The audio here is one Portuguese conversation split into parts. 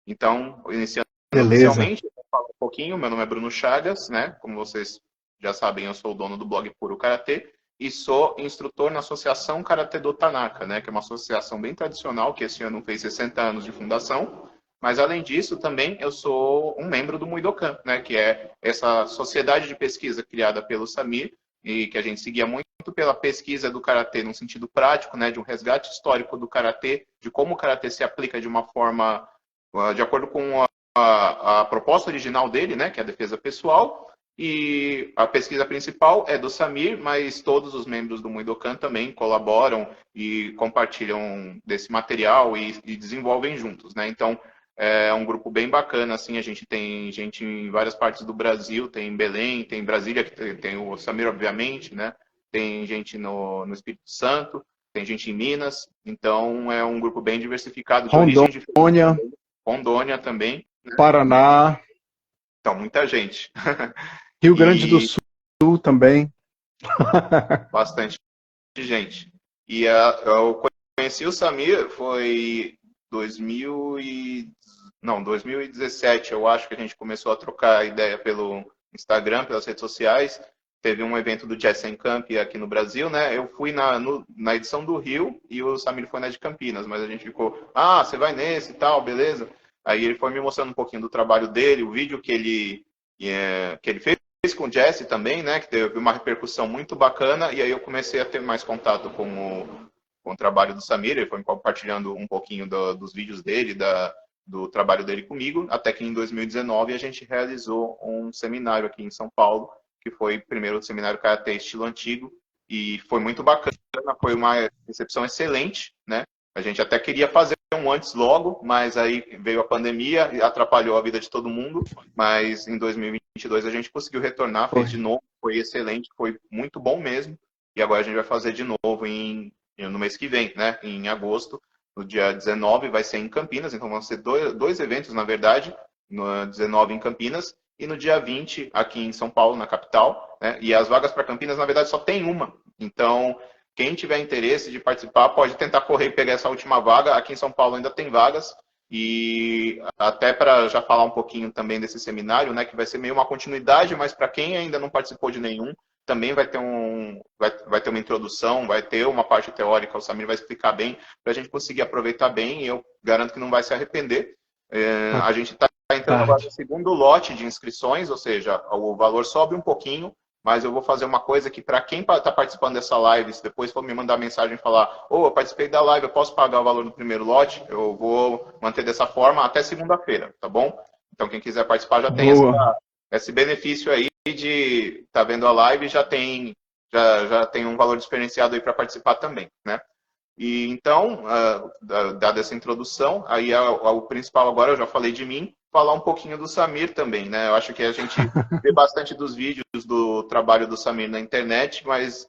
Então, iniciando Beleza. oficialmente, eu vou falar um pouquinho. Meu nome é Bruno Chagas, né? Como vocês já sabem, eu sou o dono do blog Puro Karatê e sou instrutor na Associação Karatê do Tanaka, né? Que é uma associação bem tradicional que esse ano fez 60 anos de fundação. Mas além disso, também eu sou um membro do Muidokan, né? Que é essa sociedade de pesquisa criada pelo Samir e que a gente seguia muito pela pesquisa do karatê no sentido prático, né? De um resgate histórico do karatê, de como o karatê se aplica de uma forma de acordo com a proposta original dele, né, que é a defesa pessoal, e a pesquisa principal é do Samir, mas todos os membros do Muidokan também colaboram e compartilham desse material e desenvolvem juntos, né? Então, é um grupo bem bacana, assim, a gente tem gente em várias partes do Brasil, tem em Belém, tem em Brasília, que tem o Samir, obviamente, né? Tem gente no Espírito Santo, tem gente em Minas, então é um grupo bem diversificado, de origem diferente Rondônia, também. Rondônia também, Paraná, então muita gente. Rio Grande do E Sul também. bastante gente. E eu conheci o Samir foi 2000 e... não, 2017, eu acho que a gente começou a trocar ideia pelo Instagram, pelas redes sociais. Teve um evento do Jazz Camp aqui no Brasil, né? Eu fui na edição do Rio e o Samir foi na de Campinas, mas a gente ficou, você vai nesse e tal, beleza. Aí ele foi me mostrando um pouquinho do trabalho dele, o vídeo que ele fez com o Jesse também, né, que teve uma repercussão muito bacana, e aí eu comecei a ter mais contato com o trabalho do Samir, ele foi compartilhando um pouquinho dos vídeos dele, do trabalho dele comigo, até que em 2019 a gente realizou um seminário aqui em São Paulo, que foi primeiro o seminário Karatê estilo antigo, e foi muito bacana, foi uma recepção excelente, né, a gente até queria fazer um antes logo, mas aí veio a pandemia e atrapalhou a vida de todo mundo, mas em 2022 a gente conseguiu retornar, fez Foi. de novo, foi excelente, foi muito bom mesmo. E agora a gente vai fazer de novo no mês que vem, né? Em agosto, no dia 19 vai ser em Campinas, então vão ser dois eventos, na verdade, no 19 em Campinas e no dia 20 aqui em São Paulo, na capital, né? E as vagas para Campinas, na verdade, só tem uma. Então, quem tiver interesse de participar pode tentar correr e pegar essa última vaga. Aqui em São Paulo ainda tem vagas. E até para já falar um pouquinho também desse seminário, né, que vai ser meio uma continuidade, mas para quem ainda não participou de nenhum, também vai ter uma introdução, vai ter uma parte teórica, o Samir vai explicar bem, para a gente conseguir aproveitar bem, e eu garanto que não vai se arrepender. Boa A gente está entrando agora no tarde. segundo lote de inscrições, ou seja, o valor sobe um pouquinho, mas eu vou fazer uma coisa que para quem está participando dessa live, se depois for me mandar mensagem e falar, eu participei da live, eu posso pagar o valor do primeiro lote, eu vou manter dessa forma até segunda-feira, tá bom? Então quem quiser participar já tem Boa. esse benefício aí de estar vendo a live, já tem um valor diferenciado aí para participar também, né? E então, dada essa introdução, aí o principal agora, eu já falei de mim, falar um pouquinho do Samir também, né? Eu acho que a gente vê bastante dos vídeos do trabalho do Samir na internet, mas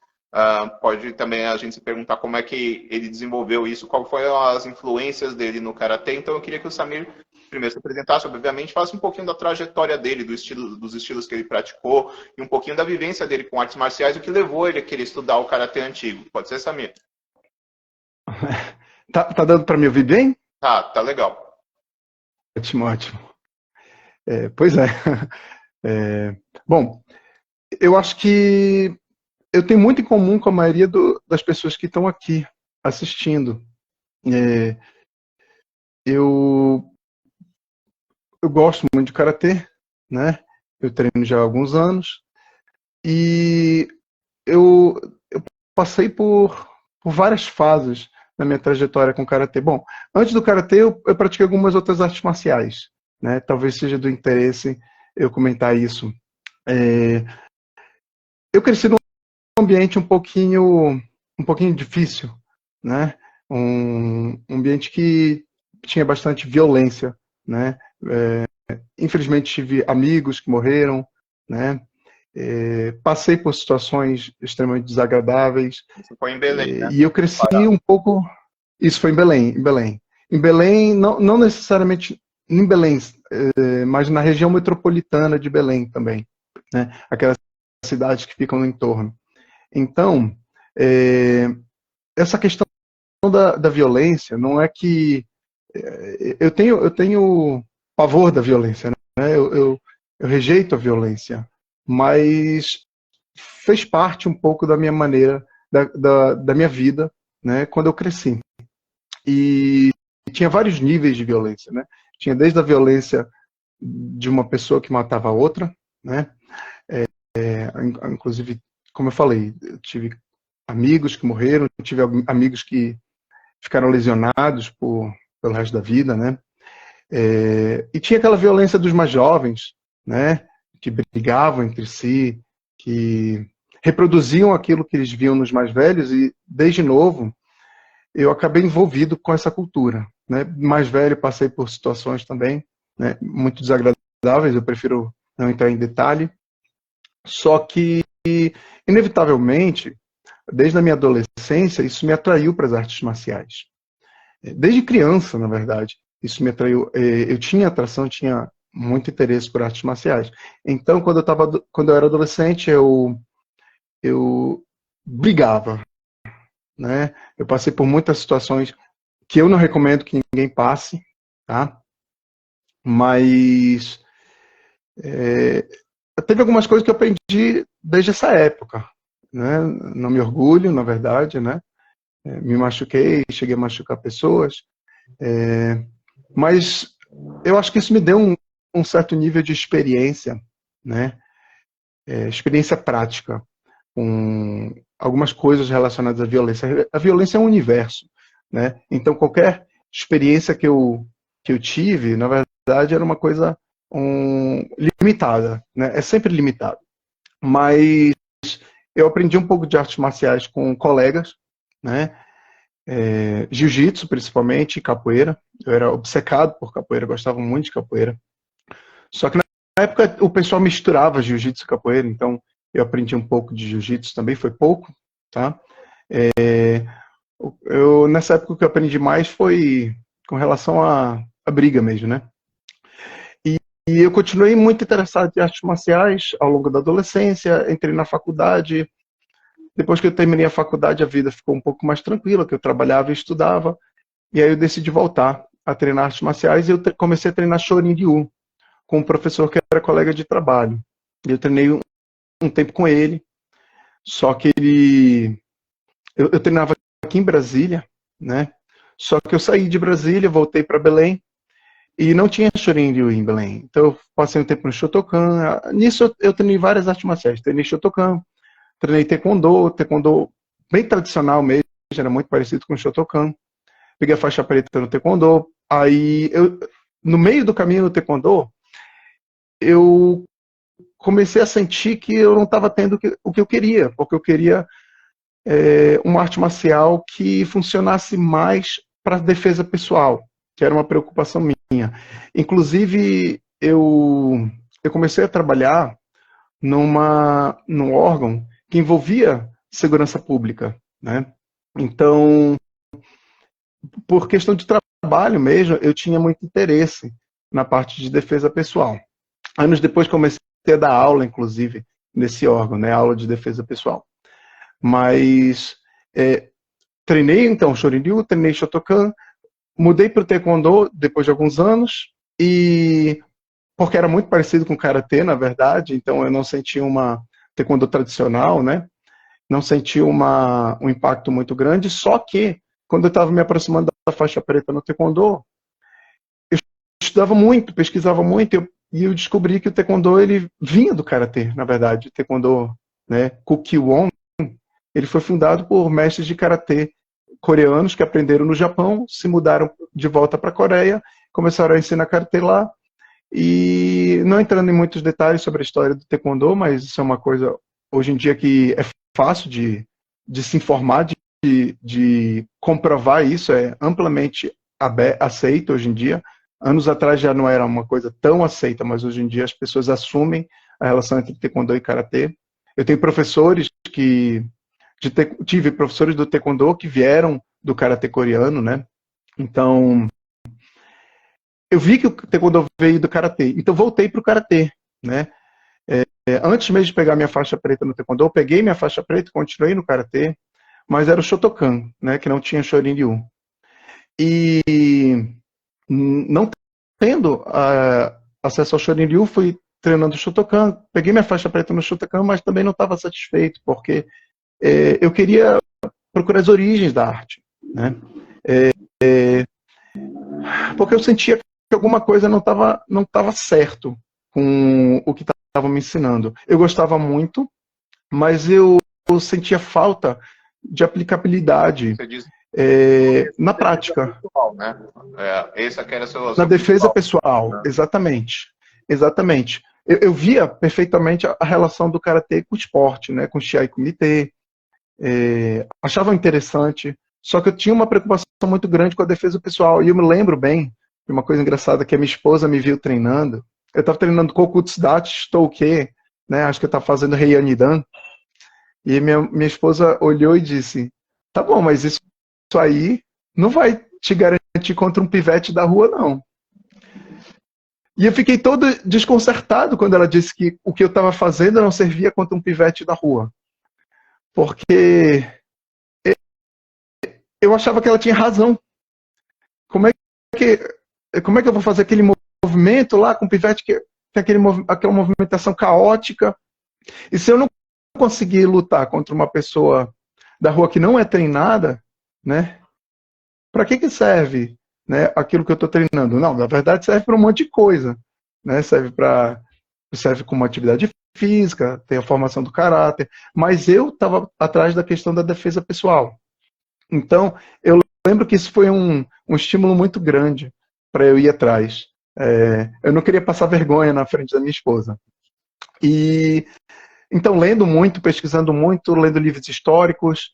pode também a gente se perguntar como é que ele desenvolveu isso, qual foram as influências dele no Karatê. Então eu queria que o Samir primeiro se apresentasse, obviamente, falasse um pouquinho da trajetória dele, dos estilos que ele praticou, e um pouquinho da vivência dele com artes marciais, o que levou ele a querer estudar o Karatê antigo. Pode ser, Samir? Tá dando para me ouvir bem? Tá legal. Ótimo, ótimo. Pois é. É, bom, eu acho que eu tenho muito em comum com a maioria das pessoas que estão aqui assistindo. É, eu, eu gosto muito de karatê, né? Eu treino já há alguns anos e eu, eu passei por várias fases na minha trajetória com karatê. Bom, antes do karatê eu pratiquei algumas outras artes marciais, né? Talvez seja do interesse eu comentar isso. É, eu cresci num ambiente um pouquinho difícil, né? Um ambiente que tinha bastante violência, né? Infelizmente tive amigos que morreram, né? Passei por situações extremamente desagradáveis Isso foi em Belém, né? e eu cresci Pará. um pouco. Isso foi em Belém, em Belém. Em Belém, não necessariamente em Belém, mas na região metropolitana de Belém também, né? Aquelas cidades que ficam no entorno. Então, essa questão da violência não é que eu tenho pavor da violência, né? Eu rejeito a violência, mas fez parte um pouco da minha maneira, da minha vida, né? Quando eu cresci. E tinha vários níveis de violência, né? Tinha desde a violência de uma pessoa que matava a outra, né? Inclusive, como eu falei, eu tive amigos que morreram, tive amigos que ficaram lesionados pelo resto da vida, né? E tinha aquela violência dos mais jovens, né? Que brigavam entre si, que reproduziam aquilo que eles viam nos mais velhos e, desde novo, eu acabei envolvido com essa cultura, né? Mais velho, passei por situações também, né, muito desagradáveis, eu prefiro não entrar em detalhe, só que, inevitavelmente, desde a minha adolescência, isso me atraiu para as artes marciais. Desde criança, na verdade, isso me atraiu. Eu tinha atração, tinha muito interesse por artes marciais. Então, quando eu era adolescente, eu brigava, né? Eu passei por muitas situações que eu não recomendo que ninguém passe, tá? Mas teve algumas coisas que eu aprendi desde essa época, né? Não me orgulho, na verdade, né? Me machuquei, cheguei a machucar pessoas, mas eu acho que isso me deu um certo nível de experiência, né? Experiência prática, com algumas coisas relacionadas à violência. A violência é um universo, né? Então qualquer experiência que eu tive, na verdade, era uma coisa limitada, né? É sempre limitado. Mas eu aprendi um pouco de artes marciais com colegas, né? Jiu-jitsu, principalmente, e capoeira. Eu era obcecado por capoeira, gostava muito de capoeira. Só que na época o pessoal misturava jiu-jitsu e capoeira, então eu aprendi um pouco de jiu-jitsu também, foi pouco, tá? Nessa época o que eu aprendi mais foi com relação à briga mesmo, né? E eu continuei muito interessado em artes marciais ao longo da adolescência, entrei na faculdade. Depois que eu terminei a faculdade, a vida ficou um pouco mais tranquila, que eu trabalhava e estudava. E aí eu decidi voltar a treinar artes marciais e eu comecei a treinar Shorin-Ryu com um professor que era colega de trabalho. Eu treinei um tempo com ele, só que eu treinava aqui em Brasília, né? Só que eu saí de Brasília, voltei para Belém e não tinha Shorin-Ryu em Belém. Então eu passei um tempo no Shotokan. Nisso eu treinei várias artes marciais. Treinei Shotokan, treinei Taekwondo bem tradicional mesmo, era muito parecido com o Shotokan. Peguei a faixa preta no Taekwondo. Aí, no meio do caminho no Taekwondo, eu comecei a sentir que eu não estava tendo o que eu queria, porque eu queria uma arte marcial que funcionasse mais para defesa pessoal, que era uma preocupação minha. Inclusive, eu comecei a trabalhar num órgão que envolvia segurança pública, né? Então, por questão de trabalho mesmo, eu tinha muito interesse na parte de defesa pessoal. Anos depois comecei a dar aula, inclusive, nesse órgão, né? Aula de defesa pessoal. Mas treinei, então, Shorin-Ryu, treinei Shotokan, mudei para o Taekwondo depois de alguns anos, e porque era muito parecido com o Karatê, na verdade, então eu não senti uma Taekwondo tradicional, né? Não senti um impacto muito grande, só que quando eu estava me aproximando da faixa preta no Taekwondo, eu estudava muito, pesquisava muito, e eu descobri que o Taekwondo ele vinha do Karatê, na verdade. O Taekwondo, né, Kukkiwon, ele foi fundado por mestres de Karatê coreanos que aprenderam no Japão, se mudaram de volta para a Coreia, começaram a ensinar Karatê lá, e não entrando em muitos detalhes sobre a história do Taekwondo, mas isso é uma coisa, hoje em dia, que é fácil de se informar, de comprovar isso, é amplamente aceito hoje em dia. Anos atrás já não era uma coisa tão aceita, mas hoje em dia as pessoas assumem a relação entre Taekwondo e Karatê. Eu tenho professores tive professores do Taekwondo que vieram do Karatê coreano, né? Então, eu vi que o Taekwondo veio do Karatê, então voltei para o Karatê, né? Antes mesmo de pegar minha faixa preta no Taekwondo, eu peguei minha faixa preta, continuei no Karatê, mas era o Shotokan, né? Que não tinha Shorin-Ryu. E Não tendo acesso ao Shorin-ryu, fui treinando Shotokan, peguei minha faixa preta no Shotokan, mas também não estava satisfeito, porque eu queria procurar as origens da arte, né? Porque eu sentia que alguma coisa não tava certo com o que estava me ensinando. Eu gostava muito, mas eu sentia falta de aplicabilidade Você diz na defesa prática, pessoal, né? Esse aqui era na seu defesa principal. pessoal, Né? exatamente, exatamente. Eu via perfeitamente a relação do karatê com o esporte, né, com o Shiai Kumite, achava interessante, só que eu tinha uma preocupação muito grande com a defesa pessoal. E eu me lembro bem de uma coisa engraçada, que a minha esposa me viu treinando. Eu estava treinando Kokutsudachi Shitouke, né? Acho que eu estava fazendo Heianidan. E minha esposa olhou e disse: tá bom, mas isso aí não vai te garantir contra um pivete da rua, não. E eu fiquei todo desconcertado quando ela disse que o que eu estava fazendo não servia contra um pivete da rua. Porque eu achava que ela tinha razão. Como é como é que eu vou fazer aquele movimento lá com o pivete que tem aquela movimentação caótica? E se eu não conseguir lutar contra uma pessoa da rua que não é treinada, né? Para que serve, né, aquilo que eu estou treinando? Não, na verdade serve para um monte de coisa, né? Serve como atividade física, tem a formação do caráter, mas eu estava atrás da questão da defesa pessoal. Então, eu lembro que isso foi um estímulo muito grande para eu ir atrás. Eu não queria passar vergonha na frente da minha esposa. E então, lendo muito, pesquisando muito, lendo livros históricos,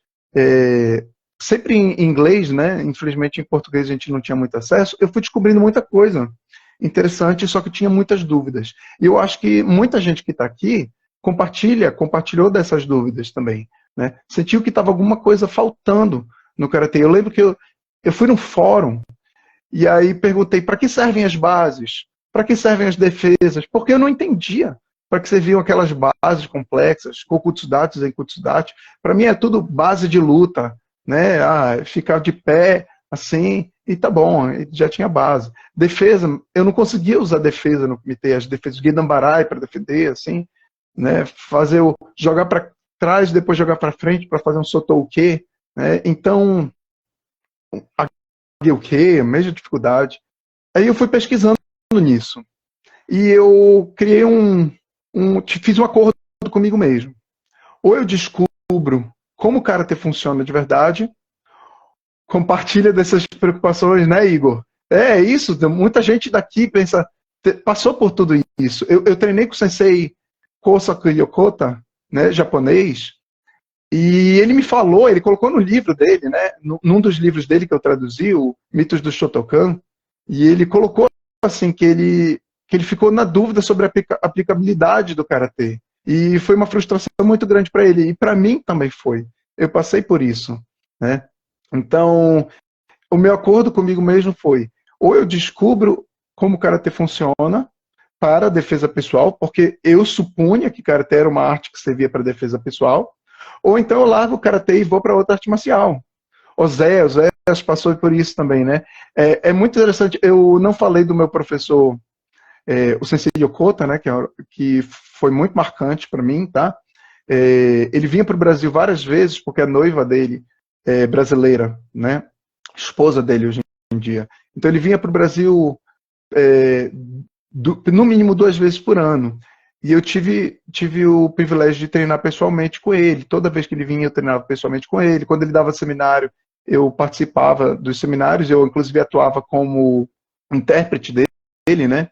sempre em inglês, né? Infelizmente em português a gente não tinha muito acesso. Eu fui descobrindo muita coisa interessante, só que eu tinha muitas dúvidas. E eu acho que muita gente que está aqui compartilhou dessas dúvidas também, né? Sentiu que estava alguma coisa faltando no karatê. Eu lembro que eu fui num fórum e aí perguntei para que servem as bases, para que servem as defesas, porque eu não entendia para que serviam aquelas bases complexas, Kokutsudachi, Zenkutsudachi. Para mim é tudo base de luta, né? Ficar de pé assim e tá bom, já tinha base. Defesa, eu não conseguia usar defesa no comitê, as defesas de Guidambarai para defender, assim, né? Jogar para trás, depois jogar para frente para fazer um sotouke, né? Então, o quê? A mesma dificuldade. Aí eu fui pesquisando nisso. E eu criei fiz um acordo comigo mesmo. Ou eu descubro como o karatê funciona de verdade, compartilha dessas preocupações, né, Igor? É isso, muita gente daqui passou por tudo isso. Eu treinei com o sensei Kosaku Yokota, né, japonês, e ele me falou, ele colocou no livro dele, né, num dos livros dele que eu traduzi, o Mitos do Shotokan, e ele colocou assim que ele ficou na dúvida sobre a aplicabilidade do karatê. E foi uma frustração muito grande para ele, e para mim também foi. Eu passei por isso, né? Então, o meu acordo comigo mesmo foi: ou eu descubro como o karatê funciona para a defesa pessoal, porque eu supunha que karatê era uma arte que servia para defesa pessoal, ou então eu largo o karatê e vou para outra arte marcial. Oséias passou por isso também, né? É muito interessante. Eu não falei do meu professor, o Sensei Yokota, né? Que foi muito marcante para mim, tá? Ele vinha para o Brasil várias vezes porque a noiva dele é brasileira, né? Esposa dele hoje em dia. Então ele vinha para o Brasil no mínimo 2 vezes por ano. E eu tive o privilégio de treinar pessoalmente com ele. Toda vez que ele vinha, eu treinava pessoalmente com ele. Quando ele dava seminário, eu participava dos seminários. Eu, inclusive, atuava como intérprete dele, né?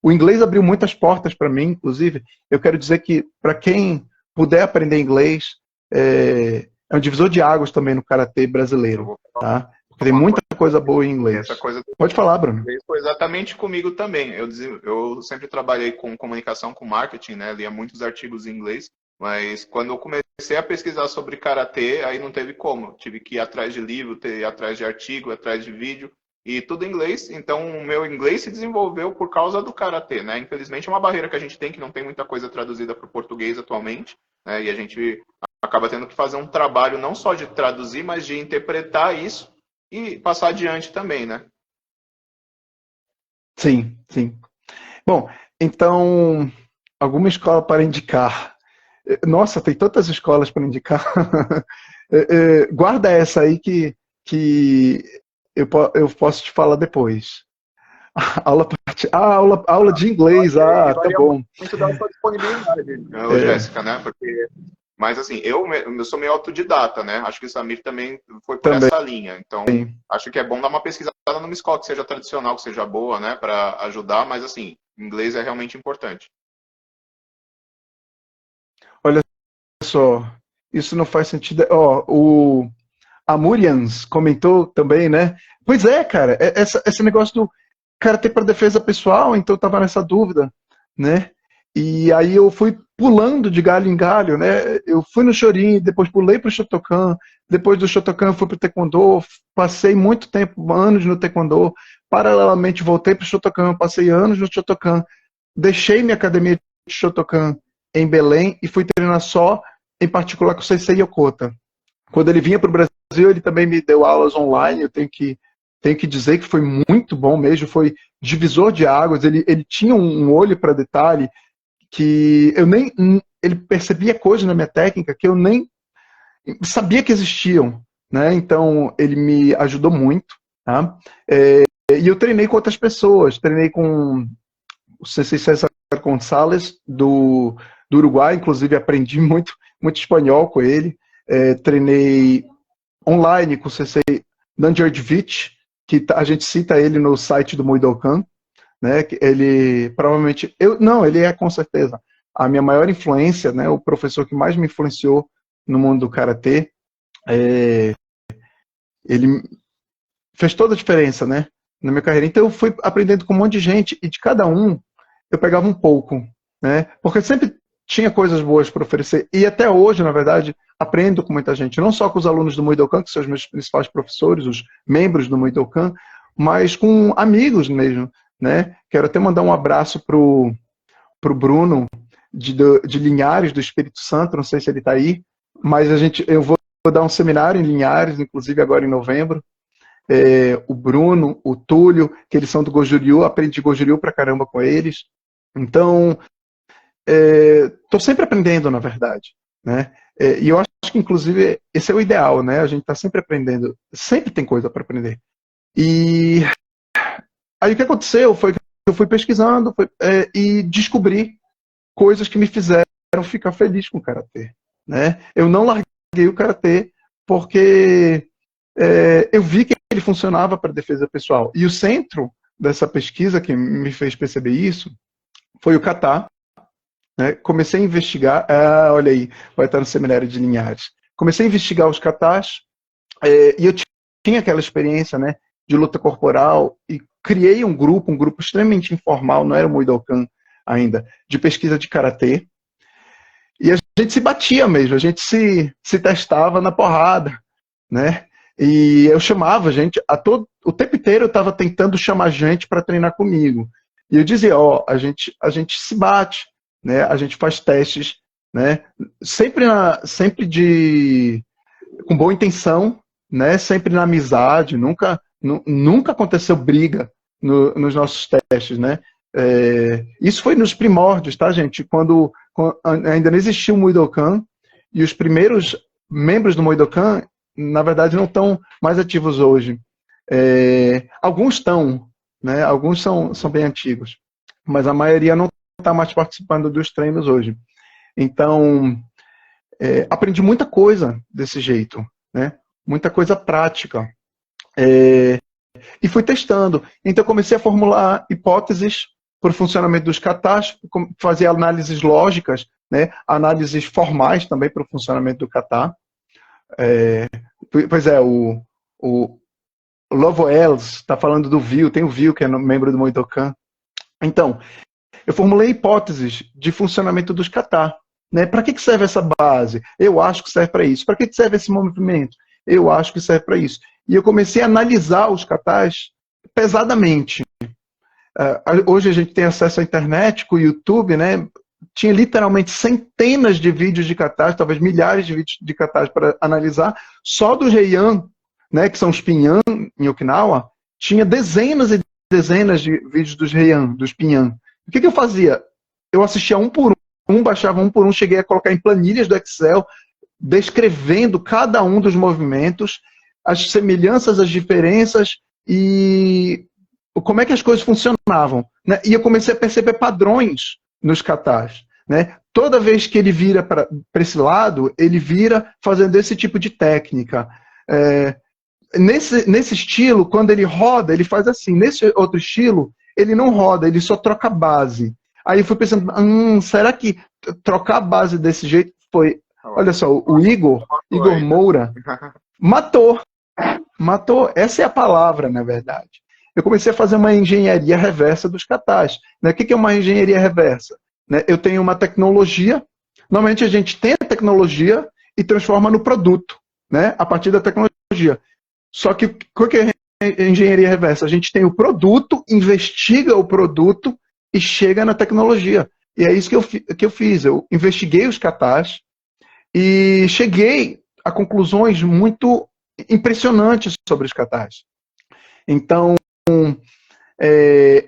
O inglês abriu muitas portas para mim, inclusive. Eu quero dizer que, para quem puder aprender inglês, é um divisor de águas também no karatê Eu brasileiro, vou falar tá? Porque tem muita coisa boa em essa inglês. coisa Pode falar, Bruno. foi exatamente comigo também. Eu sempre trabalhei com comunicação, com marketing, né? Lia muitos artigos em inglês, mas quando eu comecei a pesquisar sobre karatê, aí não teve como. Tive que ir atrás de livro, ir atrás de artigo, atrás de vídeo e tudo em inglês. Então, o meu inglês se desenvolveu por causa do karatê, né? Infelizmente é uma barreira que a gente tem, que não tem muita coisa traduzida para o português atualmente, né? E a gente acaba tendo que fazer um trabalho não só de traduzir, mas de interpretar isso e passar adiante também, né? Sim, sim. Bom, então, alguma escola para indicar? Nossa, tem tantas escolas para indicar. Guarda essa aí que eu posso te falar depois. Aula, aula de Eu inglês, acho que tá varia bom. muito da sua disponibilidade, ô, É, Jéssica, né? Porque, mas assim, eu sou meio autodidata, né? Acho que o Samir também foi por também. essa linha. Então, acho que é bom dar uma pesquisada numa escola que seja tradicional, que seja boa, né? Para ajudar, mas assim, inglês é realmente importante. Olha só, isso não faz sentido. Ó, o Amurians comentou também, né? Pois é, cara, esse negócio do cara ter para defesa pessoal, então eu tava nessa dúvida, né? E aí eu fui pulando de galho em galho, né? Eu fui no Chorin, depois pulei para o Shotokan, depois do Shotokan eu fui para o Taekwondo, passei muito tempo, anos no Taekwondo, paralelamente voltei para o Shotokan, passei anos no Shotokan, deixei minha academia de Shotokan em Belém e fui treinar só, em particular com o Sensei Yokota. Quando ele vinha para o Brasil, ele também me deu aulas online, tenho que dizer que foi muito bom mesmo, foi divisor de águas, ele tinha um olho para detalhe que eu nem, ele percebia coisas na minha técnica que eu nem sabia que existiam, né? Então ele me ajudou muito, tá? E eu treinei com outras pessoas, treinei com o Sensei César Gonçalves do Uruguai, inclusive aprendi muito espanhol com ele, treinei online com o Sensei Nanjardvich, que a gente cita ele no site do Muidokan, né? Ele provavelmente, não, ele é com certeza a minha maior influência, né? O professor que mais me influenciou no mundo do karatê. Ele fez toda a diferença, né? Na minha carreira. Então eu fui aprendendo com um monte de gente e de cada um eu pegava um pouco, né? Porque sempre tinha coisas boas para oferecer e até hoje, na verdade, aprendo com muita gente, não só com os alunos do Muidokan, que são os meus principais professores, os membros do Muidokan, mas com amigos mesmo, né? Quero até mandar um abraço pro Bruno de Linhares, do Espírito Santo, não sei se ele está aí, mas eu vou dar um seminário em Linhares, inclusive agora em novembro. O Bruno, o Túlio, que eles são do Goju-Ryu, aprendi Goju-Ryu pra caramba com eles. Então, estou sempre aprendendo, na verdade, né? E eu acho que, inclusive, esse é o ideal, né? A gente está sempre aprendendo, sempre tem coisa para aprender. E aí o que aconteceu foi que eu fui pesquisando e descobri coisas que me fizeram ficar feliz com o karatê, né? Eu não larguei o karatê porque eu vi que ele funcionava para defesa pessoal. E o centro dessa pesquisa que me fez perceber isso foi o kata. Né? Comecei a investigar, olha aí, vai estar no seminário de Linhares. Comecei a investigar os katas e eu tinha aquela experiência, né, de luta corporal e criei um grupo extremamente informal, não era o Muidokan ainda, de pesquisa de karatê. E a gente se batia mesmo, a gente se testava na porrada, né? E eu chamava gente, o tempo inteiro eu estava tentando chamar gente para treinar comigo. E eu dizia, a gente se bate, né? A gente faz testes, né? Sempre com boa intenção, né? Sempre na amizade, nunca aconteceu briga nos nossos testes, né? Isso foi nos primórdios, tá, gente? Quando ainda não existia o Muidokan e os primeiros membros do Muidokan, na verdade, não estão mais ativos hoje. Alguns estão, né? Alguns são bem antigos, mas a maioria não está mais participando dos treinos hoje. Então, aprendi muita coisa desse jeito, né? Muita coisa prática. E fui testando. Então, comecei a formular hipóteses para o funcionamento dos katas, fazer análises lógicas, né? Análises formais também para o funcionamento do kata. Pois é, o Lovo Els está falando do Viu, tem o Viu, que é membro do Muidokan. Então, eu formulei hipóteses de funcionamento dos kata. Né? Para que serve essa base? Eu acho que serve para isso. Para que serve esse movimento? Eu acho que serve para isso. E eu comecei a analisar os katas pesadamente. Hoje a gente tem acesso à internet, com o YouTube, né? Tinha literalmente centenas de vídeos de katas, talvez milhares de vídeos de katas para analisar. Só do Heian, né, que são os Pinhan em Okinawa, tinha dezenas e dezenas de vídeos dos Heian, dos Pinhan. O que eu fazia? Eu assistia um por um, baixava um por um, cheguei a colocar em planilhas do Excel, descrevendo cada um dos movimentos, as semelhanças, as diferenças e como é que as coisas funcionavam, né? E eu comecei a perceber padrões nos katas, né? Toda vez que ele vira para esse lado, ele vira fazendo esse tipo de técnica. Nesse estilo, quando ele roda, ele faz assim. Nesse outro estilo, ele não roda, ele só troca a base. Aí eu fui pensando, será que trocar a base desse jeito foi... Olha só, o Igor Moura, matou. Essa é a palavra, na verdade. Eu comecei a fazer uma engenharia reversa dos katas. Né? O que é uma engenharia reversa? Né? Eu tenho uma tecnologia, normalmente a gente tem a tecnologia e transforma no produto, né? A partir da tecnologia. Só que o que é engenharia reversa? A gente tem o produto, investiga o produto e chega na tecnologia. E é isso que eu fiz. Eu investiguei os katas e cheguei a conclusões muito impressionantes sobre os katas. Então,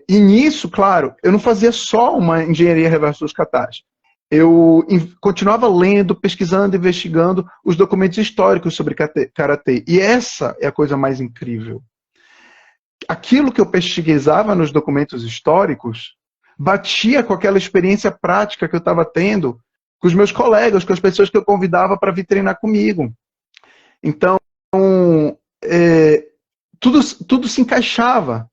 e nisso, claro, eu não fazia só uma engenharia reversa dos katas. Eu continuava lendo, pesquisando, investigando os documentos históricos sobre karatê. E essa é a coisa mais incrível. Aquilo que eu pesquisava nos documentos históricos batia com aquela experiência prática que eu estava tendo com os meus colegas, com as pessoas que eu convidava para vir treinar comigo. Então, tudo se encaixava,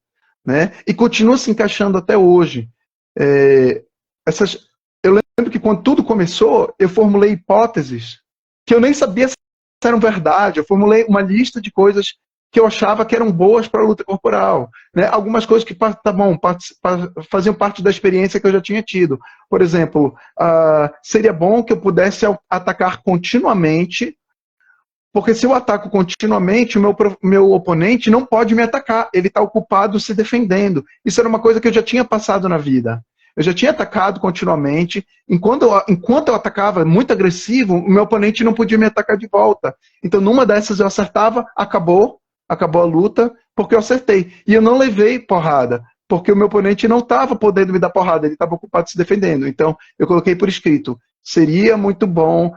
né? E continua se encaixando até hoje. Eu lembro que quando tudo começou, eu formulei hipóteses que eu nem sabia se eram verdade. Eu formulei uma lista de coisas que eu achava que eram boas para a luta corporal, né? Algumas coisas que faziam parte da experiência que eu já tinha tido. Por exemplo, seria bom que eu pudesse atacar continuamente, porque se eu ataco continuamente, o meu oponente não pode me atacar, ele está ocupado se defendendo. Isso era uma coisa que eu já tinha passado na vida. Eu já tinha atacado continuamente, enquanto eu atacava muito agressivo, o meu oponente não podia me atacar de volta. Então, numa dessas eu acertava, acabou a luta, porque eu acertei. E eu não levei porrada, porque o meu oponente não estava podendo me dar porrada, ele estava ocupado se defendendo. Então, eu coloquei por escrito, seria muito bom,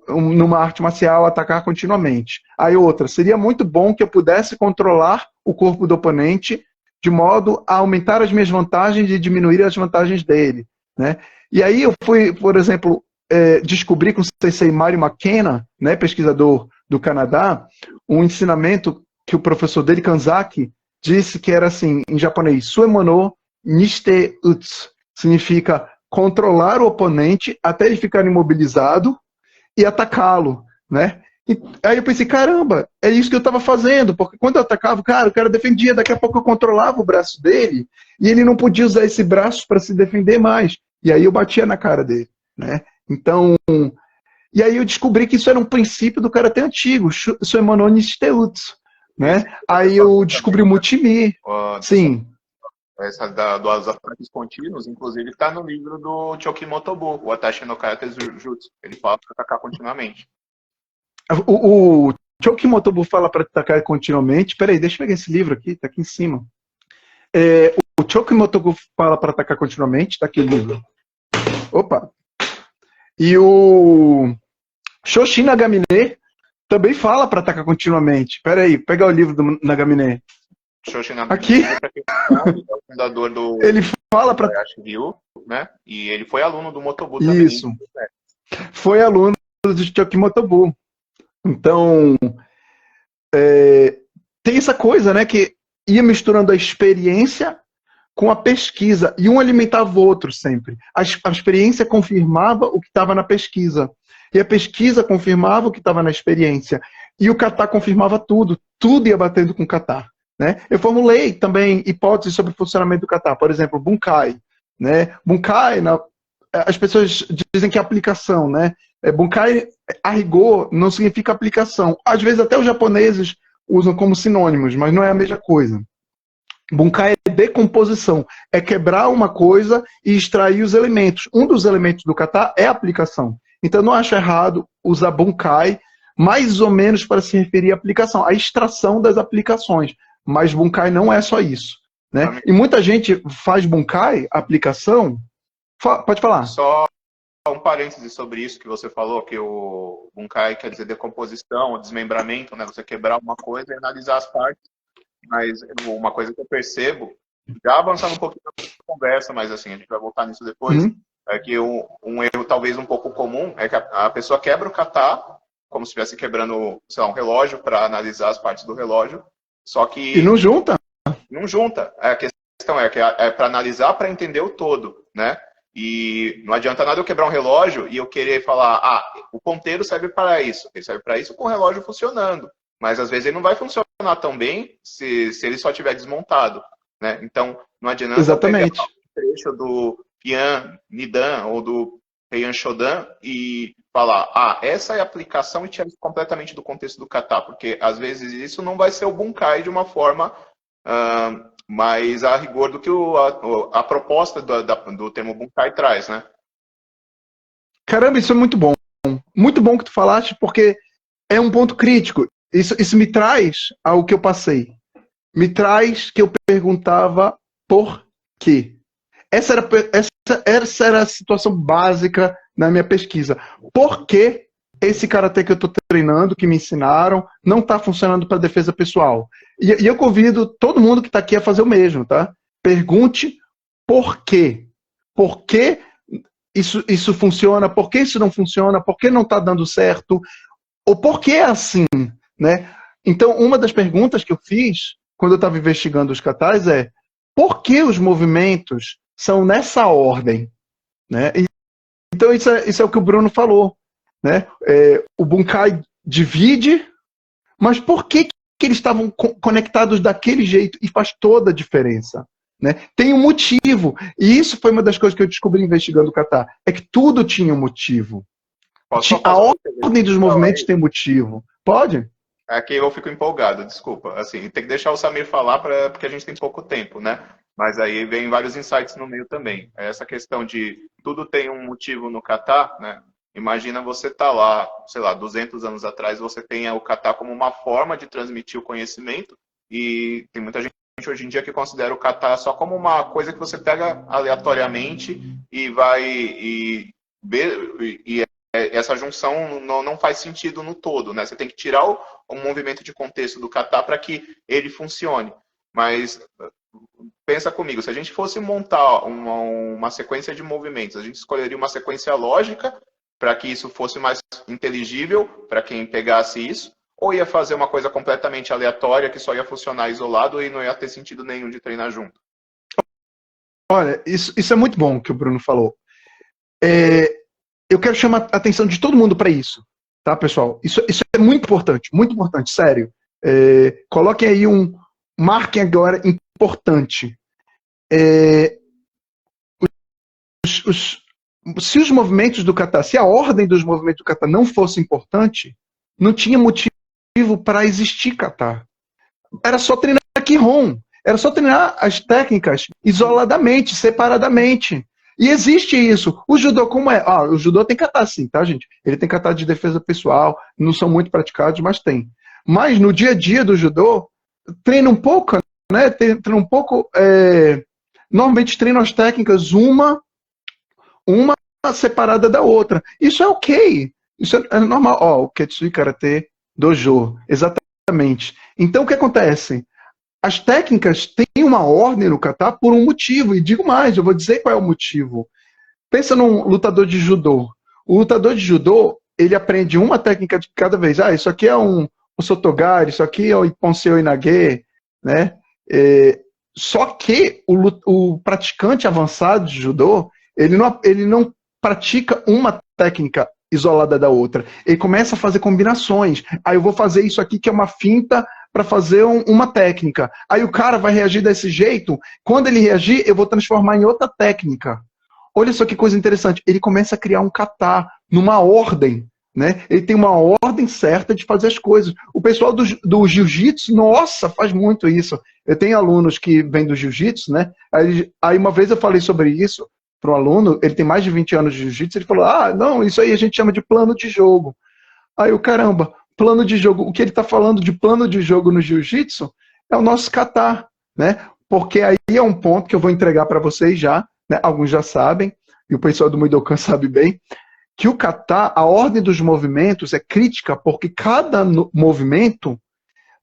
numa arte marcial, atacar continuamente. Aí outra, seria muito bom que eu pudesse controlar o corpo do oponente de modo a aumentar as minhas vantagens e diminuir as vantagens dele, né? E aí eu fui, por exemplo, descobrir com o sensei Mario McKenna, né, pesquisador do Canadá, um ensinamento que o professor dele, Kanzaki, disse que era assim, em japonês, Suemono Nishite Utsu, significa controlar o oponente até ele ficar imobilizado e atacá-lo, né? E aí eu pensei, caramba, é isso que eu estava fazendo, porque quando eu atacava, o cara defendia, daqui a pouco eu controlava o braço dele, e ele não podia usar esse braço para se defender mais. E aí eu batia na cara dele, né? Então, e aí eu descobri que isso era um princípio do karatê antigo, Suemono Nishite Utsu, né? Aí eu descobri o Mutimi, sim. Essa dos ataques contínuos, inclusive, está no livro do Choki Motobu, o Atashi no Karate Jutsu. Ele fala para atacar continuamente. O Choki Motobu fala para atacar continuamente. Peraí, deixa eu pegar esse livro aqui, tá aqui em cima. O Choki Motobu fala para atacar continuamente, tá aqui o livro. Opa! E o Shoshi Nagamine também fala para atacar continuamente. Peraí, pega o livro do Nagamine. Shoshi Nagamine, aqui. É o fundador do... Ele fala para... né? E ele foi aluno do Motobu também. Isso. Foi aluno do Choki Motobu. Então, tem essa coisa, né, que ia misturando a experiência com a pesquisa, e um alimentava o outro sempre. A experiência confirmava o que estava na pesquisa, e a pesquisa confirmava o que estava na experiência, e o kata confirmava tudo ia batendo com o kata, né? Eu formulei também hipóteses sobre o funcionamento do kata, por exemplo, Bunkai, né? Bunkai, as pessoas dizem que é aplicação, né? Bunkai, a rigor, não significa aplicação. Às vezes até os japoneses usam como sinônimos, mas não é a mesma coisa. Bunkai é decomposição, é quebrar uma coisa e extrair os elementos. Um dos elementos do kata é a aplicação. Então eu não acho errado usar Bunkai mais ou menos para se referir à aplicação, à extração das aplicações. Mas Bunkai não é só isso, né? E muita gente faz Bunkai, aplicação. Pode falar. Só um parêntese sobre isso que você falou, que o Bunkai quer dizer decomposição, desmembramento, né? Você quebrar uma coisa e analisar as partes. Mas uma coisa que eu percebo, já avançando um pouquinho na conversa, mas assim, a gente vai voltar nisso depois, é que um erro talvez um pouco comum é que a pessoa quebra o kata, como se estivesse quebrando, sei lá, um relógio para analisar as partes do relógio, só que... E não junta? Não junta. A questão é que é para analisar, para entender o todo, né? E não adianta nada eu quebrar um relógio e eu querer falar, o ponteiro serve para isso. Ele serve para isso com o relógio funcionando. Mas às vezes ele não vai funcionar tão bem se ele só estiver desmontado, né? Então não adianta eu pegar um trecho do Pian Nidan ou do Heian Shodan e falar, essa é a aplicação e tirar isso completamente do contexto do kata, porque às vezes isso não vai ser o Bunkai de uma forma mais a rigor do que a proposta do termo Bunkai traz, né? Caramba, isso é muito bom. Muito bom que tu falaste, porque é um ponto crítico. Isso me traz ao que eu passei. Me traz que eu perguntava por quê. Essa era a situação básica na minha pesquisa. Por que esse karatê que eu estou treinando, que me ensinaram, não está funcionando para defesa pessoal? E eu convido todo mundo que está aqui a fazer o mesmo, tá? Pergunte por quê. Por que isso funciona? Por que isso não funciona? Por que não está dando certo? Ou por que é assim? Né? Então, uma das perguntas que eu fiz quando eu estava investigando os katas é por que os movimentos são nessa ordem? Né? Então, isso é o que o Bruno falou. Né? O Bunkai divide, mas por que eles estavam conectados daquele jeito? E faz toda a diferença. Né? Tem um motivo. E isso foi uma das coisas que eu descobri investigando o kata. É que tudo tinha um motivo. A ordem dos movimentos tem motivo. Pode? Aqui eu fico empolgado, desculpa. Assim, tem que deixar o Samir falar porque a gente tem pouco tempo, né? Mas aí vem vários insights no meio também. Essa questão de tudo tem um motivo no kata, né? Imagina você tá lá, sei lá, 200 anos atrás, você tem o kata como uma forma de transmitir o conhecimento e tem muita gente hoje em dia que considera o kata só como uma coisa que você pega aleatoriamente e vai essa junção não faz sentido no todo, né? Você tem que tirar o movimento de contexto do kata para que ele funcione. Mas pensa comigo, se a gente fosse montar uma sequência de movimentos, a gente escolheria uma sequência lógica para que isso fosse mais inteligível para quem pegasse isso, ou ia fazer uma coisa completamente aleatória que só ia funcionar isolado e não ia ter sentido nenhum de treinar junto? Olha, isso é muito bom que o Bruno falou. Eu quero chamar a atenção de todo mundo para isso, tá, pessoal? Isso é muito importante, sério. Coloquem aí marquem agora importante. Se os movimentos do kata, se a ordem dos movimentos do kata não fosse importante, não tinha motivo para existir kata. Era só treinar Kihon, era só treinar as técnicas isoladamente, separadamente. E existe isso. O judô como é? O judô tem kata sim, tá, gente? Ele tem kata de defesa pessoal, não são muito praticados, mas tem. Mas no dia a dia do judô, treina um pouco, né? Treina um pouco. Normalmente treinam as técnicas uma separada da outra. Isso é ok. Isso é normal. O Ketsui Karate Dojo. Exatamente. Então o que acontece? As técnicas têm uma ordem no kata por um motivo. E digo mais, eu vou dizer qual é o motivo. Pensa num lutador de judô. O lutador de judô, ele aprende uma técnica de cada vez. Isso aqui é um sotogari, isso aqui é o Iponsei Inage, né? Só que o praticante avançado de judô, ele não pratica uma técnica isolada da outra. Ele começa a fazer combinações. Eu vou fazer isso aqui que é uma finta para fazer uma técnica. Aí o cara vai reagir desse jeito. Quando ele reagir, eu vou transformar em outra técnica. Olha só que coisa interessante. Ele começa a criar um kata numa ordem. Né? Ele tem uma ordem certa de fazer as coisas. O pessoal do jiu-jitsu, nossa, faz muito isso. Eu tenho alunos que vêm do jiu-jitsu, né? Aí uma vez eu falei sobre isso para um aluno, ele tem mais de 20 anos de jiu-jitsu, ele falou, não, isso aí a gente chama de plano de jogo. Aí o caramba, plano de jogo, o que ele está falando de plano de jogo no jiu-jitsu é o nosso kata, né? porque aí é um ponto que eu vou entregar para vocês já, né? Alguns já sabem, e o pessoal do Muidokan sabe bem, que o kata, a ordem dos movimentos é crítica, porque cada movimento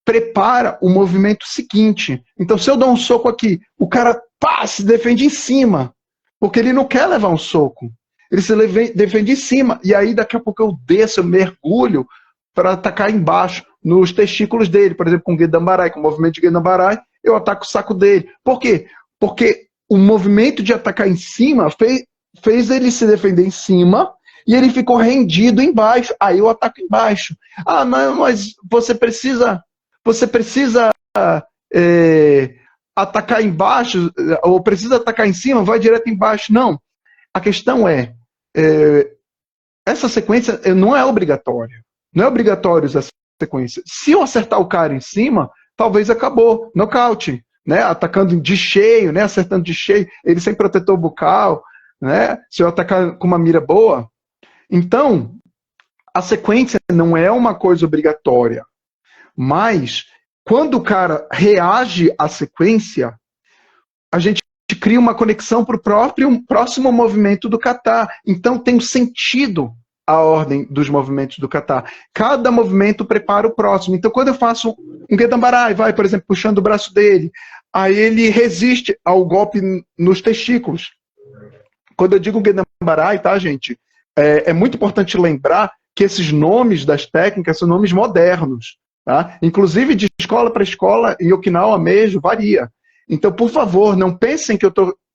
prepara o movimento seguinte. Então, se eu dou um soco aqui, o cara se defende em cima, porque ele não quer levar um soco. Ele se defende em cima, e aí daqui a pouco eu desço, eu mergulho para atacar embaixo, nos testículos dele. Por exemplo, com o Gedambarai, com o movimento de Gedambarai, eu ataco o saco dele. Por quê? Porque o movimento de atacar em cima fez ele se defender em cima, e ele ficou rendido embaixo. Aí eu ataco embaixo. Ah, mas você precisa atacar embaixo, ou precisa atacar em cima, vai direto embaixo. Não. A questão essa sequência não é obrigatória. Não é obrigatório usar essa sequência. Se eu acertar o cara em cima, talvez acabou. Nocaute. Né? Atacando de cheio, né? Acertando de cheio, ele sem protetor bucal. Né? Se eu atacar com uma mira boa. Então, a sequência não é uma coisa obrigatória. Mas, quando o cara reage à sequência, a gente cria uma conexão para o próximo movimento do kata. Então, tem um sentido a ordem dos movimentos do kata. Cada movimento prepara o próximo. Então, quando eu faço um Gedambarai, por exemplo, puxando o braço dele, aí ele resiste ao golpe nos testículos. Quando eu digo Gedambarai, tá, gente? É muito importante lembrar que esses nomes das técnicas são nomes modernos. Tá? Inclusive, de escola para escola, em Okinawa mesmo, varia. Então, por favor, não pensem que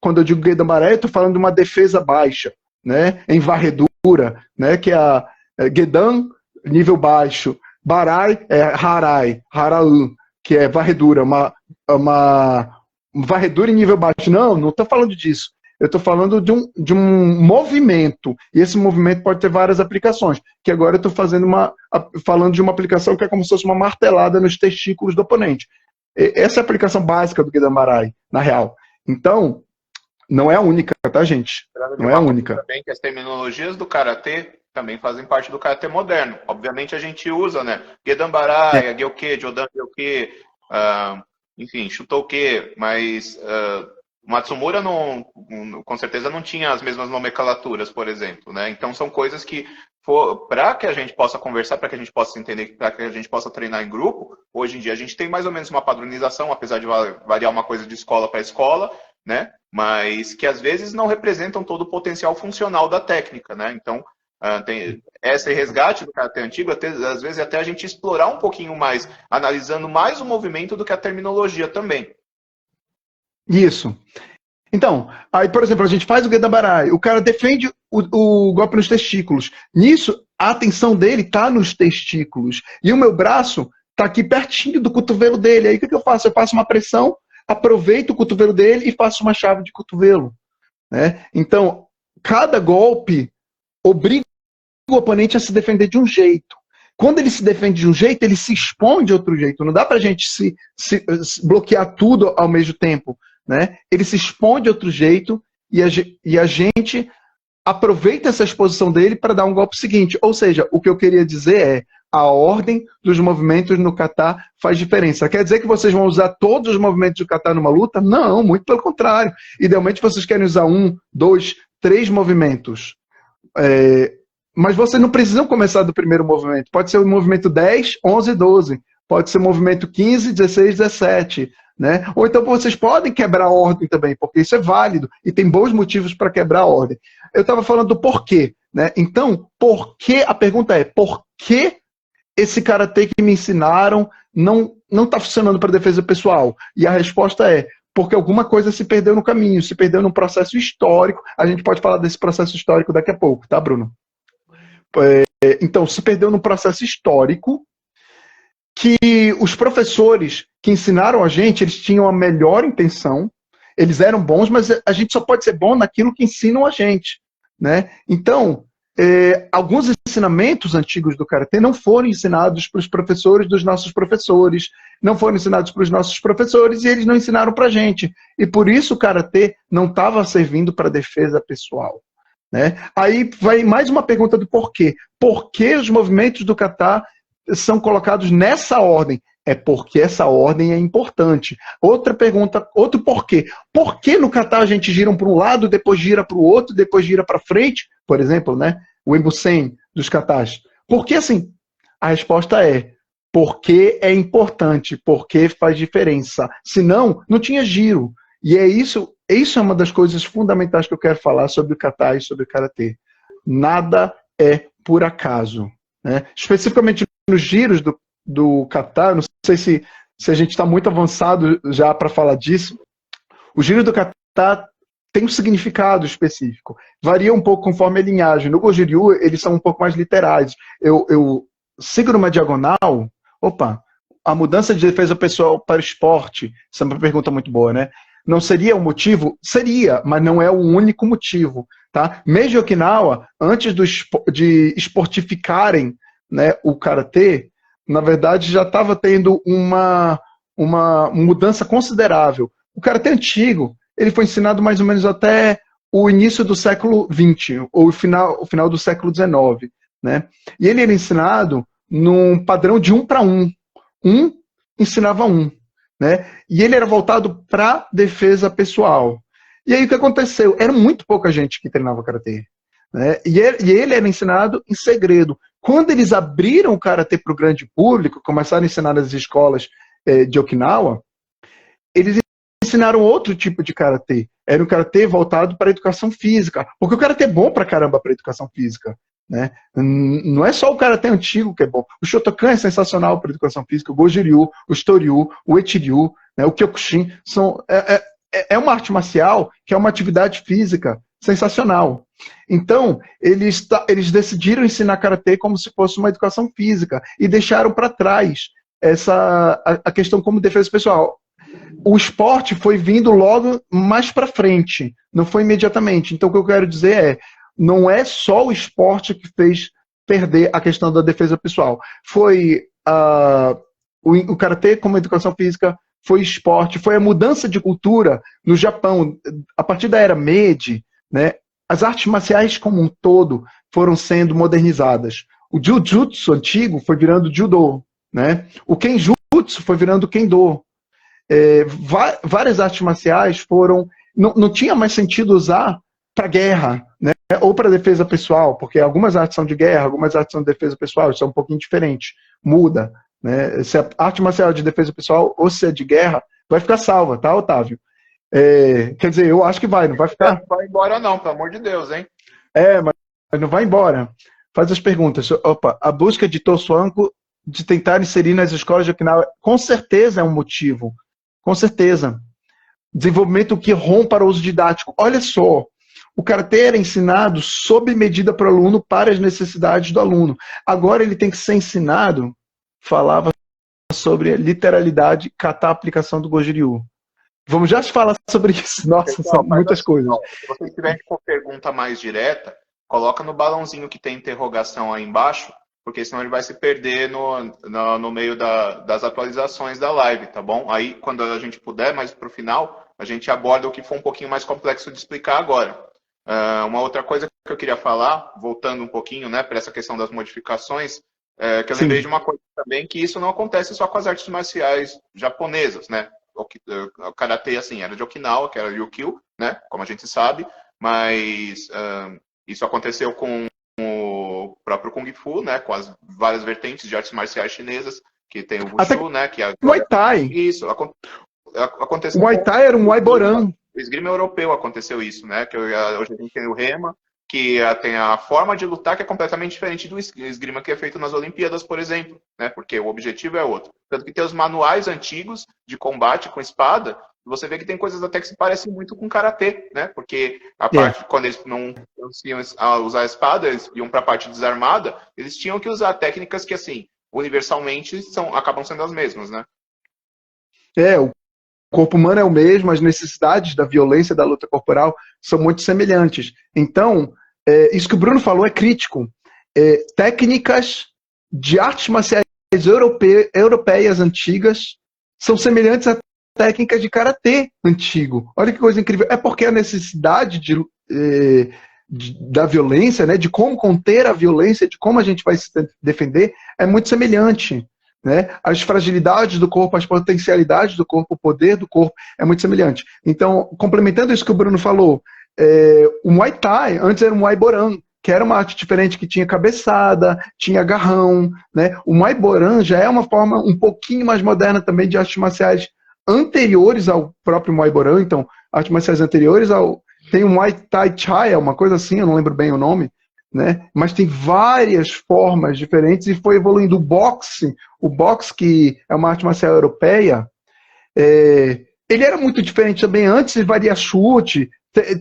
quando eu digo Gedambarai, eu estou falando de uma defesa baixa, né? Em varredura, né? Que é a Gedan, nível baixo, Barai é Harai, Harau, que é varredura, uma varredura em nível baixo. Não estou falando disso. Eu estou falando de um movimento, e esse movimento pode ter várias aplicações, que agora eu estou falando de uma aplicação que é como se fosse uma martelada nos testículos do oponente. Essa é a aplicação básica do Gedambarai, na real. Então, não é a única, tá, gente? Não é a única. Também que as terminologias do Karatê também fazem parte do Karatê moderno. Obviamente a gente usa, né? Gedambarai, Gyoke, Jodan Gyoke, enfim, Shutoke, mas... Matsumura com certeza não tinha as mesmas nomenclaturas, por exemplo, né? Então são coisas que, para que a gente possa conversar, para que a gente possa entender, para que a gente possa treinar em grupo, hoje em dia a gente tem mais ou menos uma padronização, apesar de variar uma coisa de escola para escola, né? Mas que às vezes não representam todo o potencial funcional da técnica, né? Então, tem esse resgate do karatê antigo, às vezes até a gente explorar um pouquinho mais, analisando mais o movimento do que a terminologia também. Isso. Então, aí, por exemplo, a gente faz o Gedambarai, o cara defende o golpe nos testículos. Nisso, a atenção dele está nos testículos. E o meu braço está aqui pertinho do cotovelo dele. Aí o que eu faço? Eu faço uma pressão, aproveito o cotovelo dele e faço uma chave de cotovelo. Né? Então, cada golpe obriga o oponente a se defender de um jeito. Quando ele se defende de um jeito, ele se expõe de outro jeito. Não dá pra gente se bloquear tudo ao mesmo tempo. Né? Ele se expõe de outro jeito e a gente aproveita essa exposição dele para dar um golpe seguinte. Ou seja, o que eu queria dizer é a ordem dos movimentos no kata faz diferença. Quer dizer que vocês vão usar todos os movimentos do kata numa luta? Não, muito pelo contrário. Idealmente vocês querem usar 1, 2, 3 movimentos. Mas vocês não precisam começar do primeiro movimento. Pode ser o movimento 10, 11, 12. Pode ser o movimento 15, 16, 17. Né? Ou então vocês podem quebrar a ordem também, porque isso é válido e tem bons motivos para quebrar a ordem. Eu estava falando do porquê. Né? Então, a pergunta é, por que esse karatê que me ensinaram não está funcionando para defesa pessoal? E a resposta é, porque alguma coisa se perdeu no caminho, se perdeu num processo histórico. A gente pode falar desse processo histórico daqui a pouco, tá, Bruno? Então, se perdeu num processo histórico que os professores que ensinaram a gente, eles tinham a melhor intenção, eles eram bons, mas a gente só pode ser bom naquilo que ensinam a gente. Né? Então, alguns ensinamentos antigos do Karatê não foram ensinados para os professores dos nossos professores, não foram ensinados para os nossos professores e eles não ensinaram para a gente. E por isso o Karatê não estava servindo para defesa pessoal. Né? Aí vai mais uma pergunta do porquê. Por que os movimentos do kata são colocados nessa ordem? é porque essa ordem é importante. Outra pergunta, outro porquê. Por que no kata a gente gira para um lado, depois gira para o outro, depois gira para frente? Por exemplo, né? O Embusen dos katas. Por que assim? A resposta é porque é importante, porque faz diferença. Senão, não tinha giro. E isso é uma das coisas fundamentais que eu quero falar sobre o kata e sobre o karatê. Nada é por acaso. Né? Especificamente nos giros do kata, não sei se a gente está muito avançado já para falar disso, o giro do kata tem um significado específico. Varia um pouco conforme a linhagem. No Goju-Ryu, eles são um pouco mais literais. Eu sigo numa diagonal, a mudança de defesa pessoal para o esporte, essa é uma pergunta muito boa, né? Não seria o motivo? Seria, mas não é o único motivo. Tá? Meiji Okinawa, antes de esportificarem, né, o karatê, na verdade já estava tendo uma mudança considerável. O karatê antigo, ele foi ensinado mais ou menos até o início do século XX, ou o final do século XIX. Né? E ele era ensinado num padrão de 1 para 1. Um ensinava um. Né? E ele era voltado para defesa pessoal. E aí o que aconteceu? Era muito pouca gente que treinava karatê. Né? E ele era ensinado em segredo. Quando eles abriram o karatê para o grande público, começaram a ensinar nas escolas de Okinawa, eles ensinaram outro tipo de karatê. Era um karatê voltado para a educação física. Porque o karatê é bom pra caramba para a educação física. Né? Não é só o karatê antigo que é bom. O Shotokan é sensacional para educação física, o Goju-Ryu, o Shito-Ryu, o Echi-Ryu, né? O Kyokushin é uma arte marcial que é uma atividade física sensacional. Então, eles decidiram ensinar karatê como se fosse uma educação física e deixaram para trás a questão como defesa pessoal. O esporte foi vindo logo mais para frente, não foi imediatamente. Então, o que eu quero dizer é, não é só o esporte que fez perder a questão da defesa pessoal. Foi o karatê como educação física, foi esporte, foi a mudança de cultura no Japão. A partir da era Meiji, né, as artes marciais como um todo foram sendo modernizadas. O Jiu-Jitsu antigo foi virando Judo. Né? O Kenjutsu foi virando Kendo. Várias artes marciais foram... Não tinha mais sentido usar para guerra, né? Ou para defesa pessoal, porque algumas artes são de guerra, algumas artes são de defesa pessoal, isso é um pouquinho diferente, muda, né? Se a arte marcial é de defesa pessoal ou se é de guerra, vai ficar salva, tá, Otávio? Quer dizer, eu acho que não vai ficar? Não vai embora não, pelo amor de Deus, hein? Mas não vai embora. Faz as perguntas. A busca de Tosuanko de tentar inserir nas escolas de Okinawa, com certeza é um motivo, com certeza. Desenvolvimento que rompa para o uso didático. Olha só, o karatê era ensinado sob medida para o aluno, para as necessidades do aluno. Agora ele tem que ser ensinado, falava sobre literalidade, kata, aplicação do Goju-Ryu. Vamos já falar sobre isso. Nossa, são muitas coisas. Se você tiver com pergunta mais direta, coloca no balãozinho que tem interrogação aí embaixo, porque senão ele vai se perder no meio das atualizações da live, tá bom? Aí, quando a gente puder, mais para o final, a gente aborda o que for um pouquinho mais complexo de explicar agora. Uma outra coisa que eu queria falar, voltando um pouquinho, né, para essa questão das modificações, que eu lembrei de uma coisa também, que isso não acontece só com as artes marciais japonesas, né? O karatê, assim, era de Okinawa, que era Ryukyu, né, como a gente sabe, mas isso aconteceu com o próprio Kung Fu, né, com as várias vertentes de artes marciais chinesas, que tem o Wushu, né, que é... Muay Thai. Isso, aconteceu... O Muay Thai era um Muay Boran. O esgrima europeu aconteceu isso, né, que hoje a gente tem o Rema, que tem a forma de lutar que é completamente diferente do esgrima que é feito nas Olimpíadas, por exemplo, né, porque o objetivo é outro. Tanto que tem os manuais antigos de combate com espada, você vê que tem coisas até que se parecem muito com karatê, né? Porque a parte, quando eles não iam usar a espada, eles iam para a parte desarmada, eles tinham que usar técnicas que, assim, universalmente acabam sendo as mesmas, né? O corpo humano é o mesmo, as necessidades da violência da luta corporal são muito semelhantes. Então, isso que o Bruno falou é crítico. Técnicas de artes marciais europeias antigas são semelhantes a técnicas de karatê antigo. Olha que coisa incrível. É porque a necessidade da violência, né, de como conter a violência, de como a gente vai se defender, é muito semelhante. né? As fragilidades do corpo, as potencialidades do corpo, o poder do corpo é muito semelhante. Então, complementando isso que o Bruno falou, o Muay Thai antes era o Muay Boran, que era uma arte diferente, que tinha cabeçada, tinha agarrão, né? O Muay Boran já é uma forma um pouquinho mais moderna também de artes marciais anteriores ao próprio Muay Boran, então, artes marciais anteriores ao... Tem o Muay Thai Chaya, uma coisa assim, eu não lembro bem o nome, né? Mas tem várias formas diferentes e foi evoluindo o boxe, que é uma arte marcial europeia, ele era muito diferente também. Antes varia chute,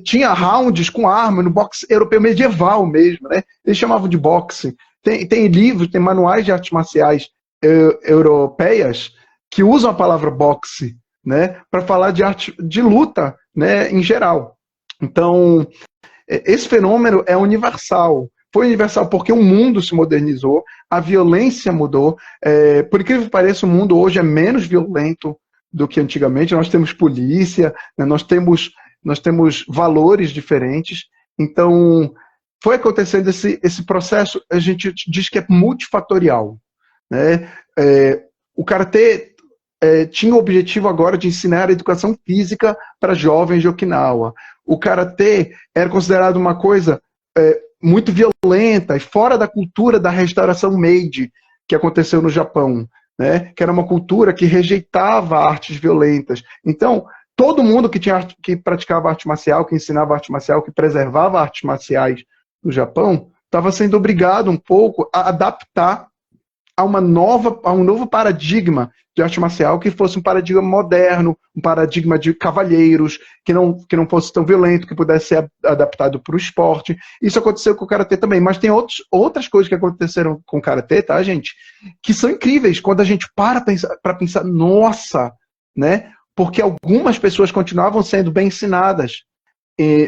tinha rounds com arma no boxe europeu medieval mesmo, né? Eles chamavam de boxe. Tem livros, tem manuais de artes marciais europeias que usam a palavra boxe, né, para falar de arte de luta, né, em geral. Então, esse fenômeno é universal. Foi universal porque o mundo se modernizou, a violência mudou. Por incrível que pareça, o mundo hoje é menos violento do que antigamente. Nós temos polícia, né, nós temos valores diferentes. Então, foi acontecendo esse processo, a gente diz que é multifatorial, né? O Karatê tinha o objetivo agora de ensinar a educação física para jovens de Okinawa. O Karatê era considerado uma coisa muito violenta e fora da cultura da restauração Meiji, que aconteceu no Japão, né? Que era uma cultura que rejeitava artes violentas. Então, todo mundo que praticava arte marcial, que ensinava arte marcial, que preservava artes marciais no Japão, estava sendo obrigado um pouco a adaptar a um novo paradigma de arte marcial que fosse um paradigma moderno, um paradigma de cavalheiros, que não fosse tão violento, que pudesse ser adaptado para o esporte. Isso aconteceu com o Karatê também, mas tem outras coisas que aconteceram com o Karatê, tá, gente? Que são incríveis quando a gente para pensar, nossa, né? Porque algumas pessoas continuavam sendo bem ensinadas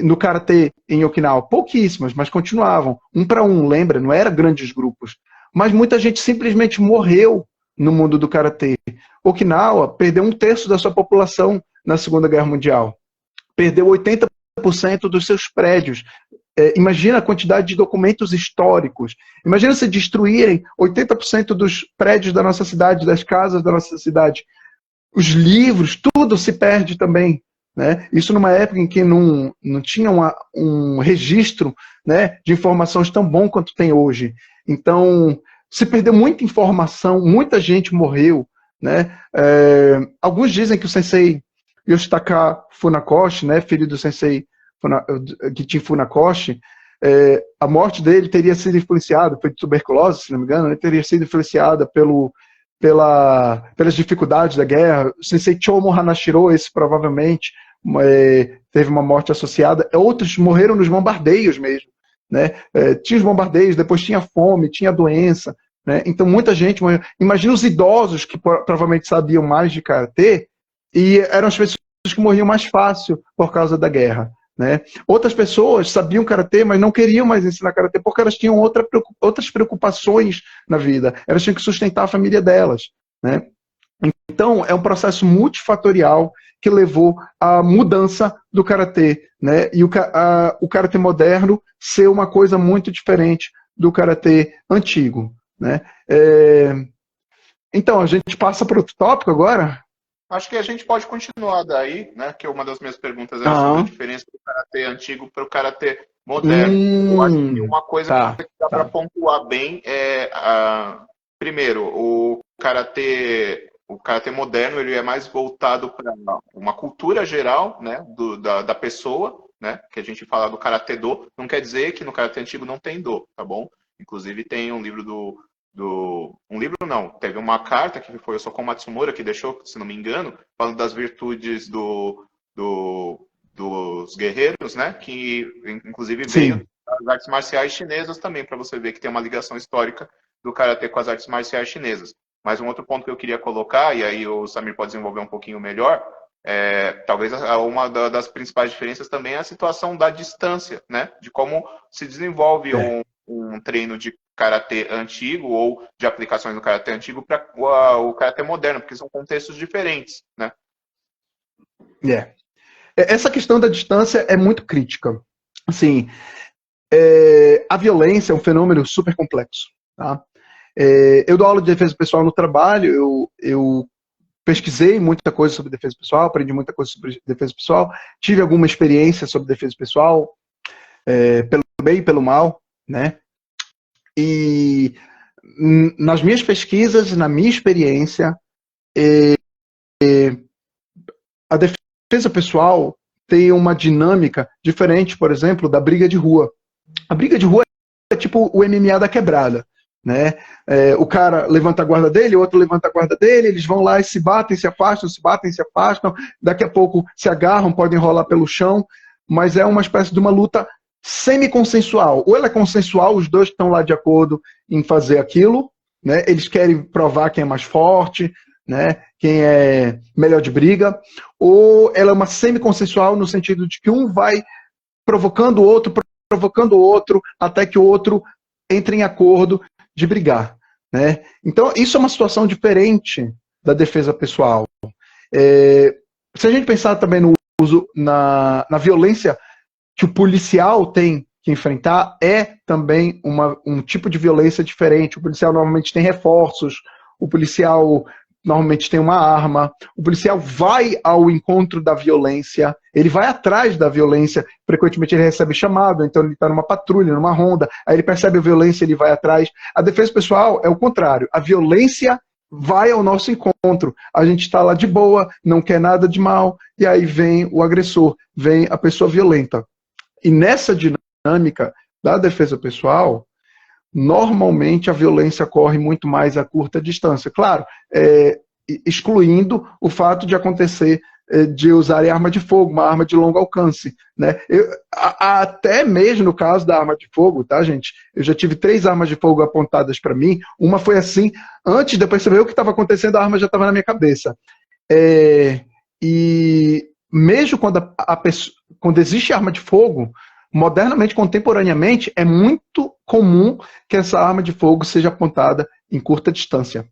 no Karatê em Okinawa. Pouquíssimas, mas continuavam. Um para um, lembra? Não eram grandes grupos. Mas muita gente simplesmente morreu no mundo do Karatê. Okinawa perdeu 1/3 da sua população na Segunda Guerra Mundial. Perdeu 80% dos seus prédios. Imagina a quantidade de documentos históricos. Imagina se destruírem 80% dos prédios da nossa cidade, das casas da nossa cidade. Os livros, tudo se perde também, né? Isso numa época em que não tinha um registro, né, de informações tão bom quanto tem hoje. Então, se perdeu muita informação, muita gente morreu, né? Alguns dizem que o sensei Yoshitaka Funakoshi, né, filho do sensei Gichin Funakoshi, a morte dele teria sido influenciada, foi de tuberculose, se não me engano, né, teria sido influenciada pelas dificuldades da guerra. O sensei Chomo Hanashiro, esse provavelmente teve uma morte associada. Outros morreram nos bombardeios mesmo, né? Tinha os bombardeios, depois tinha fome, tinha doença, né? Então muita gente morreu. Imagina os idosos que provavelmente sabiam mais de Karatê e eram as pessoas que morriam mais fácil por causa da guerra, né? Outras pessoas sabiam Karatê, mas não queriam mais ensinar Karatê porque elas tinham outras preocupações na vida. Elas tinham que sustentar a família delas, né? Então, é um processo multifatorial que levou à mudança do Karatê, né? E o Karatê moderno ser uma coisa muito diferente do Karatê antigo, né? Então, a gente passa para outro tópico agora? Acho que a gente pode continuar daí, né? Que uma das minhas perguntas era sobre a diferença do Karatê antigo para o Karatê moderno. Eu acho que uma coisa que dá para pontuar bem primeiro, o Karatê moderno, ele é mais voltado para uma cultura geral, né, da pessoa, né, que a gente fala do Karatê Do. Não quer dizer que no Karatê antigo não tem Do, tá bom? Inclusive tem um livro teve uma carta que foi o Sokon Matsumura que deixou, se não me engano, falando das virtudes dos guerreiros, né, que inclusive veio das artes marciais chinesas também, para você ver que tem uma ligação histórica do Karatê com as artes marciais chinesas. Mas um outro ponto que eu queria colocar, e aí o Samir pode desenvolver um pouquinho melhor, talvez uma das principais diferenças também é a situação da distância, né? De como se desenvolve um treino de Karatê antigo ou de aplicações do Karatê antigo para o Karatê moderno, porque são contextos diferentes, né? Essa questão da distância é muito crítica. Assim, a violência é um fenômeno super complexo, tá? Eu dou aula de defesa pessoal no trabalho, eu pesquisei muita coisa sobre defesa pessoal, aprendi muita coisa sobre defesa pessoal, tive alguma experiência sobre defesa pessoal, pelo bem e pelo mal, né? E nas minhas pesquisas, na minha experiência, a defesa pessoal tem uma dinâmica diferente, por exemplo, da briga de rua. A briga de rua é tipo o MMA da quebrada, né? O cara levanta a guarda dele, o outro levanta a guarda dele, eles vão lá e se batem, se afastam, daqui a pouco se agarram, podem rolar pelo chão, mas é uma espécie de uma luta semi-consensual. Ou ela é consensual, os dois estão lá de acordo em fazer aquilo, né? Eles querem provar quem é mais forte, né? Quem é melhor de briga, ou ela é uma semi-consensual no sentido de que um vai provocando o outro, até que o outro entre em acordo de brigar, né? Então, isso é uma situação diferente da defesa pessoal. Se a gente pensar também no uso, na violência que o policial tem que enfrentar, é também um tipo de violência diferente. O policial normalmente tem reforços, o policial normalmente tem uma arma, o policial vai ao encontro da violência, ele vai atrás da violência, frequentemente ele recebe chamado, então ele está numa patrulha, numa ronda, aí ele percebe a violência, ele vai atrás. A defesa pessoal é o contrário, a violência vai ao nosso encontro, a gente está lá de boa, não quer nada de mal, e aí vem o agressor, vem a pessoa violenta. E nessa dinâmica da defesa pessoal, normalmente a violência ocorre muito mais a curta distância. Claro, excluindo o fato de acontecer de usarem arma de fogo, uma arma de longo alcance, né? Até mesmo no caso da arma de fogo, tá, gente? Eu já tive 3 armas de fogo apontadas para mim. Uma foi assim, antes de eu perceber o que estava acontecendo, a arma já estava na minha cabeça. E mesmo quando existe arma de fogo, modernamente, contemporaneamente, é muito comum que essa arma de fogo seja apontada em curta distância,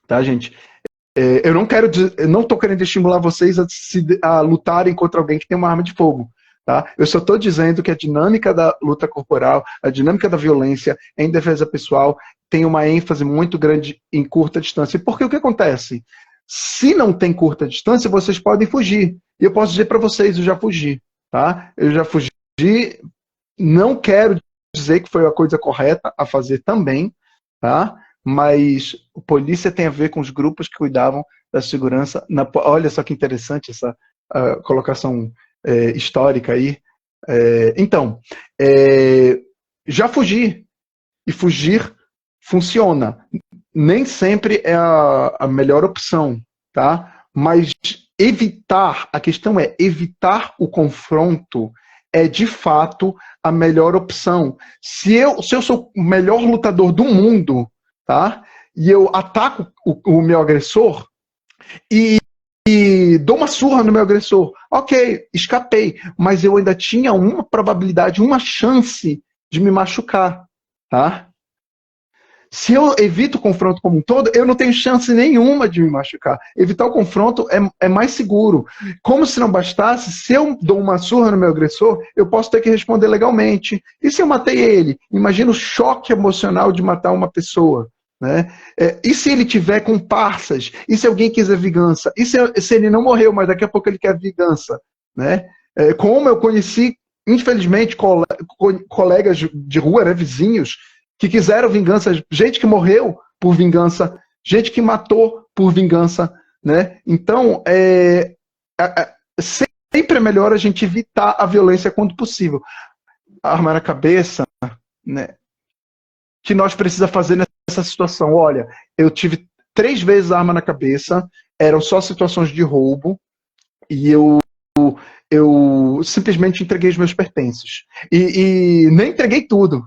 tá, gente? Eu não estou querendo estimular vocês a lutarem contra alguém que tem uma arma de fogo, tá? Eu só estou dizendo que a dinâmica da luta corporal, a dinâmica da violência em defesa pessoal tem uma ênfase muito grande em curta distância. Porque o que acontece? Se não tem curta distância, vocês podem fugir. E eu posso dizer para vocês, eu já fugi, tá? Eu já fugi. Não quero dizer que foi a coisa correta a fazer também, tá? Mas a polícia tem a ver com os grupos que cuidavam da segurança. Olha só que interessante essa colocação histórica aí. Então, já fugi. E fugir funciona. Nem sempre é a melhor opção, tá? Mas a questão é evitar o confronto é de fato a melhor opção. Se eu sou o melhor lutador do mundo, tá? E eu ataco o meu agressor e dou uma surra no meu agressor, ok, escapei, mas eu ainda tinha uma probabilidade, uma chance de me machucar, tá? Se eu evito o confronto como um todo, eu não tenho chance nenhuma de me machucar. Evitar o confronto é mais seguro. Como se não bastasse, se eu dou uma surra no meu agressor, eu posso ter que responder legalmente. E se eu matei ele? Imagina o choque emocional de matar uma pessoa, né? E se ele tiver comparsas? E se alguém quiser vingança? E se ele não morreu, mas daqui a pouco ele quer vingança, né? Como eu conheci, infelizmente, colegas de rua, né, vizinhos, que quiseram vingança, gente que morreu por vingança, gente que matou por vingança, né? Então, sempre é melhor a gente evitar a violência quando possível. A arma na cabeça, né? Que nós precisamos fazer nessa situação? Olha, eu tive 3 vezes a arma na cabeça, eram só situações de roubo, e eu simplesmente entreguei os meus pertences. E nem entreguei tudo,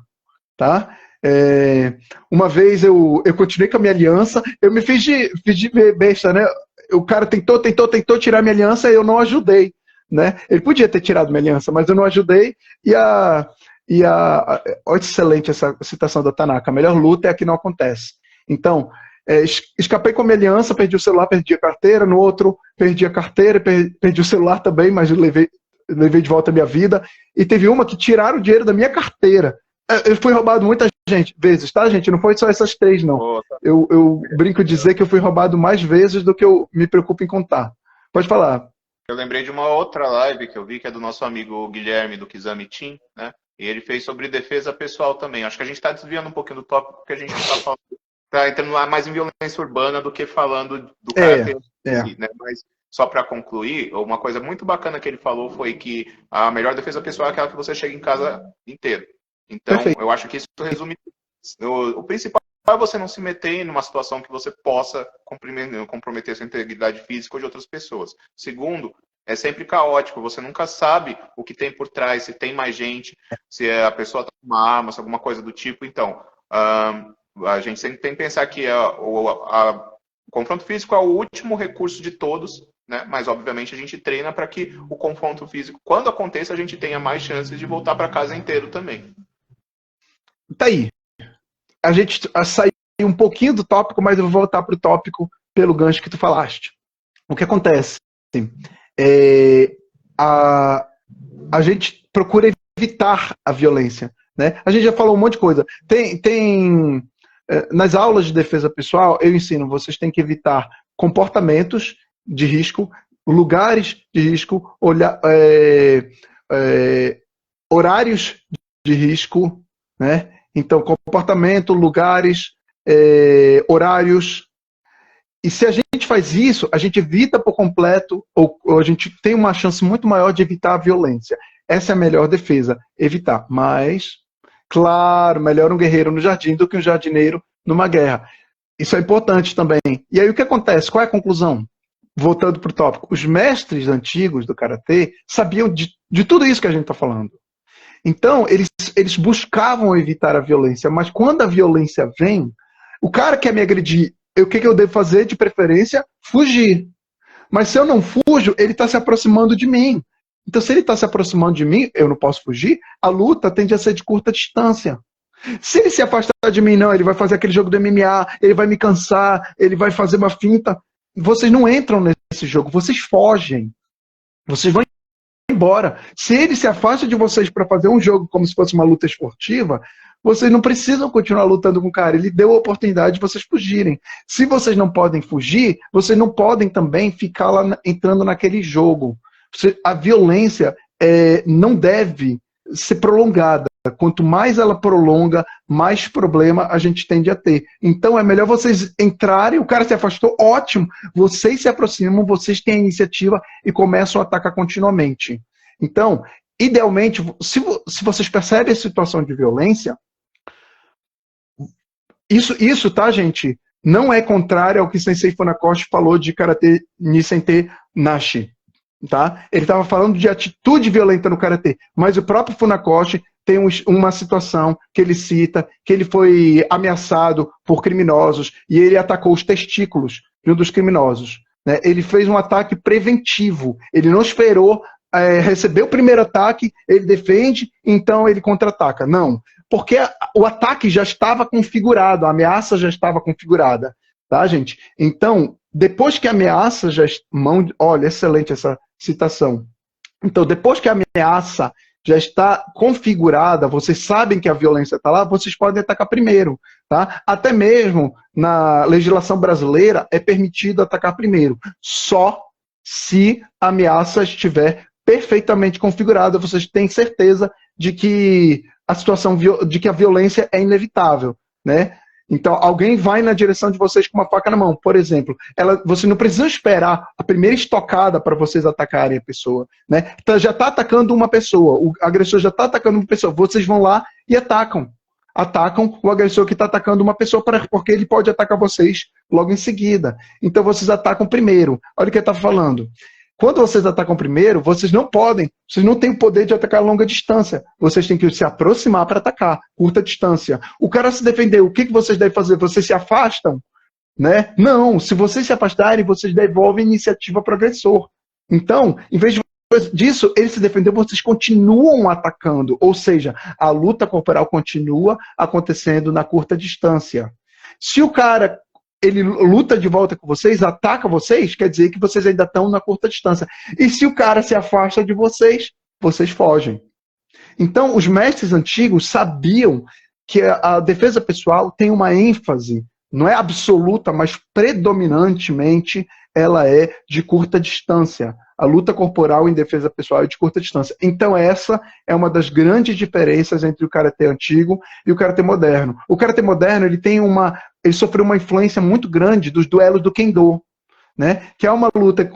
tá? Uma vez eu continuei com a minha aliança, eu me fiz de besta, né? O cara tentou tirar minha aliança e eu não ajudei, né? Ele podia ter tirado minha aliança, mas eu não ajudei. Olha, excelente essa citação da Tanaka, a melhor luta é a que não acontece. Então, escapei com a minha aliança, perdi o celular, perdi a carteira, no outro perdi a carteira, perdi o celular também, mas eu levei de volta a minha vida. E teve uma que tiraram o dinheiro da minha carteira. Eu fui roubado muitas gente, vezes, tá, gente? Não foi só essas 3, não. Pô, tá. Eu brinco dizer que eu fui roubado mais vezes do que eu me preocupo em contar. Pode falar. Eu lembrei de uma outra live que eu vi, que é do nosso amigo Guilherme, do Kizami Team, né? E ele fez sobre defesa pessoal também. Acho que a gente está desviando um pouquinho do tópico, porque a gente está falando, tá entrando mais em violência urbana do que falando do caráter, né? Mas só para concluir, uma coisa muito bacana que ele falou foi que a melhor defesa pessoal é aquela que você chega em casa inteiro. Então, Perfeito. eu acho que isso resume. O principal é você não se meter numa situação que você possa comprometer sua integridade física ou de outras pessoas. Segundo, é sempre caótico, você nunca sabe o que tem por trás, se tem mais gente, se a pessoa está com uma arma, se alguma coisa do tipo. Então, a gente sempre tem que pensar que o confronto físico é o último recurso de todos, né? Mas, obviamente, a gente treina para que o confronto físico, quando aconteça, a gente tenha mais chances de voltar para casa inteiro também. Tá aí. A gente saiu um pouquinho do tópico, mas eu vou voltar para o tópico pelo gancho que tu falaste. O que acontece? A gente procura evitar a violência, né? A gente já falou um monte de coisa. Nas aulas de defesa pessoal, eu ensino, vocês têm que evitar comportamentos de risco, lugares de risco, horários de risco, né? Então, comportamento, lugares, horários. E se a gente faz isso, a gente evita por completo, ou a gente tem uma chance muito maior de evitar a violência. Essa é a melhor defesa, evitar. Mas, claro, melhor um guerreiro no jardim do que um jardineiro numa guerra. Isso é importante também. E aí o que acontece? Qual é a conclusão? Voltando para o tópico. Os mestres antigos do Karatê sabiam de tudo isso que a gente está falando. Então, eles buscavam evitar a violência, mas quando a violência vem, o cara quer me agredir, o que eu devo fazer? De preferência, fugir. Mas se eu não fujo, ele está se aproximando de mim. Então, se ele está se aproximando de mim, eu não posso fugir, a luta tende a ser de curta distância. Se ele se afastar de mim, não, ele vai fazer aquele jogo do MMA, ele vai me cansar, ele vai fazer uma finta. Vocês não entram nesse jogo, vocês fogem. Vocês vão embora. Se ele se afasta de vocês para fazer um jogo como se fosse uma luta esportiva, vocês não precisam continuar lutando com o cara. Ele deu a oportunidade de vocês fugirem. Se vocês não podem fugir, vocês não podem também ficar lá entrando naquele jogo. A violência não deve ser prolongada. Quanto mais ela prolonga, mais problema a gente tende a ter. Então é melhor vocês entrarem, o cara se afastou, ótimo. Vocês se aproximam, vocês têm a iniciativa e começam a atacar continuamente. Então, idealmente, se vocês percebem a situação de violência, isso, tá, gente? Não é contrário ao que Sensei Funakoshi falou de Karate Nisente Nashi. Tá? Ele estava falando de atitude violenta no Karatê, mas o próprio Funakoshi tem uma situação que ele cita, que ele foi ameaçado por criminosos e ele atacou os testículos de um dos criminosos. Né? Ele fez um ataque preventivo, ele não esperou receber o primeiro ataque, ele defende, então ele contra-ataca. Não, porque o ataque já estava configurado, a ameaça já estava configurada. Tá, gente? Então, depois que a ameaça já... Olha, excelente essa citação. Então, depois que a ameaça já está configurada, vocês sabem que a violência está lá, vocês podem atacar primeiro. Tá? Até mesmo na legislação brasileira é permitido atacar primeiro. Só se a ameaça estiver perfeitamente configurada, vocês têm certeza de que a violência é inevitável. Né? Então, alguém vai na direção de vocês com uma faca na mão, por exemplo. Você não precisa esperar a primeira estocada para vocês atacarem a pessoa. Né? Então, já está atacando uma pessoa, o agressor já está atacando uma pessoa. Vocês vão lá e atacam. Atacam o agressor que está atacando uma pessoa, porque ele pode atacar vocês logo em seguida. Então, vocês atacam primeiro. Olha o que ele está falando. Quando vocês atacam primeiro, vocês não têm o poder de atacar a longa distância. Vocês têm que se aproximar para atacar, curta distância. O cara se defendeu, o que vocês devem fazer? Vocês se afastam? Né? Não, se vocês se afastarem, vocês devolvem a iniciativa para o agressor. Então, em vez disso, ele se defendeu, vocês continuam atacando. Ou seja, a luta corporal continua acontecendo na curta distância. Se o cara... ele luta de volta com vocês, ataca vocês, quer dizer que vocês ainda estão na curta distância. E se o cara se afasta de vocês, vocês fogem. Então, os mestres antigos sabiam que a defesa pessoal tem uma ênfase, não é absoluta, mas predominantemente ela é de curta distância. A luta corporal em defesa pessoal é de curta distância. Então essa é uma das grandes diferenças entre o karatê antigo e o karatê moderno. O karatê moderno ele sofreu uma influência muito grande dos duelos do Kendo, né? Que é uma luta que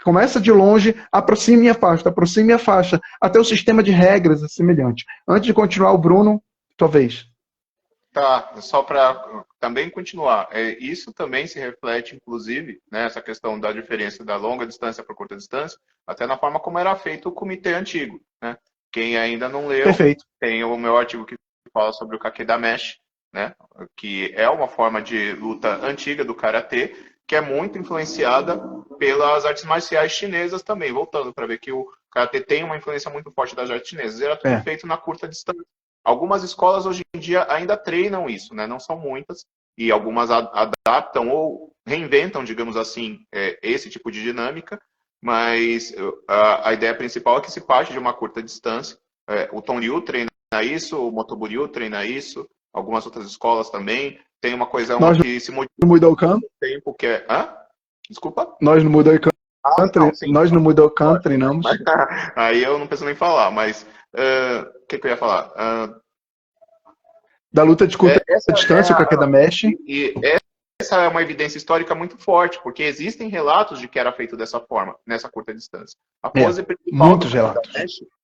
começa de longe, aproxima e afasta, até o sistema de regras é semelhante. Antes de continuar, o Bruno, tua vez. Tá, só para também continuar. Isso também se reflete, inclusive, né, essa questão da diferença da longa distância para curta distância, até na forma como era feito o comitê antigo. Né? Quem ainda não leu, Perfeito. tem o meu artigo que fala sobre o Kakedameshi, né, que é uma forma de luta antiga do karatê, que é muito influenciada pelas artes marciais chinesas também. Voltando para ver que o karatê tem uma influência muito forte das artes chinesas. Era tudo feito na curta distância. Algumas escolas hoje em dia ainda treinam isso, né? Não são muitas, e algumas adaptam ou reinventam, digamos assim, esse tipo de dinâmica, mas a ideia principal é que se parte de uma curta distância. O Tonryu treina isso, o Motoburyu treina isso, algumas outras escolas também. Tem uma coisa que se modifica no Budokan tempo, que é... Hã? Desculpa? Nós no Budokan treinamos. Aí eu não preciso nem falar, mas o que eu ia falar? Da luta de curta distância, o Kakedameshi. E essa é uma evidência histórica muito forte, porque existem relatos de que era feito dessa forma, nessa curta distância. A pose principal muitos relatos.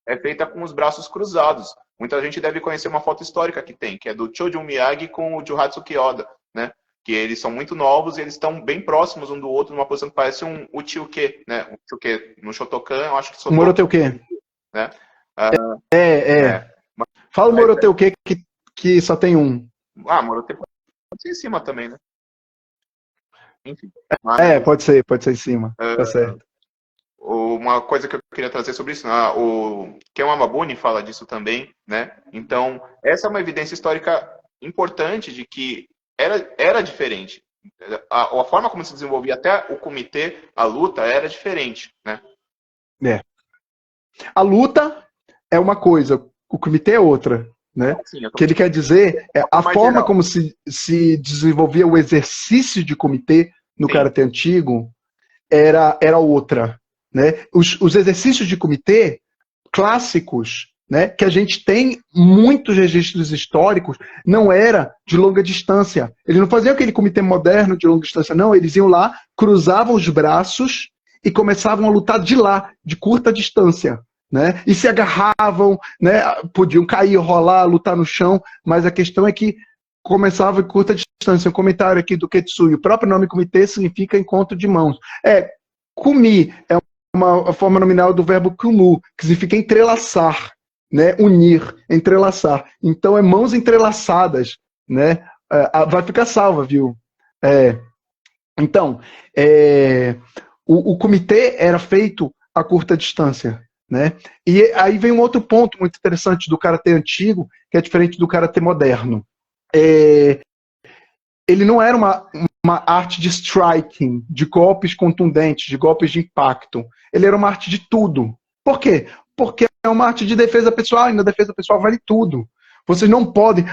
É feita com os braços cruzados. Muita gente deve conhecer uma foto histórica que é do Chojun Miyagi com o Juhatsu Kyoda, né? Que eles são muito novos e eles estão bem próximos um do outro, numa posição que parece um Uchiuke, né? Um Uchiuke no Shotokan, eu acho que... O Moroteuke. Né? Fala o Moroteuke que só tem um. Moroteuke pode ser em cima também, né? Enfim. Pode ser em cima. Tá certo. Uma coisa que eu queria trazer sobre isso, o Ken Yamabuni fala disso também, né? Então, essa é uma evidência histórica importante de que era diferente. A forma como se desenvolvia até o comitê, a luta, era diferente, né? A luta é uma coisa, o comitê é outra, né? Sim, o que ele quer dizer é a forma geral. Como se desenvolvia o exercício de comitê no karatê antigo era outra, né? Os exercícios de comitê clássicos, né, que a gente tem muitos registros históricos, não era de longa distância. Eles não faziam aquele comitê moderno de longa distância, não. Eles iam lá, cruzavam os braços e começavam a lutar de lá, de curta distância. Né? E se agarravam, né? Podiam cair, rolar, lutar no chão, mas a questão é que começava em curta distância. Um comentário aqui do Ketsui. O próprio nome comitê significa encontro de mãos. Kumi é uma forma nominal do verbo kumu, que significa entrelaçar, né? Unir, entrelaçar. Então é mãos entrelaçadas, né? Vai ficar salva, viu? Então, o comitê era feito a curta distância. Né? E aí vem um outro ponto muito interessante do karatê antigo, que é diferente do karatê moderno. Ele não era uma arte de striking, de golpes contundentes, de golpes de impacto. Ele era uma arte de tudo. Por quê? Porque é uma arte de defesa pessoal, e na defesa pessoal vale tudo. Vocês não podem,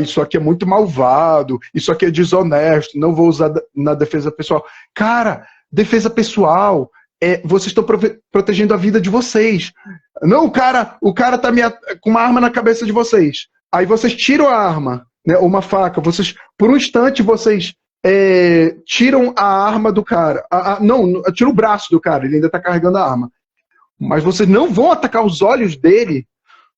isso aqui é muito malvado, isso aqui é desonesto, não vou usar na defesa pessoal. Cara, defesa pessoal... vocês estão protegendo a vida de vocês. Não, o cara tá com uma arma na cabeça de vocês. Aí vocês tiram a arma, né, ou uma faca. Por um instante, vocês tiram a arma do cara. Não, tira o braço do cara, ele ainda está carregando a arma. Mas vocês não vão atacar os olhos dele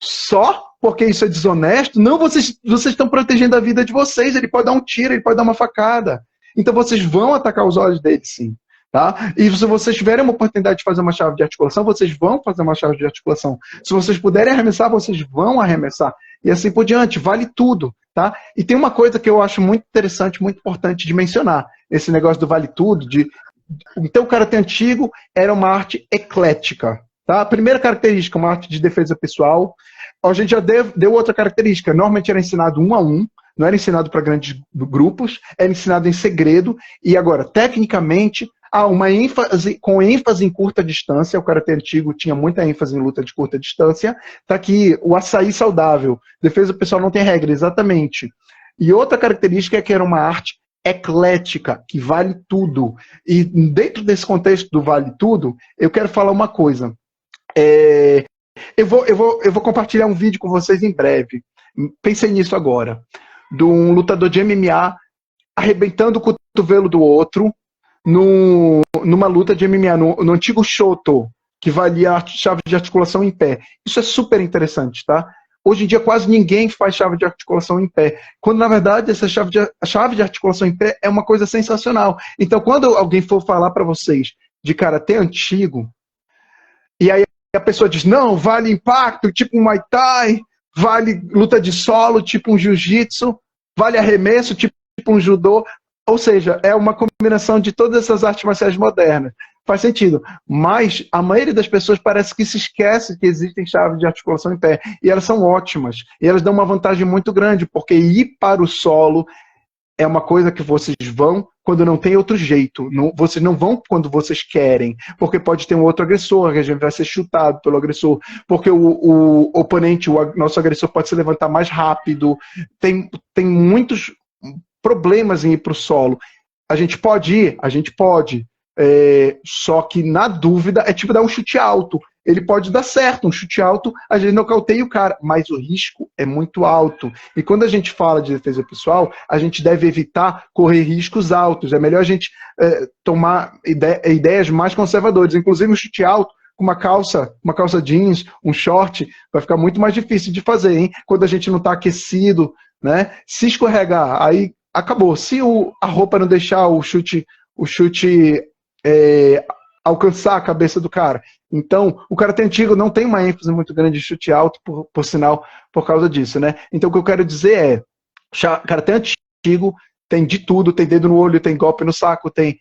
só porque isso é desonesto. Não, vocês estão protegendo a vida de vocês. Ele pode dar um tiro, ele pode dar uma facada. Então vocês vão atacar os olhos dele, sim. Tá? E se vocês tiverem uma oportunidade de fazer uma chave de articulação, vocês vão fazer uma chave de articulação. Se vocês puderem arremessar, vocês vão arremessar. E assim por diante, vale tudo. Tá? E tem uma coisa que eu acho muito interessante, muito importante de mencionar. Esse negócio do vale tudo. Então o karatê antigo era uma arte eclética. Tá? A primeira característica, uma arte de defesa pessoal. A gente já deu outra característica. Normalmente era ensinado 1 a 1. Não era ensinado para grandes grupos. Era ensinado em segredo. E agora, tecnicamente... uma ênfase, com ênfase em curta distância, o karatê antigo tinha muita ênfase em luta de curta distância. Tá aqui o açaí saudável, defesa pessoal não tem regra, exatamente. E outra característica é que era uma arte eclética, que vale tudo. E dentro desse contexto do vale tudo, eu quero falar uma coisa. Eu vou compartilhar um vídeo com vocês em breve. Pensei nisso agora. De um lutador de MMA arrebentando o cotovelo do outro numa luta de MMA, no antigo Shoto, que valia a chave de articulação em pé. Isso é super interessante, tá? Hoje em dia quase ninguém faz chave de articulação em pé, quando na verdade essa chave de articulação em pé é uma coisa sensacional. Então quando alguém for falar para vocês de karatê antigo, e aí a pessoa diz, não, vale impacto, tipo um Muay Thai, vale luta de solo, tipo um Jiu-Jitsu, vale arremesso, tipo um judô, ou seja, é uma combinação de todas essas artes marciais modernas. Faz sentido, mas a maioria das pessoas parece que se esquece que existem chaves de articulação em pé, e elas são ótimas, e elas dão uma vantagem muito grande, porque ir para o solo é uma coisa que vocês vão quando não tem outro jeito, vocês não vão quando vocês querem, porque pode ter um outro agressor, que a gente vai ser chutado pelo agressor, porque o oponente, o nosso agressor pode se levantar mais rápido, tem muitos problemas em ir para o solo. A gente pode ir? A gente pode. Só que na dúvida é tipo dar um chute alto. Ele pode dar certo, um chute alto, a gente nocauteia o cara, mas o risco é muito alto. E quando a gente fala de defesa pessoal, a gente deve evitar correr riscos altos. É melhor a gente tomar ideias mais conservadoras. Inclusive um chute alto, com uma calça jeans, um short, vai ficar muito mais difícil de fazer, hein? Quando a gente não está aquecido, né? Se escorregar, aí acabou. Se a roupa não deixar o chute alcançar a cabeça do cara. Então, o karatê antigo não tem uma ênfase muito grande de chute alto, por sinal, por causa disso, né? Então, o que eu quero dizer karatê antigo tem de tudo, tem dedo no olho, tem golpe no saco, tem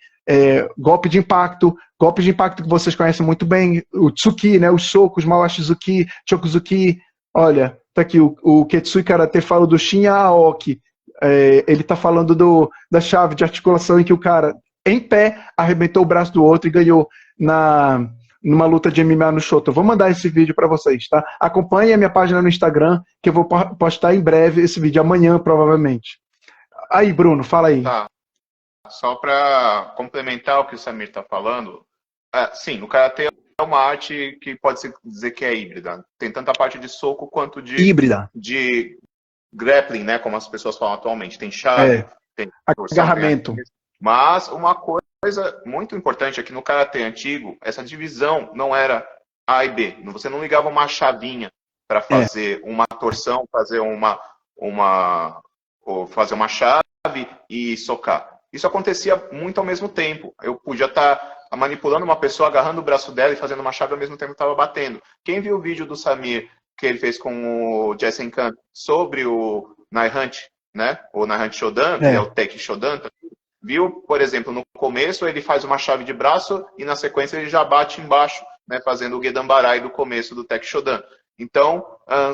golpe de impacto que vocês conhecem muito bem, o tsuki, né? Os socos, mawashi-zuki, chokuzuki. Olha, tá aqui, o Ketsui Karate fala do Shinya Aoki. Ele tá falando da chave de articulação em que o cara em pé, arrebentou o braço do outro e ganhou numa luta de MMA no Shoto. Eu vou mandar esse vídeo para vocês, tá? Acompanhe a minha página no Instagram, que eu vou postar em breve esse vídeo, amanhã, provavelmente. Aí, Bruno, fala aí. Tá. Só para complementar o que o Samir está falando, sim, o Karatê é uma arte que pode-se dizer que é híbrida. Tem tanto a parte de soco quanto de grappling, né? Como as pessoas falam atualmente. Tem chave, tem agarramento. Mas uma coisa muito importante é que no Karatê antigo, essa divisão não era A e B. Você não ligava uma chavinha para fazer uma torção, fazer uma chave e socar. Isso acontecia muito ao mesmo tempo. Eu podia estar manipulando uma pessoa, agarrando o braço dela e fazendo uma chave ao mesmo tempo que estava batendo. Quem viu o vídeo do Samir que ele fez com o Jessen Khan sobre o Naihunt, né? O Naihunt Shodan, que é o Teki Shodan, viu, por exemplo, no começo ele faz uma chave de braço e na sequência ele já bate embaixo, né, fazendo o Gedambarai do começo do Teki Shodan. Então,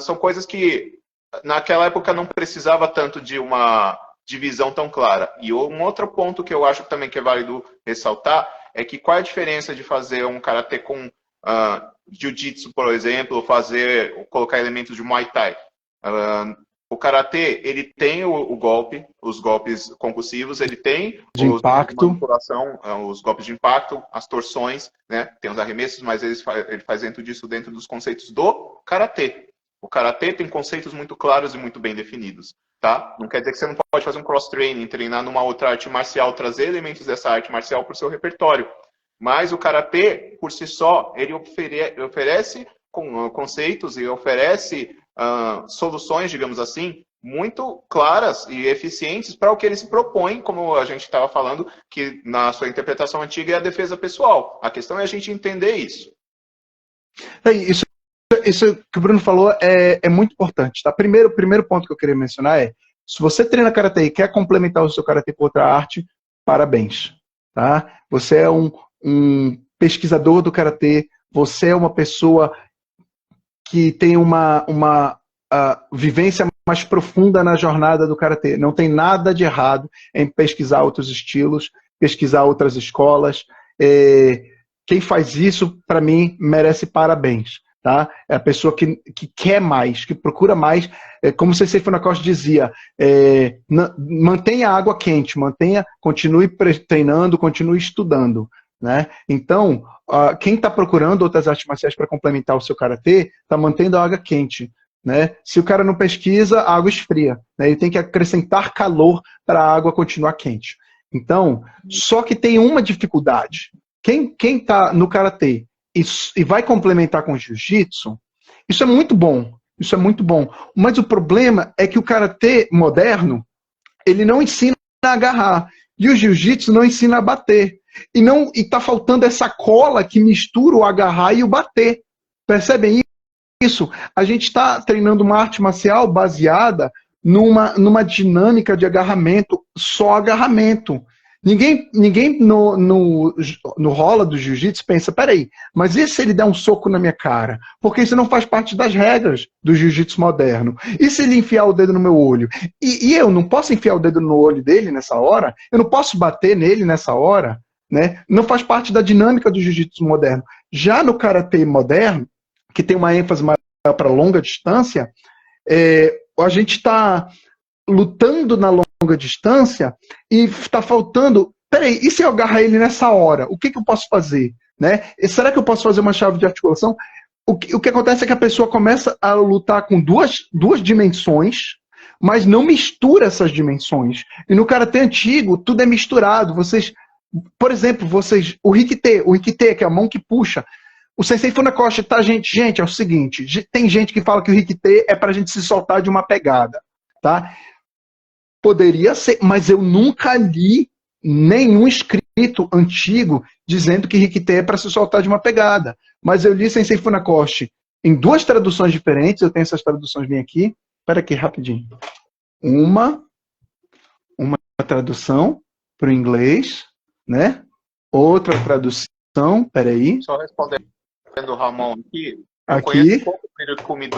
são coisas que naquela época não precisava tanto de uma divisão tão clara. E um outro ponto que eu acho também que é válido ressaltar é que qual é a diferença de fazer um karatê com jiu-jitsu, por exemplo, colocar elementos de Muay Thai. O karatê, ele tem o golpe, os golpes concussivos, ele tem de impacto, os golpes de impacto, as torções, né? Tem os arremessos, mas ele faz dentro disso, dentro dos conceitos do karatê. O karatê tem conceitos muito claros e muito bem definidos, tá? Não quer dizer que você não pode fazer um cross-training, treinar numa outra arte marcial, trazer elementos dessa arte marcial para o seu repertório. Mas o karatê, por si só, ele oferece conceitos e oferece soluções, digamos assim, muito claras e eficientes para o que ele se propõe, como a gente estava falando, que na sua interpretação antiga é a defesa pessoal. A questão é a gente entender isso. Isso que o Bruno falou é muito importante. Tá? O primeiro ponto que eu queria mencionar é, se você treina karatê e quer complementar o seu karatê com outra arte, parabéns. Tá? Você é um pesquisador do karatê, você é uma pessoa que tem uma vivência mais profunda na jornada do karatê. Não tem nada de errado em pesquisar outros estilos, pesquisar outras escolas. quem faz isso, para mim, merece parabéns. Tá? É a pessoa que quer mais, que procura mais, como o Sensei Funakoshi dizia, mantenha a água quente, continue treinando, continue estudando. Né? Então, quem está procurando outras artes marciais para complementar o seu karatê, está mantendo a água quente. Né? Se o cara não pesquisa, a água esfria. Né? Ele tem que acrescentar calor para a água continuar quente. Então, só que tem uma dificuldade. Quem está no karatê e vai complementar com o jiu-jitsu, isso é muito bom. Isso é muito bom. Mas o problema é que o karatê moderno, ele não ensina a agarrar. E o jiu-jitsu não ensina a bater. E tá faltando essa cola que mistura o agarrar e o bater. Percebem isso? A gente está treinando uma arte marcial baseada numa dinâmica de agarramento, só agarramento. Ninguém no rola do jiu-jitsu pensa, peraí, mas e se ele der um soco na minha cara? Porque isso não faz parte das regras do jiu-jitsu moderno. E se ele enfiar o dedo no meu olho? E eu não posso enfiar o dedo no olho dele nessa hora? Eu não posso bater nele nessa hora? Né? Não faz parte da dinâmica do jiu-jitsu moderno. Já no karatê moderno, que tem uma ênfase maior para longa distância, a gente está lutando na longa distância e está faltando, peraí, e se eu agarrar ele nessa hora? O que eu posso fazer? Né? E será que eu posso fazer uma chave de articulação? O que acontece é que a pessoa começa a lutar com duas dimensões, mas não mistura essas dimensões. E no karatê antigo, tudo é misturado. Por exemplo, o Rikite, que é a mão que puxa. O Sensei Funakoshi, tá, gente, é o seguinte, tem gente que fala que o Rikite é pra gente se soltar de uma pegada, tá? Poderia ser, mas eu nunca li nenhum escrito antigo dizendo que Rikite é para se soltar de uma pegada. Mas eu li Sensei Funakoshi em duas traduções diferentes, eu tenho essas traduções bem aqui. Espera aqui, rapidinho. Uma tradução para o inglês, né? Outra tradução, peraí. Só respondendo o Ramon aqui. Eu conheço um pouco o Irikumi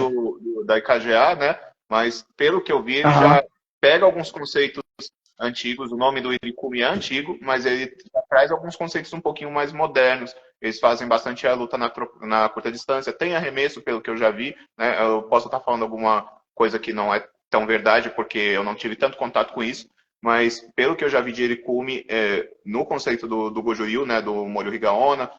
da IKGA, né? Mas pelo que eu vi, ele já pega alguns conceitos antigos, o nome do Irikumi é antigo, mas ele traz alguns conceitos um pouquinho mais modernos. Eles fazem bastante a luta na curta distância, tem arremesso, pelo que eu já vi, né? Eu posso estar falando alguma coisa que não é tão verdade, porque eu não tive tanto contato com isso, mas pelo que eu já vi de Irikumi, no conceito do Goju-Ryu, né, do Moryu Higaonna,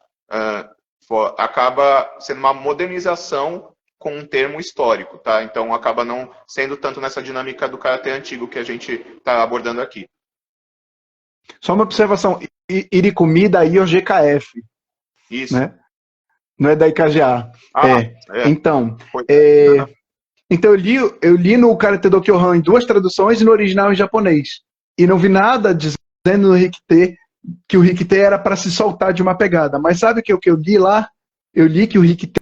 acaba sendo uma modernização com um termo histórico, tá? Então acaba não sendo tanto nessa dinâmica do karatê antigo que a gente está abordando aqui. Só uma observação, Irikumi da IOGKF. Isso. Né? Não é da IKGA. Então, então eu li no Karate do Kyohan em duas traduções e no original em japonês. E não vi nada dizendo no Rikite que o Rikite era para se soltar de uma pegada. Mas sabe o que eu li lá? Eu li que o Rikite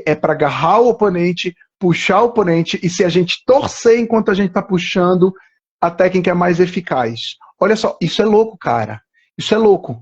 é para agarrar o oponente, puxar o oponente, e se a gente torcer enquanto a gente está puxando, a técnica é mais eficaz. Olha só, isso é louco, cara. Isso é louco.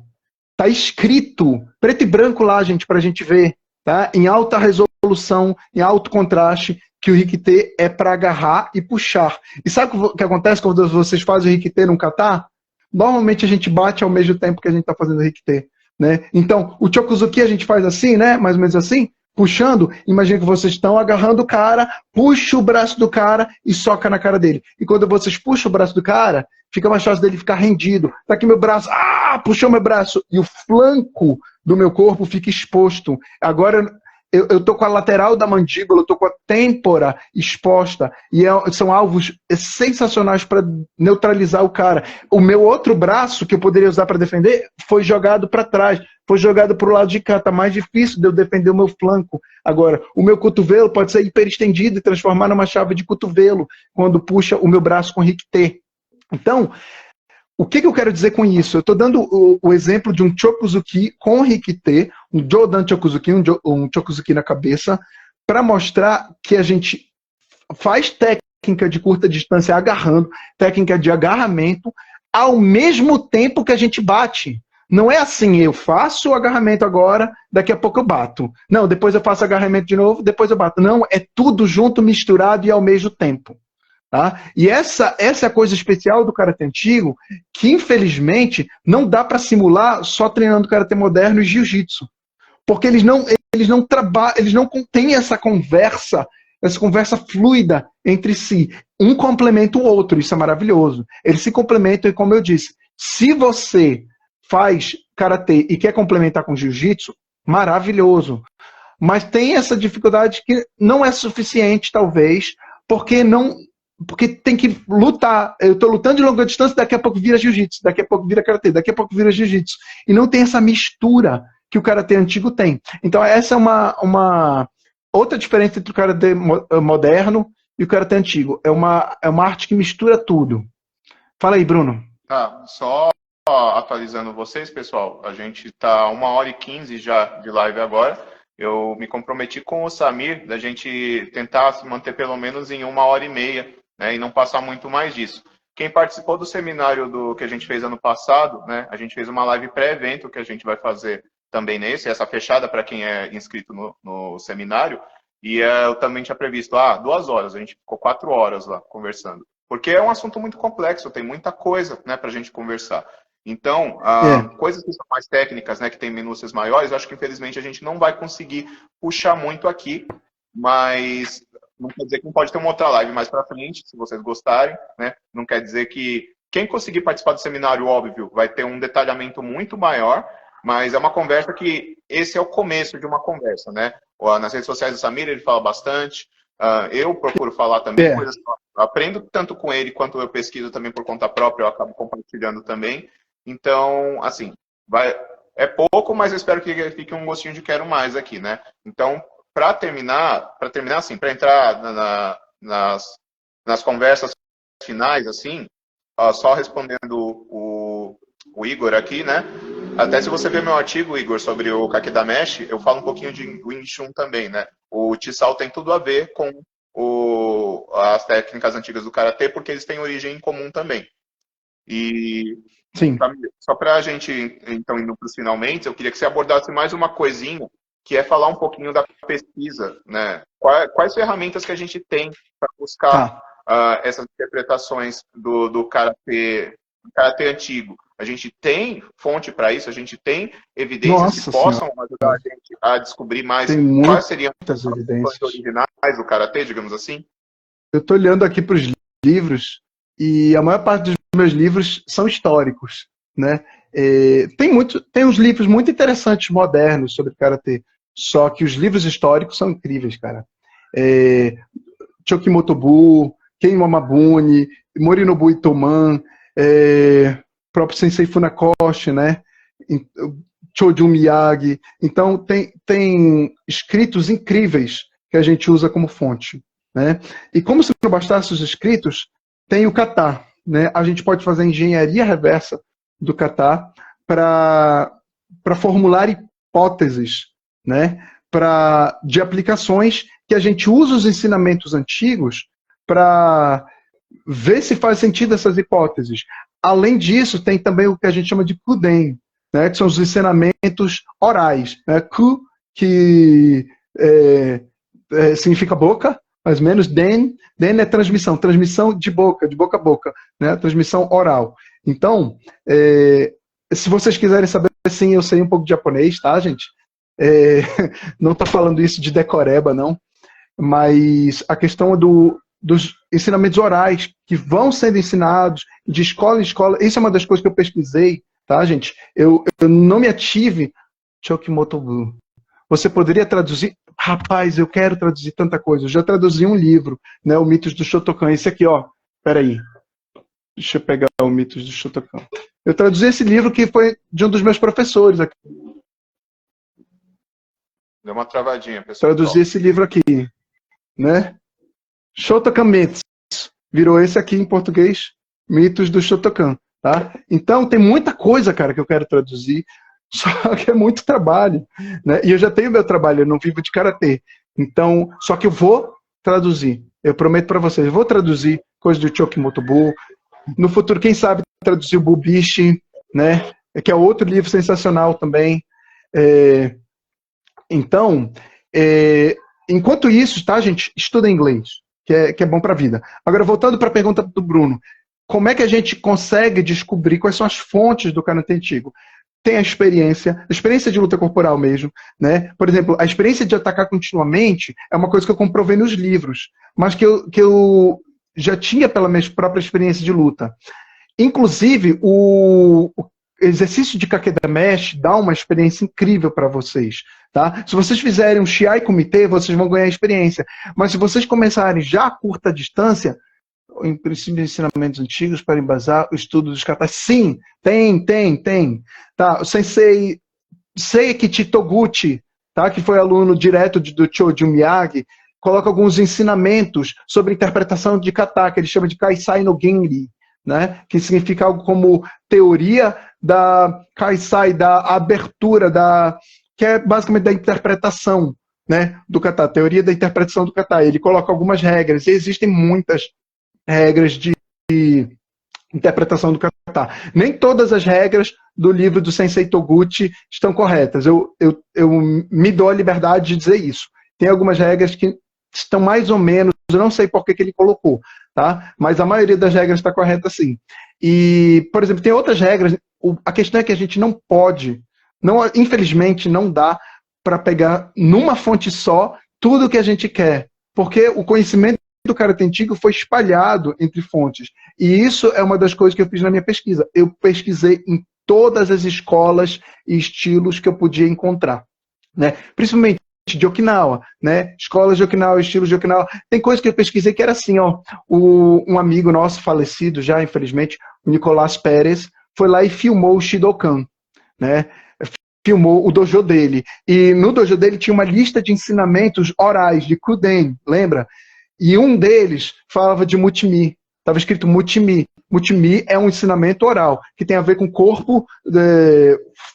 Tá escrito, preto e branco lá, gente, pra gente ver, tá? Em alta resolução, em alto contraste, que o Rikite é para agarrar e puxar. E sabe o que acontece quando vocês fazem o Rikite num kata? Normalmente a gente bate ao mesmo tempo que a gente está fazendo o Rikite, né? Então, o Chokuzuki a gente faz assim, né? Mais ou menos assim, puxando. Imagina que vocês estão agarrando o cara, puxa o braço do cara e soca na cara dele. E quando vocês puxam o braço do cara, fica mais fácil dele ficar rendido. Tá aqui meu braço, puxou meu braço. E o flanco do meu corpo fica exposto. Agora eu tô com a lateral da mandíbula, eu tô com a têmpora exposta. E são alvos sensacionais para neutralizar o cara. O meu outro braço, que eu poderia usar para defender, foi jogado para trás. Foi jogado para o lado de cá. Tá mais difícil de eu defender o meu flanco. Agora, o meu cotovelo pode ser hiperestendido e transformar numa chave de cotovelo quando puxa o meu braço com Rikite. Então, o que eu quero dizer com isso? Eu estou dando o exemplo de um Chokuzuki com Rikite, um Jodan Chokuzuki, um Chokuzuki na cabeça, para mostrar que a gente faz técnica de curta distância agarrando, técnica de agarramento, ao mesmo tempo que a gente bate. Não é assim, eu faço o agarramento agora, daqui a pouco eu bato. Não, depois eu faço agarramento de novo, depois eu bato. Não, é tudo junto, misturado e ao mesmo tempo. Tá? E essa é a coisa especial do karatê antigo, que infelizmente não dá para simular só treinando karatê moderno e jiu-jitsu. Porque eles não trabalham, eles não têm essa conversa fluida entre si. Um complementa o outro, isso é maravilhoso. Eles se complementam e, como eu disse, se você faz karatê e quer complementar com jiu-jitsu, maravilhoso. Mas tem essa dificuldade que não é suficiente, talvez, porque tem que lutar. Eu estou lutando de longa distância, daqui a pouco vira jiu-jitsu, daqui a pouco vira karatê, daqui a pouco vira jiu-jitsu. E não tem essa mistura que o karatê antigo tem. Então essa é uma outra diferença entre o karatê moderno e o karatê antigo. É uma arte que mistura tudo. Fala aí, Bruno. Tá, só atualizando vocês, pessoal, a gente tá 1h15 já de live agora. Eu me comprometi com o Samir da gente tentar se manter pelo menos em 1h30, né, e não passar muito mais disso. Quem participou do seminário que a gente fez ano passado, né, a gente fez uma live pré-evento que a gente vai fazer também nesse, essa fechada para quem é inscrito no seminário, e eu também tinha previsto 2 horas, a gente ficou 4 horas lá conversando, porque é um assunto muito complexo, tem muita coisa, né, para a gente conversar. Então, coisas que são mais técnicas, né, que tem minúcias maiores, eu acho que infelizmente a gente não vai conseguir puxar muito aqui, mas não quer dizer que não pode ter uma outra live mais para frente, se vocês gostarem, né? Não quer dizer que quem conseguir participar do seminário, óbvio, vai ter um detalhamento muito maior, mas é uma conversa que esse é o começo de uma conversa, né? Nas redes sociais do Samir ele fala bastante, eu procuro falar também coisas, aprendo tanto com ele quanto eu pesquiso também por conta própria, eu acabo compartilhando também. Então, assim, é pouco, mas eu espero que fique um gostinho de quero mais aqui, né? Então, para terminar assim, para entrar nas conversas finais, assim, só respondendo o Igor aqui, né? Até se você ver meu artigo, Igor, sobre o Kakedameshi, eu falo um pouquinho de Wing Chun também, né? O Chisal tem tudo a ver com as técnicas antigas do Karatê, porque eles têm origem em comum também. E Sim. Só para a gente, então, indo para os finalmente, eu queria que você abordasse mais uma coisinha, que é falar um pouquinho da pesquisa, né? Quais ferramentas que a gente tem para buscar essas interpretações do karatê antigo? A gente tem fonte para isso? A gente tem evidências que possam ajudar a gente a descobrir mais quais seriam as evidências originais do karatê, digamos assim? Eu estou olhando aqui para os livros e a maior parte dos meus livros são históricos, né? Tem uns livros muito interessantes modernos sobre karatê, só que os livros históricos são incríveis, cara. Choki Motobu, Ken Wamabuni, Morinobu Itoman, próprio Sensei Funakoshi, né? Choju Miyagi. Então tem escritos incríveis que a gente usa como fonte, né? E como se não bastasse os escritos, tem o kata, né? A gente pode fazer engenharia reversa do kata para formular hipóteses, né? De aplicações que a gente usa os ensinamentos antigos para ver se faz sentido essas hipóteses. Além disso, tem também o que a gente chama de kuden, né? Que são os ensinamentos orais, né? Ku, que significa boca, mais ou menos. Den é transmissão de boca a boca, né? Transmissão oral. Então, se vocês quiserem saber, sim, eu sei um pouco de japonês, tá, gente? Não estou falando isso de decoreba, não, mas a questão dos ensinamentos orais que vão sendo ensinados de escola em escola, isso é uma das coisas que eu pesquisei, tá, gente? Eu não me ative Chokimotobu. Você poderia traduzir? Rapaz, eu quero traduzir tanta coisa. Eu já traduzi um livro, né, o Mitos do Shotokan. Esse aqui, ó. Peraí. Deixa eu pegar o Mitos do Shotokan. Eu traduzi esse livro que foi de um dos meus professores aqui. Deu uma travadinha, pessoal. Traduzi esse livro aqui, né? Shotokan Myths. Virou esse aqui em português, Mitos do Shotokan, tá? Então tem muita coisa, cara, que eu quero traduzir. Só que é muito trabalho, né? E eu já tenho meu trabalho, eu não vivo de karatê. Então, só que eu vou traduzir. Eu prometo para vocês, eu vou traduzir coisas do Chokimotobu. No futuro, quem sabe, traduzir o Bubishi, né? Que é outro livro sensacional também. Então, enquanto isso, tá, gente? Estuda inglês. que é bom para a vida. Agora, voltando para a pergunta do Bruno, como é que a gente consegue descobrir quais são as fontes do karatê antigo? Tem a experiência de luta corporal mesmo, né? Por exemplo, a experiência de atacar continuamente é uma coisa que eu comprovei nos livros, mas que eu já tinha pela minha própria experiência de luta. Inclusive, o exercício de Kakeda Mesh dá uma experiência incrível para vocês, tá? Se vocês fizerem um Shiai Kumite, vocês vão ganhar experiência. Mas se vocês começarem já a curta distância, em princípio de ensinamentos antigos para embasar o estudo dos katas. Sim, tem. Tá, o sensei Seikichi Toguchi, tá, que foi aluno direto do Choji Miyagi, coloca alguns ensinamentos sobre interpretação de kata, que ele chama de Kaisai no Genri, né, que significa algo como teoria da Kaisai, da abertura, que é basicamente da interpretação, né, do kata, teoria da interpretação do kata. Ele coloca algumas regras, e existem muitas regras de interpretação do kata. Nem todas as regras do livro do Sensei Toguchi estão corretas. Eu me dou a liberdade de dizer isso. Tem algumas regras que estão mais ou menos, eu não sei por que ele colocou, tá? Mas a maioria das regras está correta sim. E, por exemplo, tem outras regras. A questão é que a gente não pode, infelizmente não dá para pegar numa fonte só tudo o que a gente quer. Porque o conhecimento do karatê antigo foi espalhado entre fontes. E isso é uma das coisas que eu fiz na minha pesquisa. Eu pesquisei em todas as escolas e estilos que eu podia encontrar, né? Principalmente de Okinawa, né? Escolas de Okinawa, estilos de Okinawa. Tem coisas que eu pesquisei que era assim, ó. Um amigo nosso falecido já, infelizmente, o Nicolás Pérez, foi lá e filmou o Shidokan, né? Filmou o dojo dele. E no dojo dele tinha uma lista de ensinamentos orais de Kuden, lembra? E um deles falava de Mutimi. Estava escrito Mutimi. Mutimi é um ensinamento oral, que tem a ver com corpo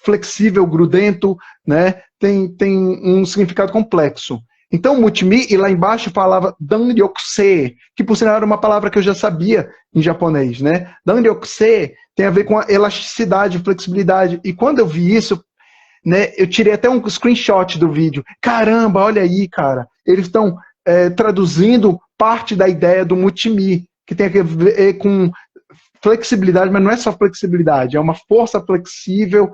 flexível, grudento, né? Tem um significado complexo. Então, Mutimi, e lá embaixo falava Danryokuse, que por sinal era uma palavra que eu já sabia em japonês, né? Danryokuse tem a ver com a elasticidade, flexibilidade. E quando eu vi isso, né, eu tirei até um screenshot do vídeo. Caramba, olha aí, cara. Eles estão traduzindo parte da ideia do Mutimi, que tem a ver com flexibilidade, mas não é só flexibilidade, é uma força flexível,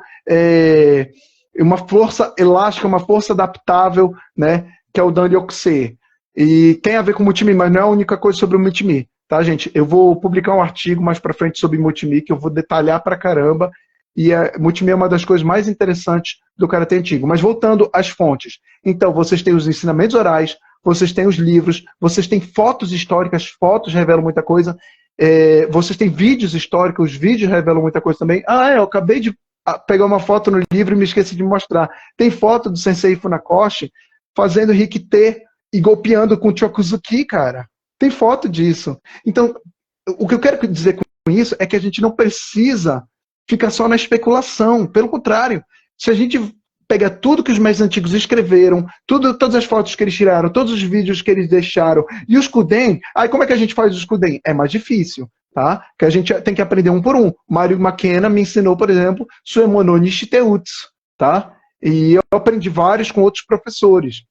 uma força elástica, uma força adaptável, né, que é o Danryokuse. E tem a ver com Mutimi, mas não é a única coisa sobre o Mutimi, tá, gente? Eu vou publicar um artigo mais pra frente sobre Mutimi, que eu vou detalhar pra caramba, e Mutimi é uma das coisas mais interessantes do karatê antigo. Mas voltando às fontes. Então, vocês têm os ensinamentos orais, vocês têm os livros, vocês têm fotos históricas, fotos revelam muita coisa, vocês têm vídeos históricos, os vídeos revelam muita coisa também. Eu acabei de pegar uma foto no livro e me esqueci de mostrar. Tem foto do Sensei Funakoshi fazendo Rikite e golpeando com Chokuzuki, cara. Tem foto disso. Então, o que eu quero dizer com isso é que a gente não precisa ficar só na especulação. Pelo contrário, se a gente pega tudo que os mestres antigos escreveram, todas as fotos que eles tiraram, todos os vídeos que eles deixaram, e os Kuden, aí como é que a gente faz os Kuden? É mais difícil, tá? Que a gente tem que aprender um por um. Mario Makena me ensinou, por exemplo, Suemono Nishiteutsu, tá? E eu aprendi vários com outros professores.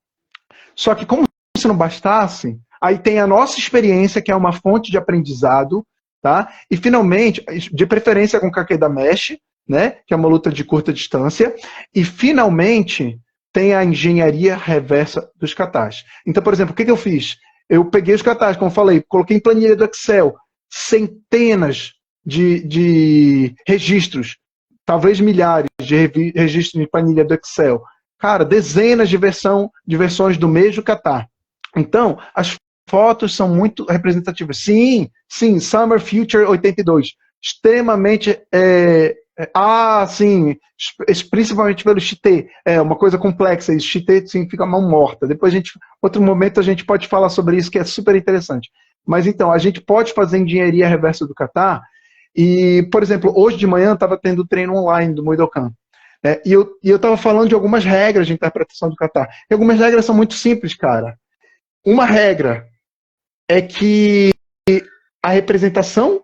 Só que como se não bastasse, aí tem a nossa experiência, que é uma fonte de aprendizado, tá? E finalmente, de preferência com Kakeda Mesh, né, que é uma luta de curta distância, e finalmente tem a engenharia reversa dos katas. Então, por exemplo, o que eu fiz? Eu peguei os katas, como eu falei, coloquei em planilha do Excel, centenas de registros, talvez milhares de registros em planilha do Excel. Cara, dezenas de versões do mesmo kata. Então, as fotos são muito representativas. Sim, Summer Future 82. Extremamente... sim, principalmente pelo Shite. É uma coisa complexa. Isso, Shite significa mão morta. Depois outro momento a gente pode falar sobre isso, que é super interessante. Mas então, a gente pode fazer engenharia reversa do kata. E, por exemplo, hoje de manhã estava tendo treino online do Muidokan. E eu estava falando de algumas regras de interpretação do kata. E algumas regras são muito simples, cara. Uma regra é que a representação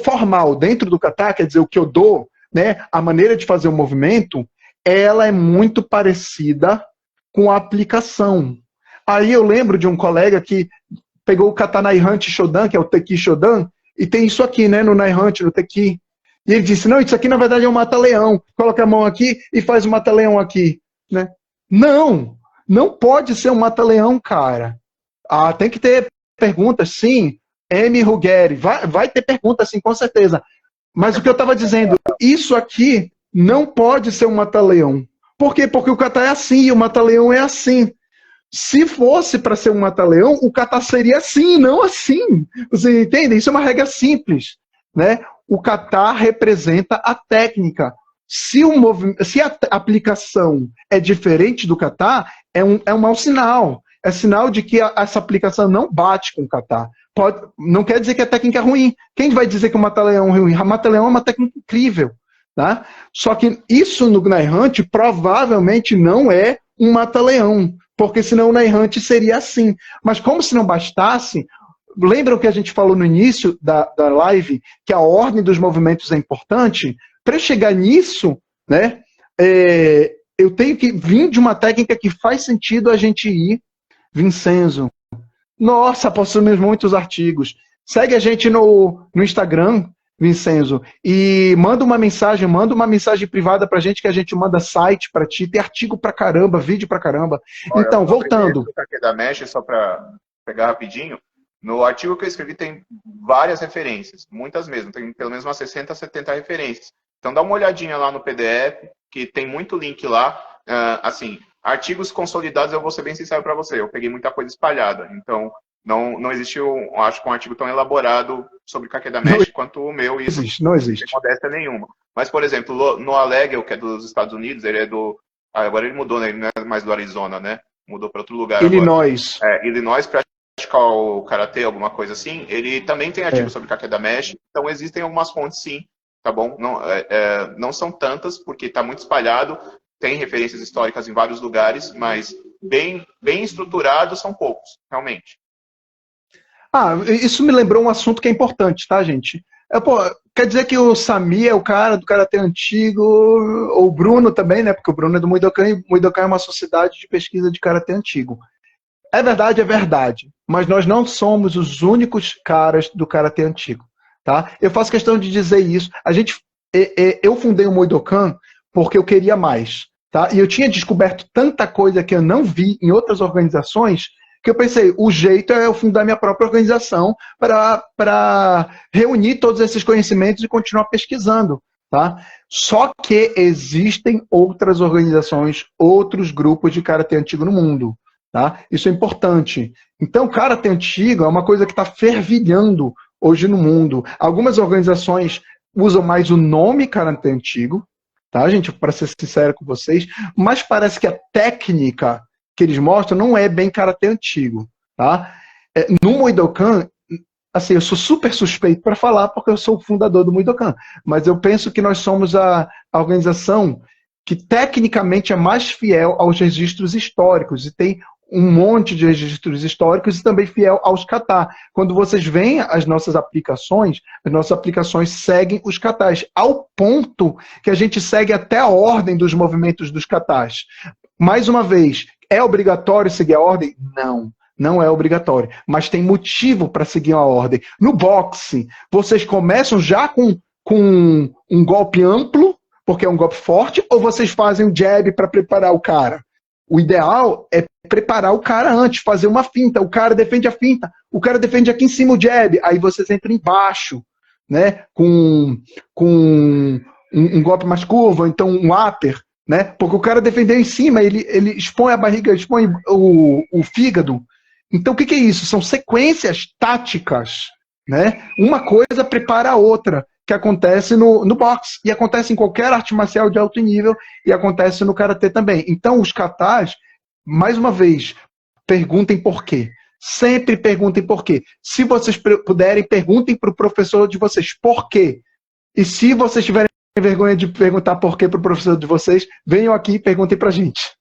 formal dentro do kata, quer dizer, o que eu dou, né, a maneira de fazer o movimento, ela é muito parecida com a aplicação. Aí eu lembro de um colega que pegou o kata Naihante Shodan, que é o Teki Shodan, e tem isso aqui, né, no Naihante, no Teki. E ele disse, não, isso aqui na verdade é um mata-leão. Coloca a mão aqui e faz o mata-leão aqui, né? Não, não pode ser um mata-leão, cara. Ah, tem que ter perguntas, sim. M. Ruggeri, vai ter perguntas, sim, com certeza. Mas o que eu estava dizendo, isso aqui não pode ser um mata-leão. Por quê? Porque o kata é assim e o mata-leão é assim. Se fosse para ser um mata-leão, o kata seria assim, não assim. Você entende? Isso é uma regra simples, né? O kata representa a técnica. Se a aplicação é diferente do kata, é um mau sinal. É sinal de que essa aplicação não bate com o kata. Não quer dizer que a técnica é ruim. Quem vai dizer que o mata-leão é ruim? O mata-leão é uma técnica incrível. Tá? Só que isso no Naihante provavelmente não é um mata-leão, porque senão o Naihante seria assim. Mas como se não bastasse, lembram que a gente falou no início da live que a ordem dos movimentos é importante? Para chegar nisso, né, eu tenho que vir de uma técnica que faz sentido a gente ir. Vincenzo, nossa, possuímos muitos artigos. Segue a gente no Instagram, Vincenzo, e manda uma mensagem privada pra gente, que a gente manda site pra ti, tem artigo pra caramba, vídeo pra caramba. Olha, então, voltando. Da Mesh, só para pegar rapidinho, no artigo que eu escrevi tem várias referências, muitas mesmo, tem pelo menos umas 60, 70 referências. Então dá uma olhadinha lá no PDF, que tem muito link lá. Assim, artigos consolidados, eu vou ser bem sincero para você, eu peguei muita coisa espalhada, então não existiu, acho que um artigo tão elaborado sobre Kakeda Mesh quanto o meu. E não existe. Não tem modéstia nenhuma. Mas, por exemplo, no Alegel, que é dos Estados Unidos, ele é do... agora ele mudou, né? Ele não é mais do Arizona, né? Mudou para outro lugar Illinois. agora. Illinois, para praticar o Karatê, alguma coisa assim, ele também tem artigo sobre Kakeda Mesh. Então, existem algumas fontes, sim, tá bom? Não são tantas, porque está muito espalhado. Tem referências históricas em vários lugares, mas bem estruturados são poucos, realmente. Isso me lembrou um assunto que é importante, tá, gente? Quer dizer que o Sami é o cara do Karatê antigo, ou o Bruno também, né? Porque o Bruno é do Muidokan, e o Muidokan é uma sociedade de pesquisa de Karatê antigo. É verdade, mas nós não somos os únicos caras do Karatê antigo, tá? Eu faço questão de dizer isso. Eu fundei o Muidokan porque eu queria mais, tá? E eu tinha descoberto tanta coisa que eu não vi em outras organizações, que eu pensei, o jeito é eu fundar minha própria organização para reunir todos esses conhecimentos e continuar pesquisando. Tá? Só que existem outras organizações, outros grupos de Karatê antigo no mundo. Tá? Isso é importante. Então, Karatê antigo é uma coisa que está fervilhando hoje no mundo. Algumas organizações usam mais o nome Karatê antigo, tá, gente? Para ser sincero com vocês, mas parece que a técnica que eles mostram não é bem Karatê antigo, tá? No Muidokan, assim, eu sou super suspeito para falar porque eu sou o fundador do Muidokan, mas eu penso que nós somos a organização que tecnicamente é mais fiel aos registros históricos e tem um monte de registros históricos e também fiel aos kata. Quando vocês veem as nossas aplicações seguem os katas, ao ponto que a gente segue até a ordem dos movimentos dos katas. Mais uma vez, é obrigatório seguir a ordem? Não é obrigatório. Mas tem motivo para seguir a ordem. No boxe, vocês começam já com um golpe amplo, porque é um golpe forte, ou vocês fazem um jab para preparar o cara? O ideal é preparar o cara antes, fazer uma finta. O cara defende a finta, o cara defende aqui em cima o jab, aí vocês entram embaixo, né? Com um golpe mais curvo, então um upper, né? Porque o cara defendeu em cima, ele expõe a barriga, expõe o fígado. Então o que é isso? São sequências táticas, né? Uma coisa prepara a outra, que acontece no boxe, e acontece em qualquer arte marcial de alto nível, e acontece no karatê também. Então os katas, mais uma vez, perguntem por quê. Sempre perguntem por quê. Se vocês puderem, perguntem para o professor de vocês por quê. E se vocês tiverem vergonha de perguntar por quê para o professor de vocês, venham aqui e perguntem para a gente.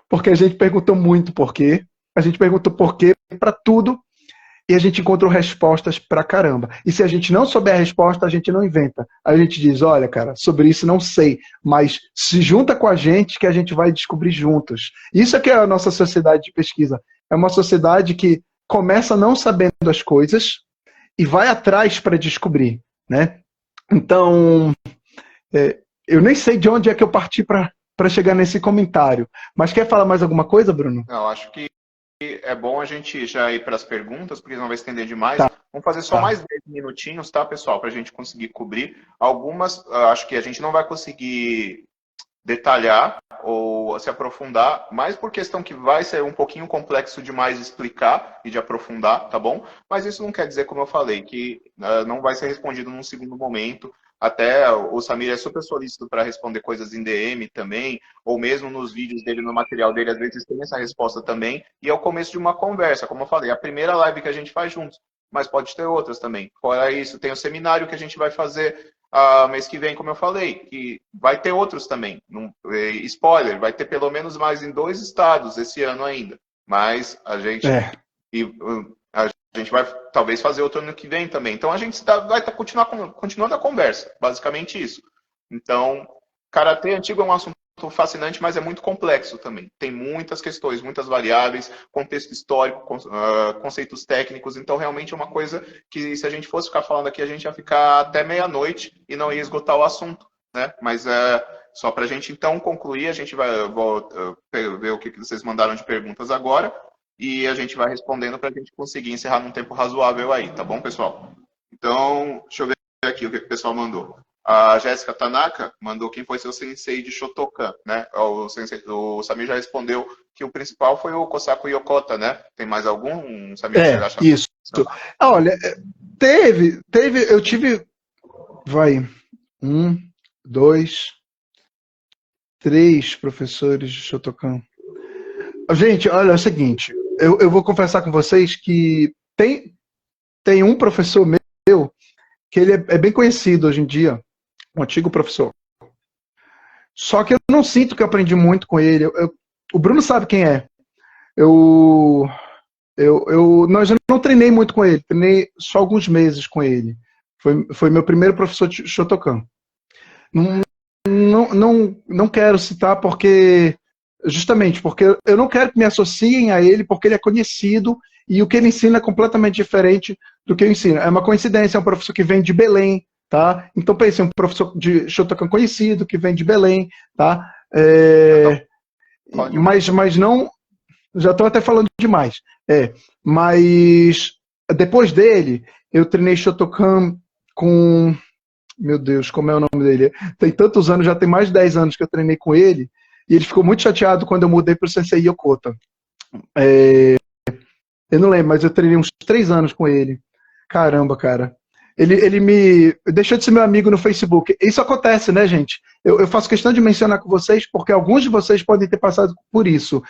Porque a gente perguntou muito por quê. A gente perguntou por quê para tudo e a gente encontrou respostas pra caramba. E se a gente não souber a resposta, a gente não inventa. A gente diz, olha, cara, sobre isso não sei, mas se junta com a gente que a gente vai descobrir juntos. Isso é que é a nossa sociedade de pesquisa. É uma sociedade que começa não sabendo as coisas e vai atrás para descobrir, né? Então, eu nem sei de onde é que eu parti para chegar nesse comentário. Mas quer falar mais alguma coisa, Bruno? Não, acho que é bom a gente já ir para as perguntas, porque não vai estender demais. Tá, Vamos fazer só mais 10 minutinhos, tá, pessoal? Para a gente conseguir cobrir. Algumas, acho que a gente não vai conseguir detalhar ou se aprofundar, mais por questão que vai ser um pouquinho complexo demais de explicar e de aprofundar, tá bom? Mas isso não quer dizer, como eu falei, que não vai ser respondido num segundo momento. Até o Samir é super solícito para responder coisas em DM também, ou mesmo nos vídeos dele, no material dele, às vezes tem essa resposta também. E é o começo de uma conversa, como eu falei, a primeira live que a gente faz juntos, mas pode ter outras também. Fora isso, tem o seminário que a gente vai fazer mês que vem, como eu falei, que vai ter outros também. Spoiler, vai ter pelo menos mais em 2 estados esse ano ainda. Mas a gente, a gente vai talvez fazer outro ano que vem também. Então a gente vai continuando a conversa, basicamente isso. Então, karatê antigo é um assunto fascinante, mas é muito complexo também. Tem muitas questões, muitas variáveis, contexto histórico, conceitos técnicos. Então, realmente é uma coisa que, se a gente fosse ficar falando aqui, a gente ia ficar até meia-noite e não ia esgotar o assunto, né? Mas só para a gente, então, concluir, a gente vai ver o que vocês mandaram de perguntas agora e a gente vai respondendo para a gente conseguir encerrar num tempo razoável aí, tá bom, pessoal? Então, deixa eu ver aqui o que o pessoal mandou. A Jéssica Tanaka mandou quem foi seu sensei de Shotokan, né? O Samir já respondeu que o principal foi o Kosaku Yokota, né? Tem mais algum, Samir, que você acha? Isso. Olha, eu tive, 1, 2, 3 professores de Shotokan. Gente, olha, é o seguinte, eu vou confessar com vocês que tem um professor meu que ele é bem conhecido hoje em dia, um antigo professor. Só que eu não sinto que eu aprendi muito com ele. O Bruno sabe quem é. Nós não treinei muito com ele, treinei só alguns meses com ele. Foi meu primeiro professor de Shotokan. Não quero citar justamente porque eu não quero que me associem a ele, porque ele é conhecido e o que ele ensina é completamente diferente do que eu ensino. É uma coincidência, é um professor que vem de Belém, tá? Então pense, é um professor de Shotokan conhecido que vem de Belém, tá? Mas não, já estou até falando demais. Mas depois dele, eu treinei Shotokan com, meu Deus, como é o nome dele? Tem tantos anos, já tem mais de 10 anos que eu treinei com ele, e ele ficou muito chateado quando eu mudei para o Sensei Yokota. Eu não lembro, mas eu treinei uns 3 anos com ele. Caramba, cara. Ele me deixou de ser meu amigo no Facebook. Isso acontece, né, gente? Eu faço questão de mencionar com vocês, porque alguns de vocês podem ter passado por isso.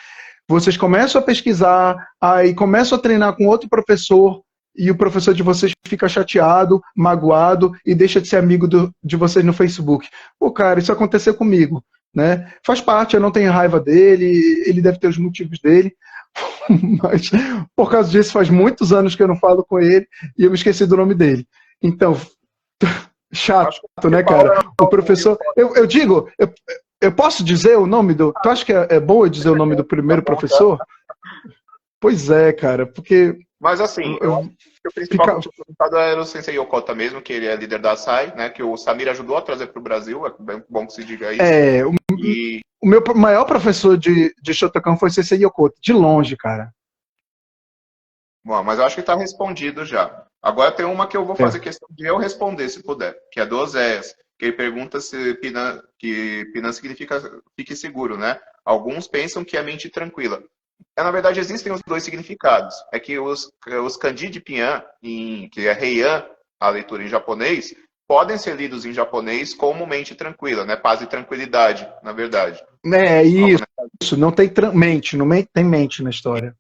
Vocês começam a pesquisar, aí começam a treinar com outro professor, e o professor de vocês fica chateado, magoado, e deixa de ser amigo de vocês no Facebook. Pô, cara, isso aconteceu comigo, né? Faz parte, eu não tenho raiva dele, ele deve ter os motivos dele, mas por causa disso faz muitos anos que eu não falo com ele, e eu me esqueci do nome dele. Então, chato, né, cara? O professor... Eu digo... Eu posso dizer o nome do... Tu acha que é bom eu dizer o nome do primeiro professor? Pois é, cara, porque... Mas assim, o principal resultado era o Sensei Yokota mesmo, que ele é líder da SAI, né? Que o Samir ajudou a trazer para o Brasil, é bom que se diga isso. O meu maior professor de Shotokan foi o Sensei Yokota, de longe, cara. Bom, mas eu acho que está respondido já. Agora tem uma que eu vou fazer questão de eu responder, se puder, que é do Oséias, que ele pergunta se Pinan significa fique seguro, né? Alguns pensam que é mente tranquila. Na verdade, existem os 2 significados. É que os kanji de Pian, que é Heian, a leitura em japonês, podem ser lidos em japonês como mente tranquila, né? Paz e tranquilidade, na verdade. Isso, não tem mente, não tem mente na história.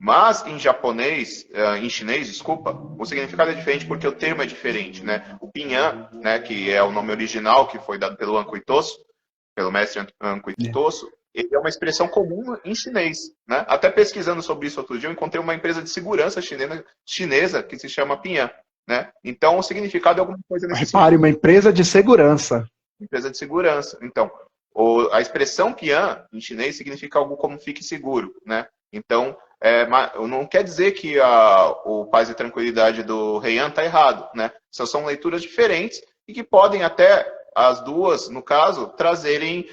Mas em japonês, em chinês, desculpa, o significado é diferente porque o termo é diferente, né? O Pinhan, né, que é o nome original que foi dado pelo Anko Itosu, pelo mestre Anko Itosu, ele é uma expressão comum em chinês, né? Até pesquisando sobre isso outro dia, eu encontrei uma empresa de segurança chinesa que se chama Pinhan, né? Então o significado é alguma coisa nesse sentido. Repare, uma empresa de segurança. Empresa de segurança. Então, a expressão Pinhan em chinês significa algo como fique seguro, né? Então, não quer dizer que o Paz e Tranquilidade do Heian está errado, né? São leituras diferentes e que podem até, as duas, no caso, trazerem,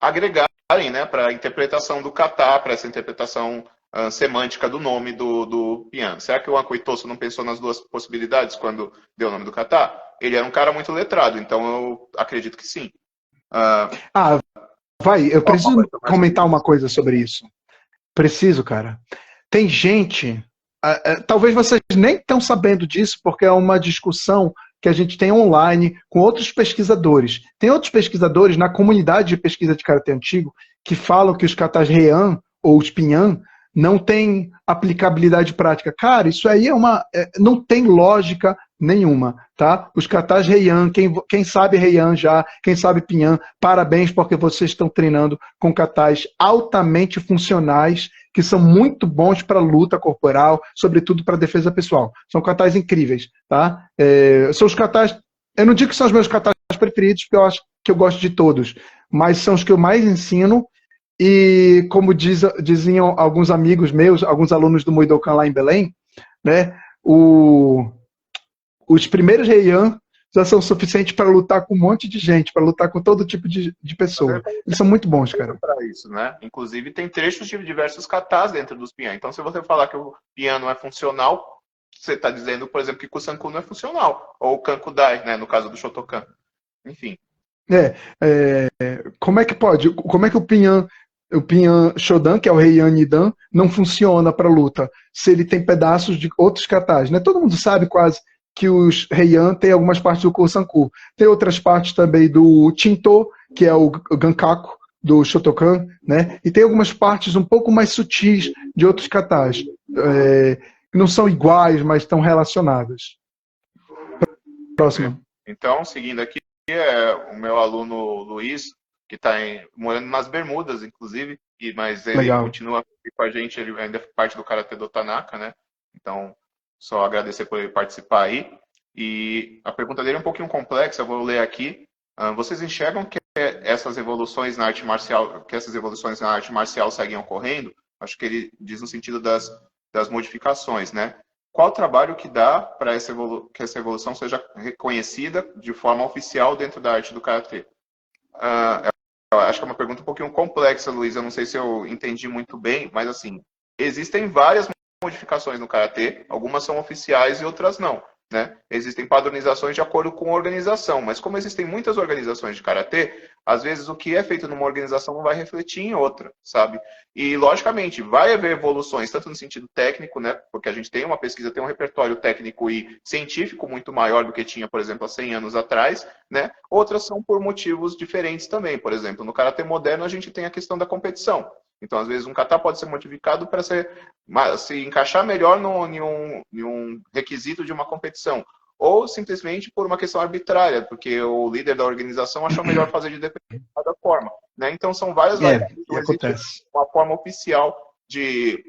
agregarem, né, para a interpretação do kata, para essa interpretação semântica do nome do Pian. Será que o Anko Itosu não pensou nas duas possibilidades quando deu o nome do kata? Ele era um cara muito letrado, então eu acredito que sim. Eu preciso comentar uma coisa sobre isso. Preciso, cara. Tem gente, talvez vocês nem estão sabendo disso, porque é uma discussão que a gente tem online com outros pesquisadores. Tem outros pesquisadores na comunidade de pesquisa de karatê antigo que falam que os katas Heian ou os Pinhan não têm aplicabilidade prática. Cara, isso aí não tem lógica nenhuma, tá? Os katas Heian, quem sabe Heian já, quem sabe Pinhan, parabéns porque vocês estão treinando com katas altamente funcionais, que são muito bons para luta corporal, sobretudo para defesa pessoal. São katas incríveis, tá? São os katas, eu não digo que são os meus katas preferidos, porque eu acho que eu gosto de todos, mas são os que eu mais ensino. E como diziam alguns amigos meus, alguns alunos do Muidokan lá em Belém, né, os primeiros Heian já são suficientes para lutar com um monte de gente, para lutar com todo tipo de pessoa. Eles são muito bons, cara. Para isso, né? Inclusive tem trechos de diversos katas dentro dos Pian. Então, se você falar que o Pian não é funcional, você está dizendo, por exemplo, que o Kusanku não é funcional, ou o Kankudai, né, no caso do Shotokan. Enfim. Como é que pode? Como é que o Pinhan Shodan, que é o Heian Nidan, não funciona para luta, se ele tem pedaços de outros katas, né? Todo mundo sabe quase que os Heian tem algumas partes do Kosanku. Tem outras partes também do Chinto, que é o Gankaku do Shotokan, né? E tem algumas partes um pouco mais sutis de outros katas, que não são iguais, mas estão relacionadas. Próximo. Então, seguindo aqui, o meu aluno Luiz, que está morando nas Bermudas, inclusive, mas ele Legal. Continua com a gente, ele ainda é parte do Karatê do Tanaka, né? Então, só agradecer por ele participar aí. E a pergunta dele é um pouquinho complexa, eu vou ler aqui. Vocês enxergam que essas evoluções na arte marcial seguem ocorrendo? Acho que ele diz no sentido das modificações, né? Qual o trabalho que dá para que essa evolução seja reconhecida de forma oficial dentro da arte do Karatê? Eu acho que é uma pergunta um pouquinho complexa, Luiz. Eu não sei se eu entendi muito bem, mas assim, existem várias modificações no Karatê, algumas são oficiais e outras não, né? Existem padronizações de acordo com a organização, mas como existem muitas organizações de Karatê, às vezes o que é feito numa organização não vai refletir em outra, sabe? E, logicamente, vai haver evoluções, tanto no sentido técnico, né? Porque a gente tem uma pesquisa, tem um repertório técnico e científico muito maior do que tinha, por exemplo, há 100 anos atrás, né? Outras são por motivos diferentes também. Por exemplo, no Karatê moderno, a gente tem a questão da competição. Então, às vezes, um kata pode ser modificado para se encaixar melhor em um requisito de uma competição. Ou simplesmente por uma questão arbitrária, porque o líder da organização achou melhor fazer de determinada forma, né? Então, são várias variáveis. Não existe uma forma oficial de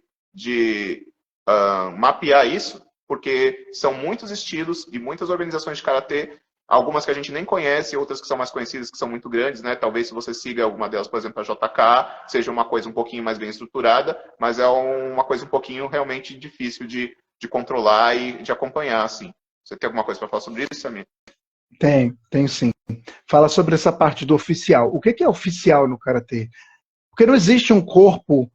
mapear isso, porque são muitos estilos e muitas organizações de karatê, algumas que a gente nem conhece, outras que são mais conhecidas, que são muito grandes, né? Talvez se você siga alguma delas, por exemplo, a JK, seja uma coisa um pouquinho mais bem estruturada, mas é uma coisa um pouquinho realmente difícil de controlar e de acompanhar, assim. Você tem alguma coisa para falar sobre isso, Samir? Tenho sim. Fala sobre essa parte do oficial. O que é oficial no Karatê? Porque não existe um corpo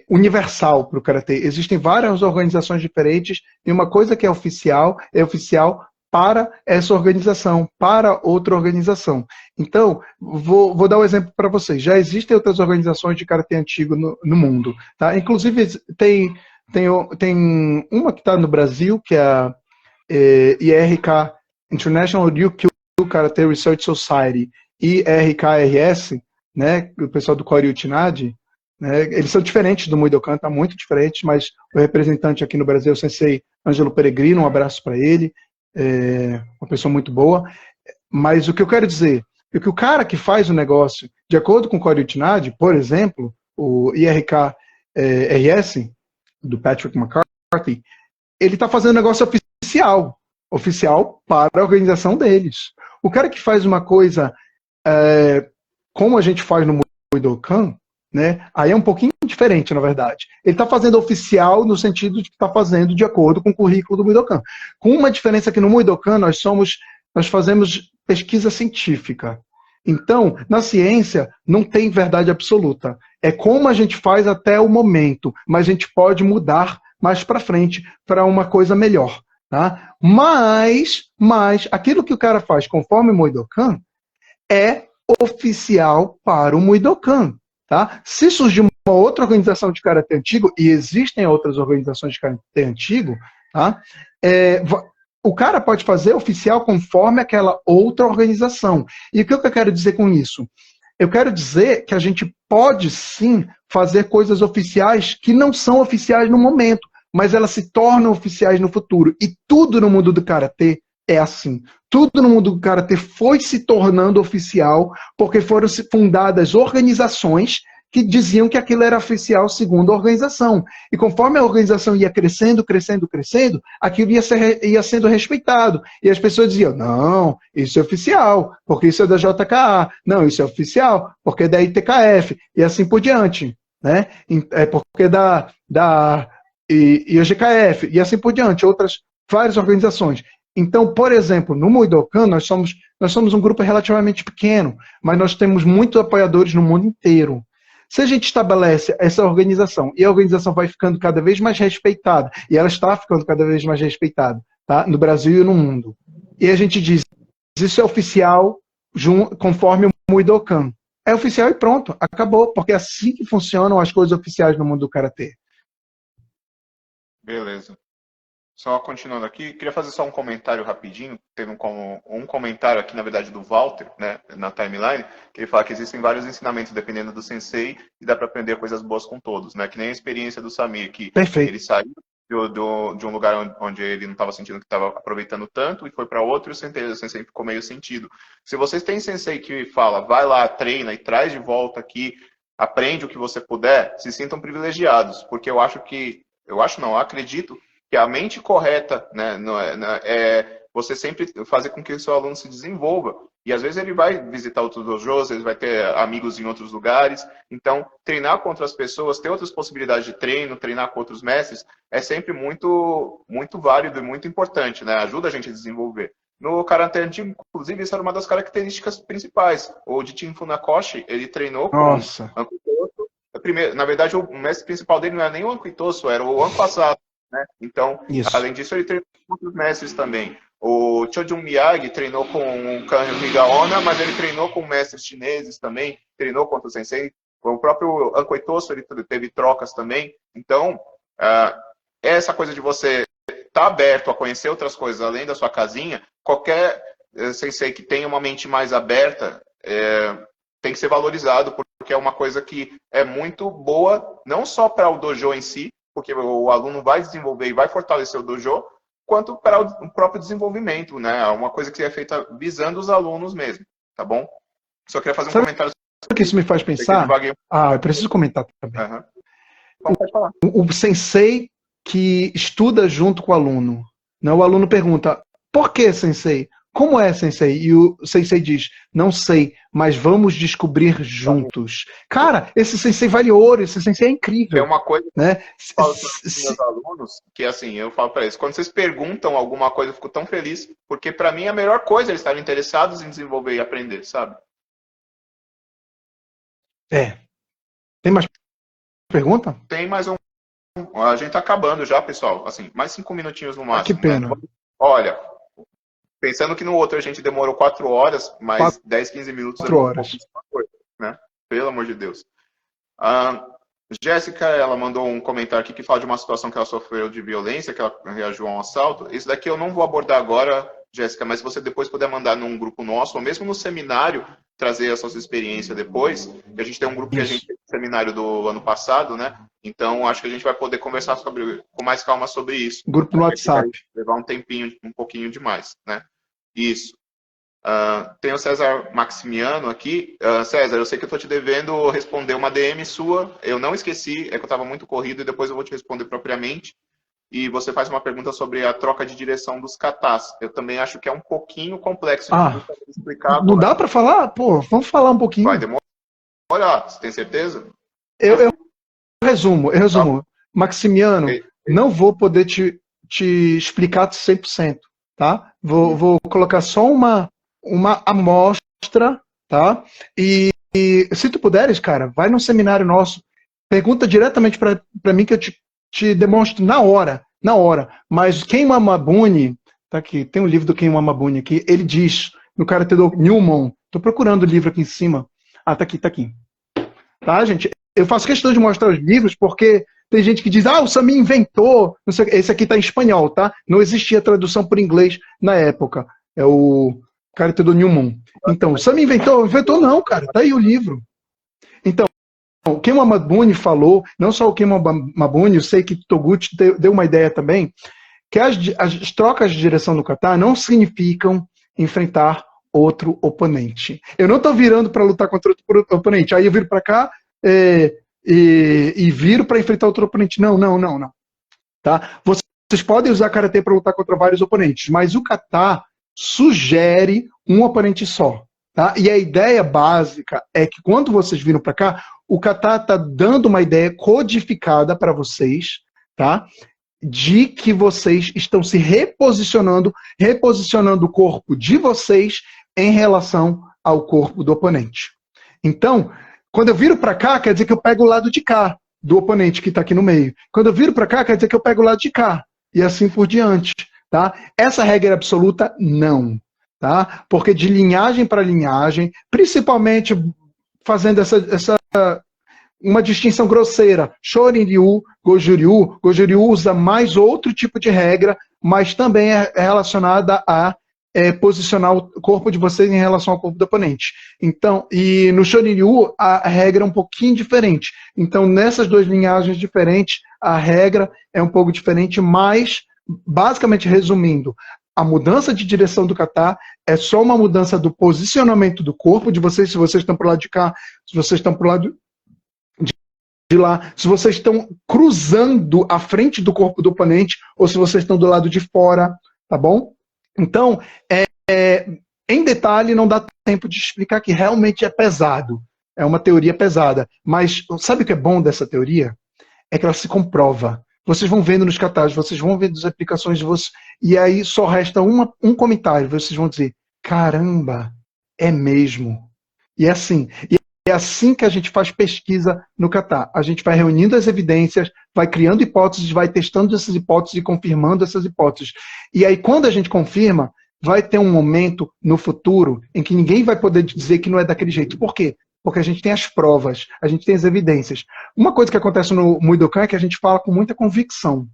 universal para o Karatê. Existem várias organizações diferentes e uma coisa que é oficial para essa organização, para outra organização. Então, vou dar um exemplo para vocês. Já existem outras organizações de Karatê antigo no mundo. Tá? Inclusive, tem uma que está no Brasil, que é a IRK, International Ryukyu Karate Research Society, IRKRS, né, o pessoal do Koryu Chinadi, né, eles são diferentes do Muidokan, tá muito diferentes, mas o representante aqui no Brasil é o Sensei Ângelo Peregrino, um abraço para ele, uma pessoa muito boa. Mas o que eu quero dizer é que o cara que faz o negócio, de acordo com o Koryu Chinadi, por exemplo, o IRKRS, do Patrick McCarthy, ele está fazendo negócio oficial para a organização deles. O cara que faz uma coisa como a gente faz no Muidokan, né, aí é um pouquinho diferente, na verdade. Ele está fazendo oficial no sentido de que está fazendo de acordo com o currículo do Muidokan. Com uma diferença que no Muidokan nós fazemos pesquisa científica. Então, na ciência, não tem verdade absoluta. É como a gente faz até o momento, mas a gente pode mudar mais para frente para uma coisa melhor. Tá? Mas, aquilo que o cara faz conforme o Muidokan é oficial para o Muidokan. Tá? Se surgir uma outra organização de karatê antigo, e existem outras organizações de karatê antigo, tá? O cara pode fazer oficial conforme aquela outra organização. E o que eu quero dizer com isso? Eu quero dizer que a gente pode sim fazer coisas oficiais que não são oficiais no momento, mas elas se tornam oficiais no futuro. E tudo no mundo do karatê é assim. Tudo no mundo do karatê foi se tornando oficial porque foram fundadas organizações que diziam que aquilo era oficial segundo a organização. E conforme a organização ia crescendo, aquilo ia sendo respeitado. E as pessoas diziam, não, isso é oficial, porque isso é da JKA. Não, isso é oficial, porque é da ITKF. E assim por diante. Né? É porque da IOGKF. E assim por diante. Várias organizações. Então, por exemplo, no Muidokan, nós somos um grupo relativamente pequeno, mas nós temos muitos apoiadores no mundo inteiro. Se a gente estabelece essa organização e a organização vai ficando cada vez mais respeitada, e ela está ficando cada vez mais respeitada, tá? No Brasil e no mundo, e a gente diz, isso é oficial conforme o Muidokan. É oficial e pronto, acabou, porque é assim que funcionam as coisas oficiais no mundo do Karatê. Beleza. Só continuando aqui, queria fazer só um comentário rapidinho. Teve um comentário aqui, na verdade, do Walter, né, na timeline, que ele fala que existem vários ensinamentos dependendo do sensei e dá para aprender coisas boas com todos, né? Que nem a experiência do Samir, que Perfeito. Ele saiu de um lugar onde ele não estava sentindo que estava aproveitando tanto e foi para outro e o sensei ficou meio sentido. Se vocês têm sensei que fala, vai lá, treina e traz de volta aqui, aprende o que você puder, se sintam privilegiados, porque eu acredito que a mente correta, né, é você sempre fazer com que o seu aluno se desenvolva. E às vezes ele vai visitar outros dojos, ele vai ter amigos em outros lugares. Então, treinar com outras pessoas, ter outras possibilidades de treino, treinar com outros mestres, é sempre muito, muito válido e muito importante, né? Ajuda a gente a desenvolver. No Karatê antigo, inclusive, isso era uma das características principais. O Jichin Funakoshi, ele treinou com Anko Itosu. Na verdade, o mestre principal dele não era nem o Anko Itosu, era o Anko Asato. Né? Então, além disso, ele treinou com outros mestres também. O Chojun Miyagi treinou com o Kanryu Higaonna, mas ele treinou com mestres chineses também, treinou com o sensei. O próprio Anko Itosu, ele teve trocas também. Então, essa coisa de você estar aberto a conhecer outras coisas além da sua casinha, qualquer sensei que tenha uma mente mais aberta tem que ser valorizado, porque é uma coisa que é muito boa, não só para o dojo em si, porque o aluno vai desenvolver e vai fortalecer o dojo, quanto para o próprio desenvolvimento, né? Uma coisa que é feita visando os alunos mesmo, tá bom? Só queria fazer um comentário. Sabe o que isso me faz pensar? Eu preciso comentar também. Uhum. Então, pode falar. O sensei que estuda junto com o aluno, né? O aluno pergunta, por que, sensei? Como é, sensei? E o sensei diz, não sei, mas vamos descobrir juntos. Cara, esse sensei vale ouro, esse sensei é incrível. É uma coisa que né? eu falo para os meus alunos, que assim, eu falo para eles, quando vocês perguntam alguma coisa, eu fico tão feliz, porque para mim a melhor coisa é eles estarem interessados em desenvolver e aprender, sabe? Tem mais pergunta? Tem mais um. A gente tá acabando já, pessoal. Assim, mais 5 minutinhos no máximo. Que pena. Né? Olha, pensando que no outro a gente demorou 4 horas, mas 10, 15 minutos 4 horas. Coisa, né? Pelo amor de Deus. Jéssica, ela mandou um comentário aqui que fala de uma situação que ela sofreu de violência, que ela reagiu a um assalto. Isso daqui eu não vou abordar agora, Jéssica, mas se você depois puder mandar num grupo nosso, ou mesmo no seminário, trazer a sua experiência depois. A gente tem um grupo que a gente fez no seminário do ano passado, né? Então, acho que a gente vai poder conversar com mais calma sobre isso. Grupo no WhatsApp. Levar um tempinho, um pouquinho demais, né? Isso. Tem o César Maximiano aqui. César, eu sei que eu estou te devendo responder uma DM sua. Eu não esqueci, é que eu estava muito corrido e depois eu vou te responder propriamente. E você faz uma pergunta sobre a troca de direção dos katas. Eu também acho que é um pouquinho complexo de explicar agora. Não dá para falar? Pô, vamos falar um pouquinho. Vai demorar. Você tem certeza? Eu resumo. Maximiano, não vou poder te explicar 100%, tá? Vou colocar só uma amostra, tá? E se tu puderes, cara, vai num seminário nosso, pergunta diretamente para mim que eu te demonstro na hora. Mas Ken Mamabuni, tá aqui, tem um livro do Ken Mamabuni aqui, ele diz, no Karate do Newman, tô procurando o livro aqui em cima. Ah, tá aqui. Tá, gente? Eu faço questão de mostrar os livros porque tem gente que diz, o Samir inventou. Não sei, esse aqui tá em espanhol, tá? Não existia tradução por inglês na época. É o Karate do Newman. Então, o Samir inventou não, cara. Tá aí o livro. Então, o Ken Mamabuni falou, não só o Ken Mamabuni, eu sei que Toguchi deu uma ideia também, que as trocas de direção no kata não significam enfrentar outro oponente. Eu não estou virando para lutar contra outro oponente. Aí eu viro para cá e viro para enfrentar outro oponente. Não. Tá? Vocês podem usar karatê para lutar contra vários oponentes, mas o kata sugere um oponente só. Tá? E a ideia básica é que quando vocês viram para cá, o kata está dando uma ideia codificada para vocês, tá? De que vocês estão se reposicionando o corpo de vocês em relação ao corpo do oponente. Então, quando eu viro para cá, quer dizer que eu pego o lado de cá do oponente que está aqui no meio. Quando eu viro para cá, quer dizer que eu pego o lado de cá. E assim por diante. Tá? Essa regra absoluta, não. Tá? Porque de linhagem para linhagem, principalmente fazendo uma distinção grosseira, Shorin-ryu, Goju-ryu. Goju-ryu usa mais outro tipo de regra, mas também é relacionada a posicionar o corpo de vocês em relação ao corpo do oponente. Então, e no Shorin-ryu a regra é um pouquinho diferente. Então, nessas duas linhagens diferentes, a regra é um pouco diferente, mas, basicamente resumindo, a mudança de direção do kata é só uma mudança do posicionamento do corpo de vocês, se vocês estão para o lado de cá, se vocês estão para o lado de lá, se vocês estão cruzando a frente do corpo do oponente ou se vocês estão do lado de fora, tá bom? Então, em detalhe, não dá tempo de explicar que realmente é pesado. É uma teoria pesada. Mas sabe o que é bom dessa teoria? É que ela se comprova. Vocês vão vendo nos catástrofes, vocês vão vendo as aplicações de vocês, e aí só resta um comentário. Vocês vão dizer, caramba, é mesmo. E é assim que a gente faz pesquisa no kata. A gente vai reunindo as evidências, vai criando hipóteses, vai testando essas hipóteses e confirmando essas hipóteses. E aí, quando a gente confirma, vai ter um momento no futuro em que ninguém vai poder dizer que não é daquele jeito. Por quê? Porque a gente tem as provas, a gente tem as evidências. Uma coisa que acontece no Muidokan é que a gente fala com muita convicção.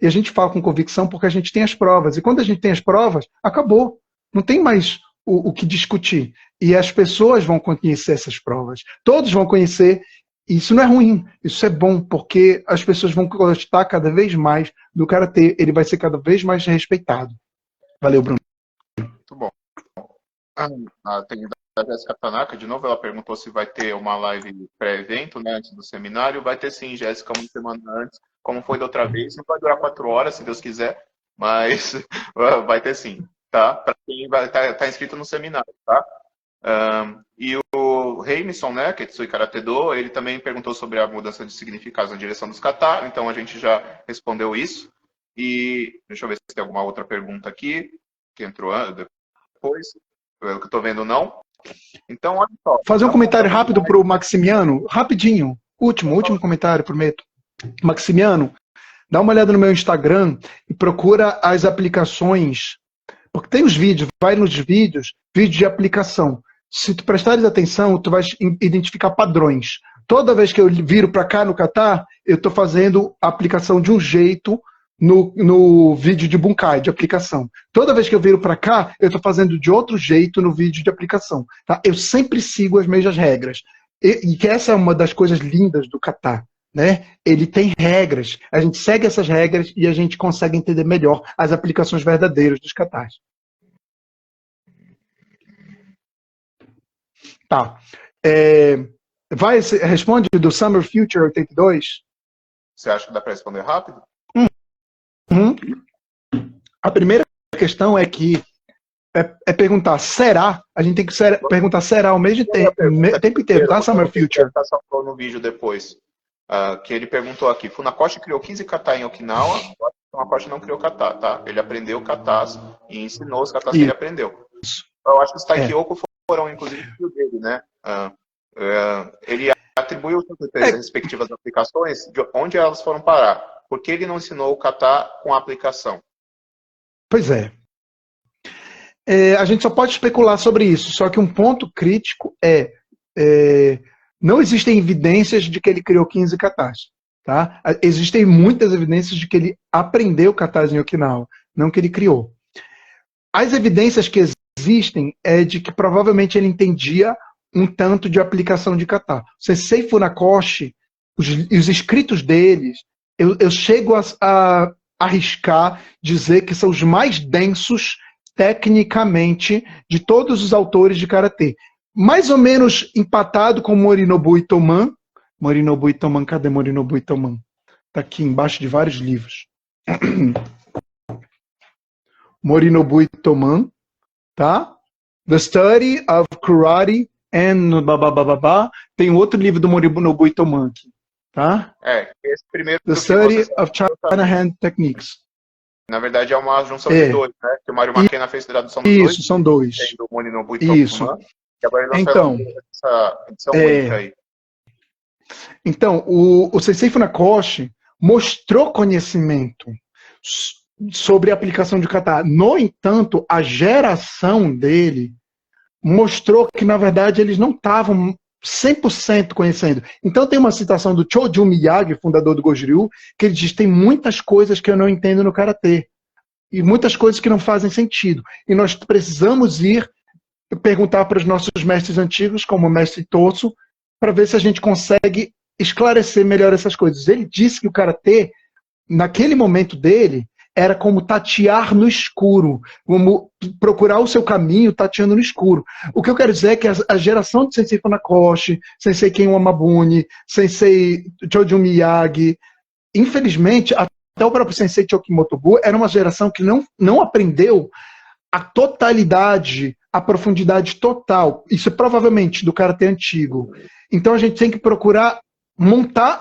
E a gente fala com convicção porque a gente tem as provas. E quando a gente tem as provas, acabou. Não tem mais o que discutir. E as pessoas vão conhecer essas provas. Todos vão conhecer. Isso não é ruim. Isso é bom, porque as pessoas vão gostar cada vez mais do karatê. Ele vai ser cada vez mais respeitado. Valeu, Bruno. Muito bom. Tem a Jéssica Tanaka, de novo, ela perguntou se vai ter uma live pré-evento, né, antes do seminário. Vai ter sim, Jéssica, uma semana antes, como foi da outra vez. Não vai durar 4 horas, se Deus quiser, mas vai ter sim, tá? Para quem vai tá inscrito no seminário, tá? E o Reimson, né, Ketsui Karate-do, ele também perguntou sobre a mudança de significado na direção dos kata, então a gente já respondeu isso. E deixa eu ver se tem alguma outra pergunta aqui, que entrou depois. Pelo que eu tô vendo, não. Então, olha só. Fazer um comentário rápido para o Maximiano, rapidinho. Último comentário, prometo. Maximiano, dá uma olhada no meu Instagram e procura as aplicações. Porque tem os vídeos, vai nos vídeos de aplicação. Se tu prestares atenção, tu vais identificar padrões. Toda vez que eu viro para cá no kata, eu estou fazendo a aplicação de um jeito no vídeo de Bunkai, de aplicação. Toda vez que eu viro para cá, eu estou fazendo de outro jeito no vídeo de aplicação. Tá? Eu sempre sigo as mesmas regras. E que essa é uma das coisas lindas do kata. Né? Ele tem regras. A gente segue essas regras e a gente consegue entender melhor as aplicações verdadeiras dos katas. Tá. Responde do Summer Future 82? Você acha que dá para responder rápido? A primeira questão é que perguntar, será? A gente tem que perguntar será ao mesmo tempo, o tempo inteiro, tá, Summer Future? Tá só no vídeo depois. que ele perguntou aqui, Funakoshi criou 15 kata em Okinawa, Funakoshi não criou kata, tá? Ele aprendeu katas e ensinou os katas que ele aprendeu. Eu acho que os Taikyoku foram, inclusive, filho dele, né? Ele atribuiu as respectivas aplicações de onde elas foram parar. Por que ele não ensinou o kata com a aplicação? Pois é. A gente só pode especular sobre isso, só que um ponto crítico não existem evidências de que ele criou 15 katas. Tá? Existem muitas evidências de que ele aprendeu katas em Okinawa, não que ele criou. As evidências que existem é de que provavelmente ele entendia um tanto de aplicação de kata. O Sensei Funakoshi, os escritos deles, eu chego a arriscar dizer que são os mais densos tecnicamente de todos os autores de karatê. Mais ou menos empatado com Morinobu Itoman. Morinobu Itoman, cadê Morinobu Itoman? Está aqui embaixo de vários livros. Morinobu Itoman, tá? The Study of Karate and babababá. Tem outro livro do Morinobu Itoman aqui, tá? Esse primeiro... The Study of China Hand Techniques. Na verdade, é uma junção de dois, né? Que o Mário Maquena fez tradução dos dois. Isso, são dois. Tem do Morinobu Itoman. Isso. E agora ele então, essa edição única aí. Então, o Sensei Funakoshi mostrou conhecimento sobre a aplicação de kata. No entanto, a geração dele mostrou que, na verdade, eles não estavam 100% conhecendo. Então tem uma citação do Choju Miyagi, fundador do Goju-Ryu, que ele diz: tem muitas coisas que eu não entendo no karatê e muitas coisas que não fazem sentido. E nós precisamos perguntar para os nossos mestres antigos, como o mestre Tosso, para ver se a gente consegue esclarecer melhor essas coisas. Ele disse que o karatê, naquele momento dele, era como tatear no escuro, como procurar o seu caminho tateando no escuro. O que eu quero dizer é que a geração de Sensei Funakoshi, Sensei Ken Wamabuni, Sensei Choju Miyagi, infelizmente, até o próprio Sensei Choki Motobu, era uma geração que não aprendeu a totalidade, a profundidade total. Isso é provavelmente do karatê antigo. Então a gente tem que procurar montar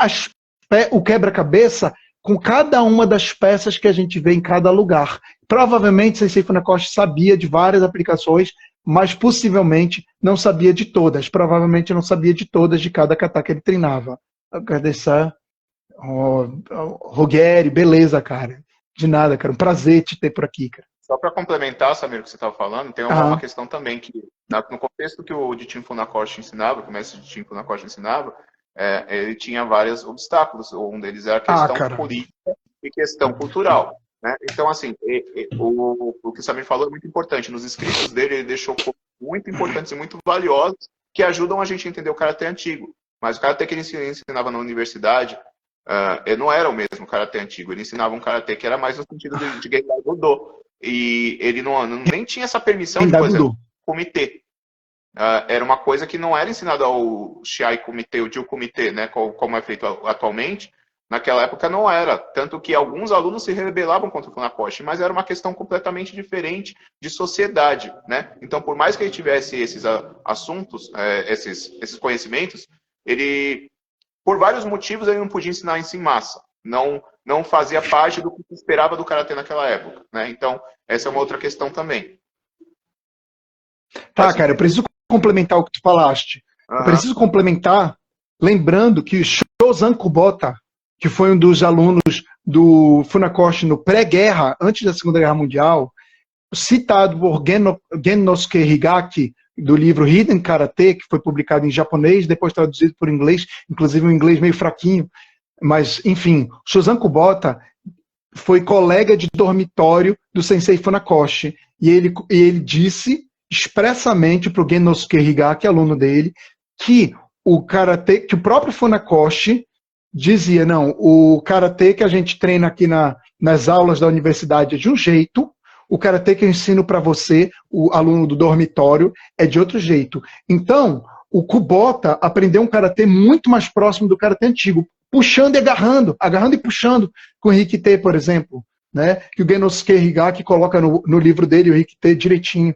o quebra-cabeça com cada uma das peças que a gente vê em cada lugar. Provavelmente Sensei Funakoshi sabia de várias aplicações, mas possivelmente não sabia de todas. Provavelmente não sabia de todas de cada kata que ele treinava. Agradecer. Rogério, beleza, cara. De nada, cara. Um prazer te ter por aqui, cara. Só para complementar, Samir, o que você estava falando, tem uma questão também que, no contexto que o Jichin Funakoshi ensinava, que o mestre Jichin Funakoshi ensinava, ele tinha vários obstáculos. Um deles era a questão política e questão cultural. Né? Então, assim, o que o Samir falou é muito importante. Nos escritos dele, ele deixou muito importantes e muito valiosos que ajudam a gente a entender o karatê antigo. Mas o karatê que ele ensinava na universidade, ele não era o mesmo karatê antigo. Ele ensinava um karatê que era mais no sentido de Gendai Budo. E ele nem tinha essa permissão de fazer comitê. Era uma coisa que não era ensinada ao Shiai Comitê, o Jiu Comitê, né, como é feito atualmente. Naquela época não era. Tanto que alguns alunos se rebelavam contra o Funakoshi, mas era uma questão completamente diferente de sociedade. Né? Então, por mais que ele tivesse esses assuntos, esses conhecimentos, ele, por vários motivos, ele não podia ensinar isso em massa. Não fazia parte do que se esperava do karatê naquela época. Né? Então, essa é uma outra questão também. Tá, cara, eu preciso complementar o que tu falaste. Eu preciso complementar lembrando que Shozan Kubota, que foi um dos alunos do Funakoshi no pré-guerra, antes da Segunda Guerra Mundial, citado por Gennosuke Higaki, do livro Hidden Karate, que foi publicado em japonês, depois traduzido por inglês, inclusive um inglês meio fraquinho. Mas, enfim, Shozan Kubota foi colega de dormitório do Sensei Funakoshi. E ele disse expressamente para o Gennosuke Higaki, aluno dele, que o karatê, que o próprio Funakoshi dizia: não, o karatê que a gente treina aqui nas aulas da universidade é de um jeito, o karatê que eu ensino para você, o aluno do dormitório, é de outro jeito. Então, o Kubota aprendeu um karatê muito mais próximo do karatê antigo, puxando e agarrando e puxando, com o Rikite, por exemplo, né? Que o Gennosuke Higaki coloca no livro dele, o Rikite, direitinho.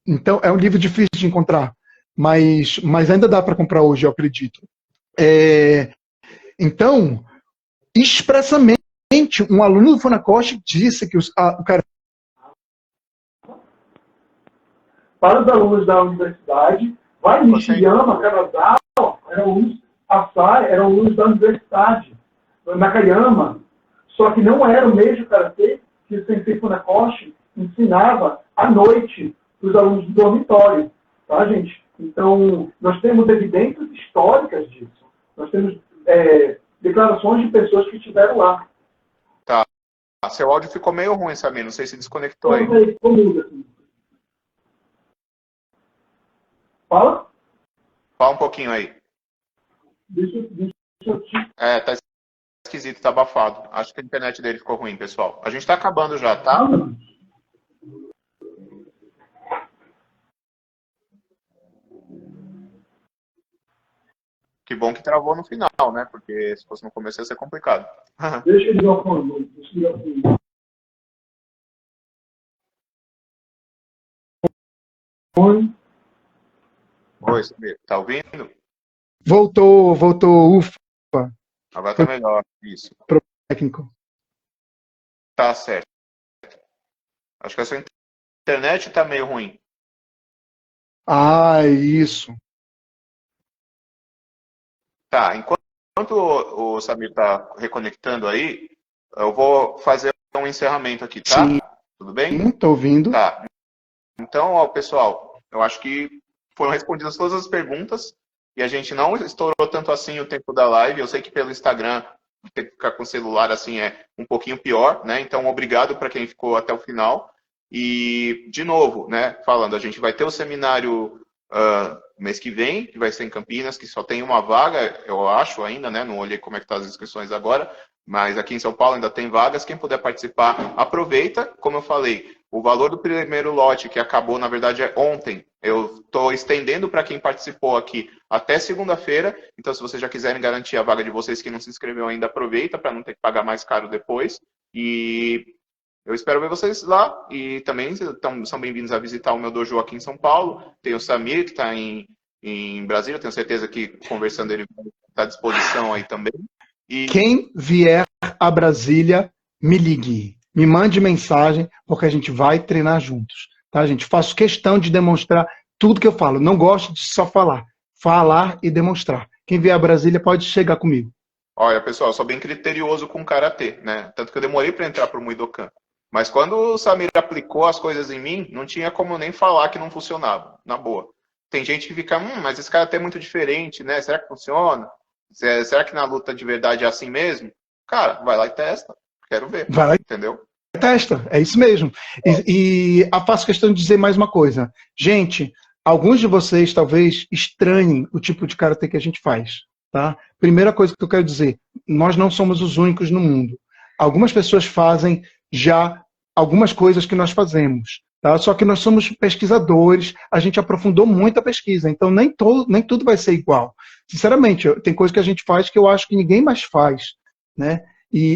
Então, é um livro difícil de encontrar, mas ainda dá para comprar hoje, eu acredito. Então, expressamente, um aluno do Funakoshi disse que o cara... Para os alunos da universidade, vai Nishiyama, Kanazawa, eram alunos, Asai, eram alunos da universidade. Nakayama, só que não era o mesmo karatê que o Sensei Funakoshi ensinava à noite para os alunos do dormitório, tá, gente? Então, nós temos evidências históricas disso. Nós temos declarações de pessoas que estiveram lá. Tá. Seu áudio ficou meio ruim, Samir. Não sei se desconectou aí. Fala? Fala um pouquinho aí. Deixa eu te... Tá esquisito, tá abafado. Acho que a internet dele ficou ruim, pessoal. A gente tá acabando já, tá? Que bom que travou no final, né? Porque se fosse no começo ia ser complicado. Deixa eu ligar o fone. Deixa eu ligar o fone. Oi, Samir. Tá ouvindo? Voltou, ufa. Agora tá melhor. Isso. Técnico. Tá certo. Acho que a sua internet tá meio ruim. Ah, isso. Tá, enquanto o Samir tá reconectando aí, eu vou fazer um encerramento aqui, tá? Sim. Tudo bem? Sim, tô ouvindo. Tá. Então, ó, pessoal, eu acho que foram respondidas todas as perguntas e a gente não estourou tanto assim o tempo da live. Eu sei que pelo Instagram ter que ficar com o celular assim é um pouquinho pior, né? Então, obrigado para quem ficou até o final. E, de novo, né, falando, a gente vai ter o seminário mês que vem, que vai ser em Campinas, que só tem uma vaga, eu acho ainda, né? Não olhei como é que tá as inscrições agora, mas aqui em São Paulo ainda tem vagas. Quem puder participar, aproveita. Como eu falei, o valor do primeiro lote, que acabou, na verdade, é ontem. Eu estou estendendo para quem participou aqui até segunda-feira. Então, se vocês já quiserem garantir a vaga de vocês que não se inscreveu ainda, aproveita para não ter que pagar mais caro depois. E eu espero ver vocês lá. E também são bem-vindos a visitar o meu dojo aqui em São Paulo. Tem o Samir, que está em Brasília. Tenho certeza que, conversando, ele vai estar à disposição aí também. E quem vier a Brasília, me ligue. Me mande mensagem, porque a gente vai treinar juntos. Tá, gente? Faço questão de demonstrar tudo que eu falo. Não gosto de só falar. Falar e demonstrar. Quem vier a Brasília pode chegar comigo. Olha, pessoal, eu sou bem criterioso com karatê, né? Tanto que eu demorei para entrar pro Muidokan. Mas quando o Samir aplicou as coisas em mim, não tinha como nem falar que não funcionava, na boa. Tem gente que fica, mas esse karatê é muito diferente, né? Será que funciona? Será que na luta de verdade é assim mesmo? Cara, vai lá e testa. Quero ver. Vai lá e entendeu? Testa, é isso mesmo. E faço questão de dizer mais uma coisa. Gente, alguns de vocês talvez estranhem o tipo de karatê que a gente faz. Tá? Primeira coisa que eu quero dizer, nós não somos os únicos no mundo. Algumas pessoas fazem já algumas coisas que nós fazemos. Tá? Só que nós somos pesquisadores, a gente aprofundou muito a pesquisa, então nem tudo vai ser igual. Sinceramente, tem coisa que a gente faz que eu acho que ninguém mais faz, né?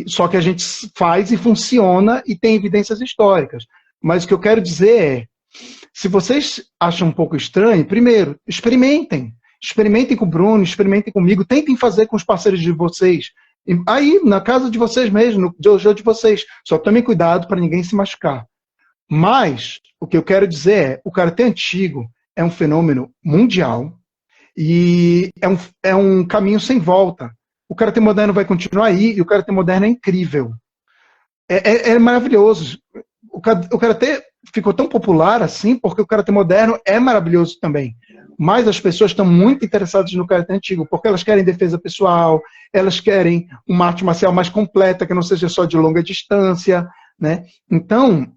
Só que a gente faz e funciona e tem evidências históricas. Mas o que eu quero dizer é, se vocês acham um pouco estranho, primeiro, experimentem. Experimentem com o Bruno, experimentem comigo, tentem fazer com os parceiros de vocês. Aí, na casa de vocês mesmo, no dojo de vocês. Só tomem cuidado para ninguém se machucar. Mas, o que eu quero dizer é, o karatê antigo é um fenômeno mundial e é um caminho sem volta. O karatê moderno vai continuar aí e o karatê moderno é incrível. É maravilhoso. O karatê ficou tão popular assim porque o karatê moderno é maravilhoso também. Mas as pessoas estão muito interessadas no karatê antigo porque elas querem defesa pessoal, elas querem uma arte marcial mais completa, que não seja só de longa distância, né? Então,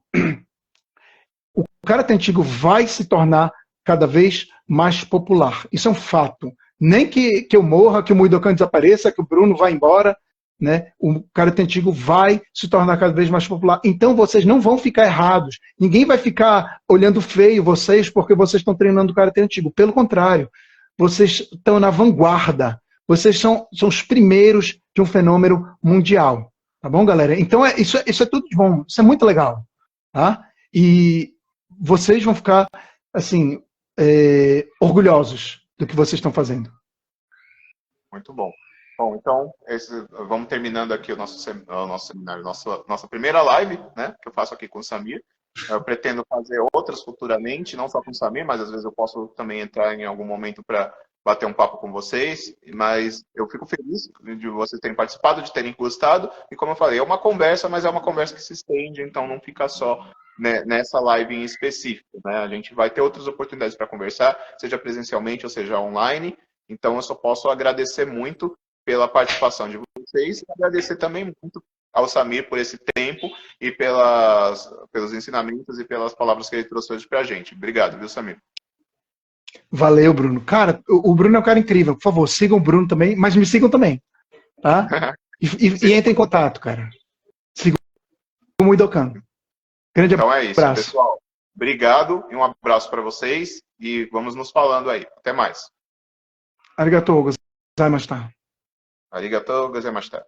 o karatê antigo vai se tornar cada vez mais popular. Isso é um fato. Nem que eu morra, que o Muidokan desapareça, que o Bruno vá embora, né? O karatê antigo vai se tornar cada vez mais popular. Então vocês não vão ficar errados. Ninguém vai ficar olhando feio vocês porque vocês estão treinando o karatê antigo. Pelo contrário, vocês estão na vanguarda. Vocês são os primeiros de um fenômeno mundial. Tá bom, galera? Então isso é tudo de bom. Isso é muito legal. Tá? E vocês vão ficar assim, orgulhosos do que vocês estão fazendo. Muito bom. Bom, então, vamos terminando aqui o nosso seminário, nossa primeira live, né, que eu faço aqui com o Samir. Eu pretendo fazer outras futuramente, não só com o Samir, mas às vezes eu posso também entrar em algum momento para bater um papo com vocês. Mas eu fico feliz de vocês terem participado, de terem gostado. E como eu falei, é uma conversa, mas é uma conversa que se estende, então não fica só, né, nessa live em específico, né? A gente vai ter outras oportunidades para conversar, seja presencialmente ou seja online. Então eu só posso agradecer muito pela participação de vocês e agradecer também muito ao Samir por esse tempo e pelos ensinamentos e pelas palavras que ele trouxe hoje para a gente. Obrigado, viu, Samir? Valeu, Bruno. Cara, o Bruno é um cara incrível. Por favor, sigam o Bruno também, mas me sigam também, tá? E entrem em contato, cara. Sigam o Idocan. Grande Então é isso, abraço. pessoal. Obrigado e um abraço para vocês e vamos nos falando aí. Até mais. Arigatou gozaimashita. Arigatou gozaimashita.